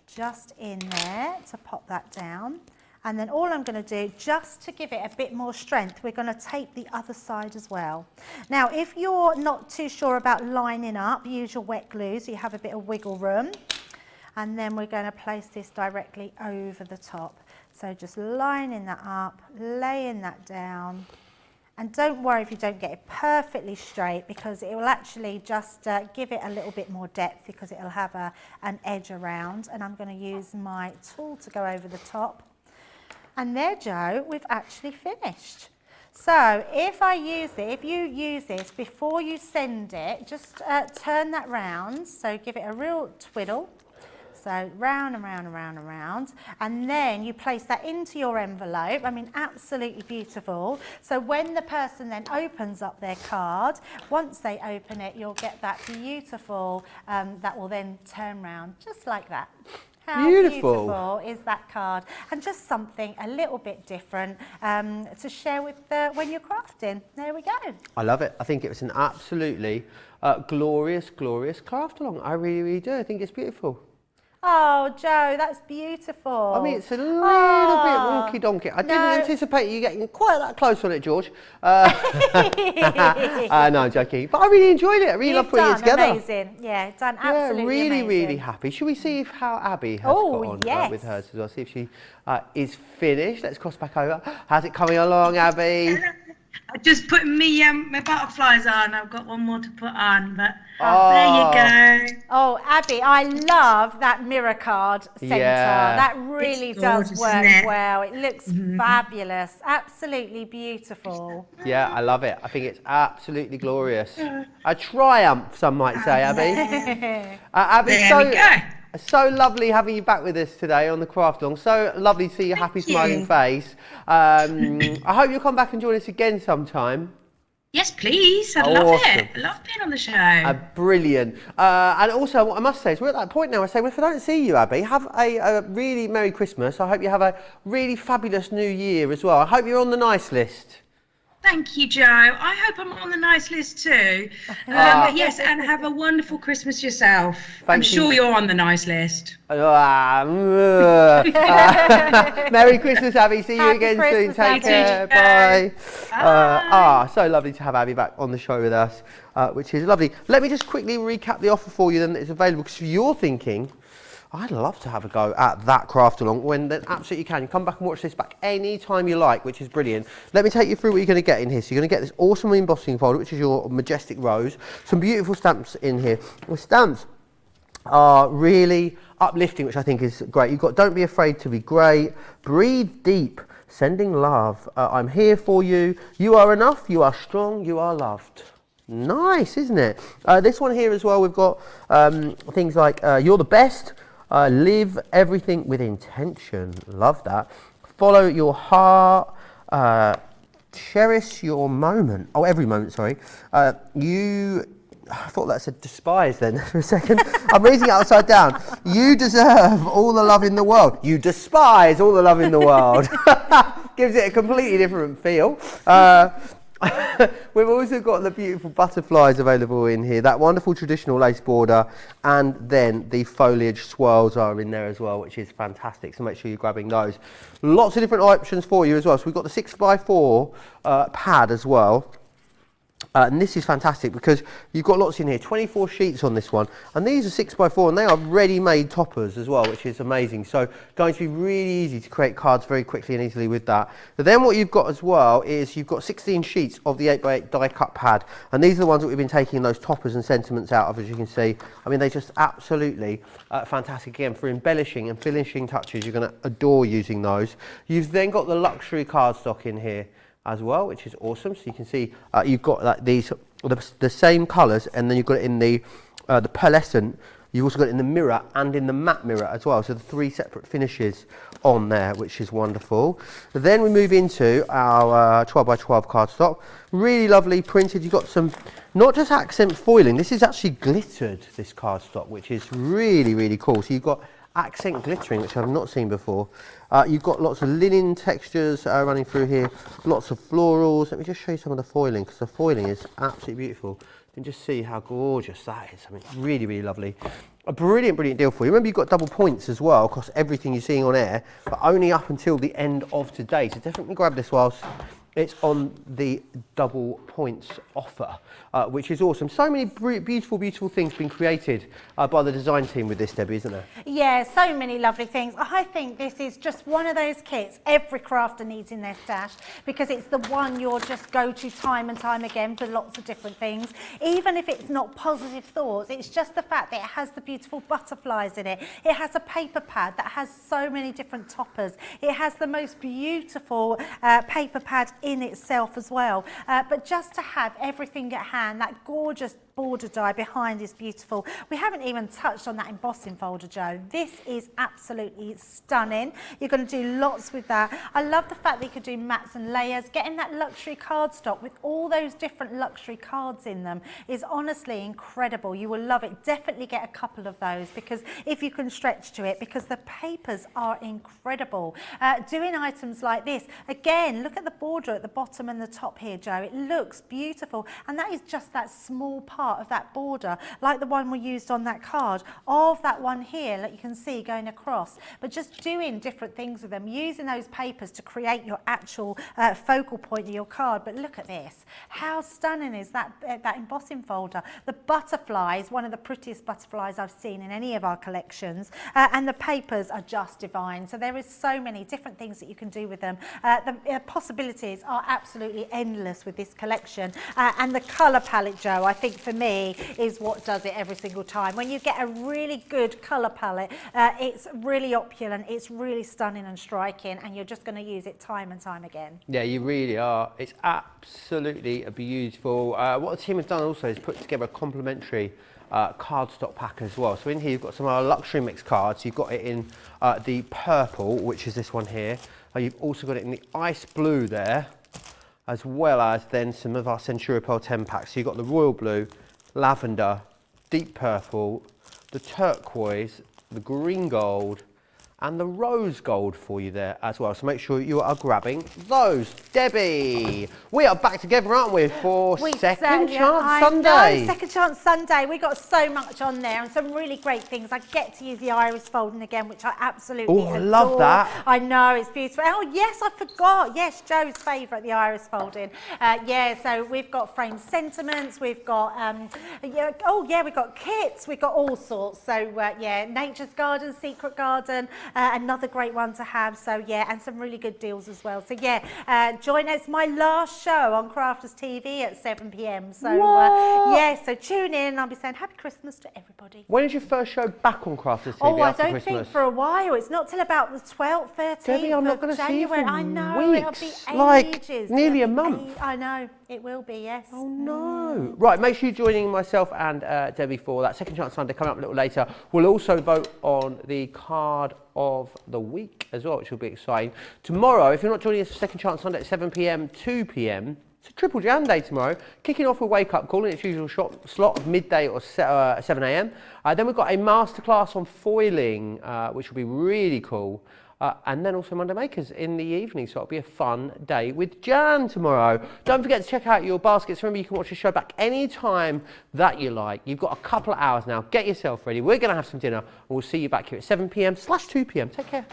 S2: just in there to pop that down. And then all I'm going to do, just to give it a bit more strength, we're going to tape the other side as well. Now, if you're not too sure about lining up, use your wet glue so you have a bit of wiggle room. And then we're going to place this directly over the top. So just lining that up, laying that down. And don't worry if you don't get it perfectly straight, because it will actually just give it a little bit more depth, because it will have an edge around. And I'm going to use my tool to go over the top. And there, Joe, we've actually finished. So if you use this before you send it, just turn that round. So give it a real twiddle. So round and round and round and round, and then you place that into your envelope. I mean, absolutely beautiful. So when the person then opens up their card, once they open it, you'll get that beautiful, that will then turn round just like that. How beautiful is that card? And just something a little bit different to share with when you're crafting. There we go.
S1: I love it. I think it was an absolutely glorious, glorious craft along. I really, really do. I think it's beautiful.
S2: Oh, Joe, that's beautiful.
S1: I mean, it's a little bit wonky donkey. I didn't anticipate you getting quite that close on it, George. No, I'm joking. But I really enjoyed it. I really loved putting it together.
S2: Amazing. Yeah, done absolutely
S1: really,
S2: amazing.
S1: really happy. Shall we see how Abby has got on with hers as well? See if she is finished. Let's cross back over. How's it coming along, Abby?
S3: I just put my butterflies on. I've got one more to put on, but there you go.
S2: Oh, Abby, I love that mirror card centre.
S1: Yeah.
S2: That really does work well. It looks fabulous. Absolutely beautiful.
S1: Yeah, I love it. I think it's absolutely glorious. A triumph, some might say, Abby. Abby,
S3: There we go.
S1: So lovely having you back with us today on the craft along. So lovely to see your happy smiling face. I hope you'll come back and join us again sometime.
S3: Yes, please. I'd love it. I love being on the show.
S1: Brilliant. And also, what I must say is we're at that point now. I say, well, if I don't see you, Abby, have a really Merry Christmas. I hope you have a really fabulous New Year as well. I hope you're on the nice list.
S3: Thank you, Joe. I hope I'm on the nice list too. But yes, and have a wonderful Christmas yourself. I'm sure you're on the nice list.
S1: Merry Christmas, Abby. See you again soon. Take care. Bye. So lovely to have Abby back on the show with us, which is lovely. Let me just quickly recap the offer for you then that is available, because if you're thinking, I'd love to have a go at that craft along, when then absolutely can. You come back and watch this back any time you like, which is brilliant. Let me take you through what you're going to get in here. So you're going to get this awesome embossing folder, which is your majestic rose. Some beautiful stamps in here. The stamps are really uplifting, which I think is great. You've got Don't Be Afraid to Be Great, Breathe Deep, Sending Love, I'm Here For You, You Are Enough, You Are Strong, You Are Loved. Nice, isn't it? This one here as well, we've got things like You're the Best, Live Everything with Intention. Love that. Follow your heart. Cherish your moment. Oh, every moment, sorry. I thought that said despise then for a second. I'm reading it upside down. You deserve all the love in the world. You despise all the love in the world. Gives it a completely different feel. We've also got the beautiful butterflies available in here, that wonderful traditional lace border, and then the foliage swirls are in there as well, which is fantastic, so make sure you're grabbing those. Lots of different options for you as well. So we've got the 6x4 pad as well. And this is fantastic because you've got lots in here, 24 sheets on this one, and these are 6x4 and they are ready-made toppers as well, which is amazing. So going to be really easy to create cards very quickly and easily with that. But then what you've got as well is you've got 16 sheets of the 8x8 die cut pad, and these are the ones that we've been taking those toppers and sentiments out of, as you can see. I mean, they're just absolutely fantastic again for embellishing and finishing touches. You're going to adore using those. You've then got the luxury cardstock in here as well, which is awesome. So you can see you've got like these the same colours, and then you've got it in the pearlescent. You've also got it in the mirror and in the matte mirror as well. So the 3 separate finishes on there, which is wonderful. Then we move into our 12x12 cardstock. Really lovely printed. You've got some not just accent foiling. This is actually glittered, this cardstock, which is really, really cool. So you've got accent glittering, which I've not seen before. You've got lots of linen textures running through here, lots of florals. Let me just show you some of the foiling, because the foiling is absolutely beautiful. You can just see how gorgeous that is. I mean, it's really, really lovely. A brilliant, brilliant deal for you. Remember, you've got double points as well across everything you're seeing on air, but only up until the end of today. So definitely grab this whilst it's on the double points offer, which is awesome. So many beautiful, beautiful things being created by the design team with this, Debbie, isn't there?
S2: Yeah, so many lovely things. I think this is just one of those kits every crafter needs in their stash, because it's the one you'll just go to time and time again for lots of different things. Even if it's not positive thoughts, it's just the fact that it has the beautiful butterflies in it. It has a paper pad that has so many different toppers. It has the most beautiful paper pad in itself as well. But just to have everything at hand, that gorgeous border die behind is beautiful. We haven't even touched on that embossing folder, Joe. This is absolutely stunning. You're going to do lots with that. I love the fact that you could do mats and layers. Getting that luxury cardstock with all those different luxury cards in them is honestly incredible. You will love it. Definitely get a couple of those, because if you can stretch to it, because the papers are incredible. Doing items like this, again, look at the border at the bottom and the top here, Joe. It looks beautiful, and that is just that small part of that border, like the one we used on that card, of that one here that you can see going across. But just doing different things with them, using those papers to create your actual focal point of your card. But look at this. How stunning is that, that embossing folder? The butterflies, one of the prettiest butterflies I've seen in any of our collections, and the papers are just divine. So there is so many different things that you can do with them. The possibilities are absolutely endless with this collection, and the colour palette, Joe, I think for me is what does it every single time. When you get a really good colour palette, it's really opulent, it's really stunning and striking, and you're just going to use it time and time again.
S1: Yeah, you really are. It's absolutely beautiful. What the team has done also is put together a complimentary cardstock pack as well. So in here you've got some of our luxury mix cards. You've got it in the purple, which is this one here. You've also got it in the ice blue there, as well as then some of our Centuria Pearl 10 packs. So you've got the royal blue, lavender, deep purple, the turquoise, the green gold, and the rose gold for you there as well. So make sure you are grabbing those. Debbie, we are back together, aren't we, for Second Chance Sunday?
S2: Second Chance Sunday. We got so much on there and some really great things. I get to use the iris folding again, which I absolutely adore.
S1: I love that.
S2: I know, it's beautiful. Oh yes, I forgot. Yes, Joe's favourite, the iris folding. Yeah, so we've got framed sentiments. We've got we've got kits. We've got all sorts. So yeah, Nature's Garden, Secret Garden. Another great one to have. So yeah, and some really good deals as well. So yeah, join us. My last show on Crafters TV at 7 p.m. So yeah, so tune in. I'll be saying Happy Christmas to everybody.
S1: When is your first show back on Crafters TV?
S2: Oh, I
S1: after
S2: don't
S1: Christmas?
S2: think for a while. It's not till about the 12th, 13th
S1: Debbie, I'm not going to see you for
S2: I know,
S1: weeks.
S2: it'll be
S1: like
S2: ages.
S1: nearly a month.
S2: I know, it will be, yes.
S1: Oh no. Right, make sure you're joining myself and Debbie for that Second Chance Sunday coming up a little later. We'll also vote on the card of the week as well, which will be exciting. Tomorrow, if you're not joining us for Second Chance Sunday at 7 p.m, 2 p.m, it's a triple jam day tomorrow, kicking off with Wake Up Call in its usual slot of midday or 7 a.m. Then we've got a masterclass on foiling, which will be really cool. And then also Monday Makers in the evening, so it'll be a fun day with Jan tomorrow. Don't forget to check out your baskets. Remember, you can watch the show back anytime that you like. You've got a couple of hours now. Get yourself ready. We're going to have some dinner, and we'll see you back here at 7 p.m/2 p.m. Take care.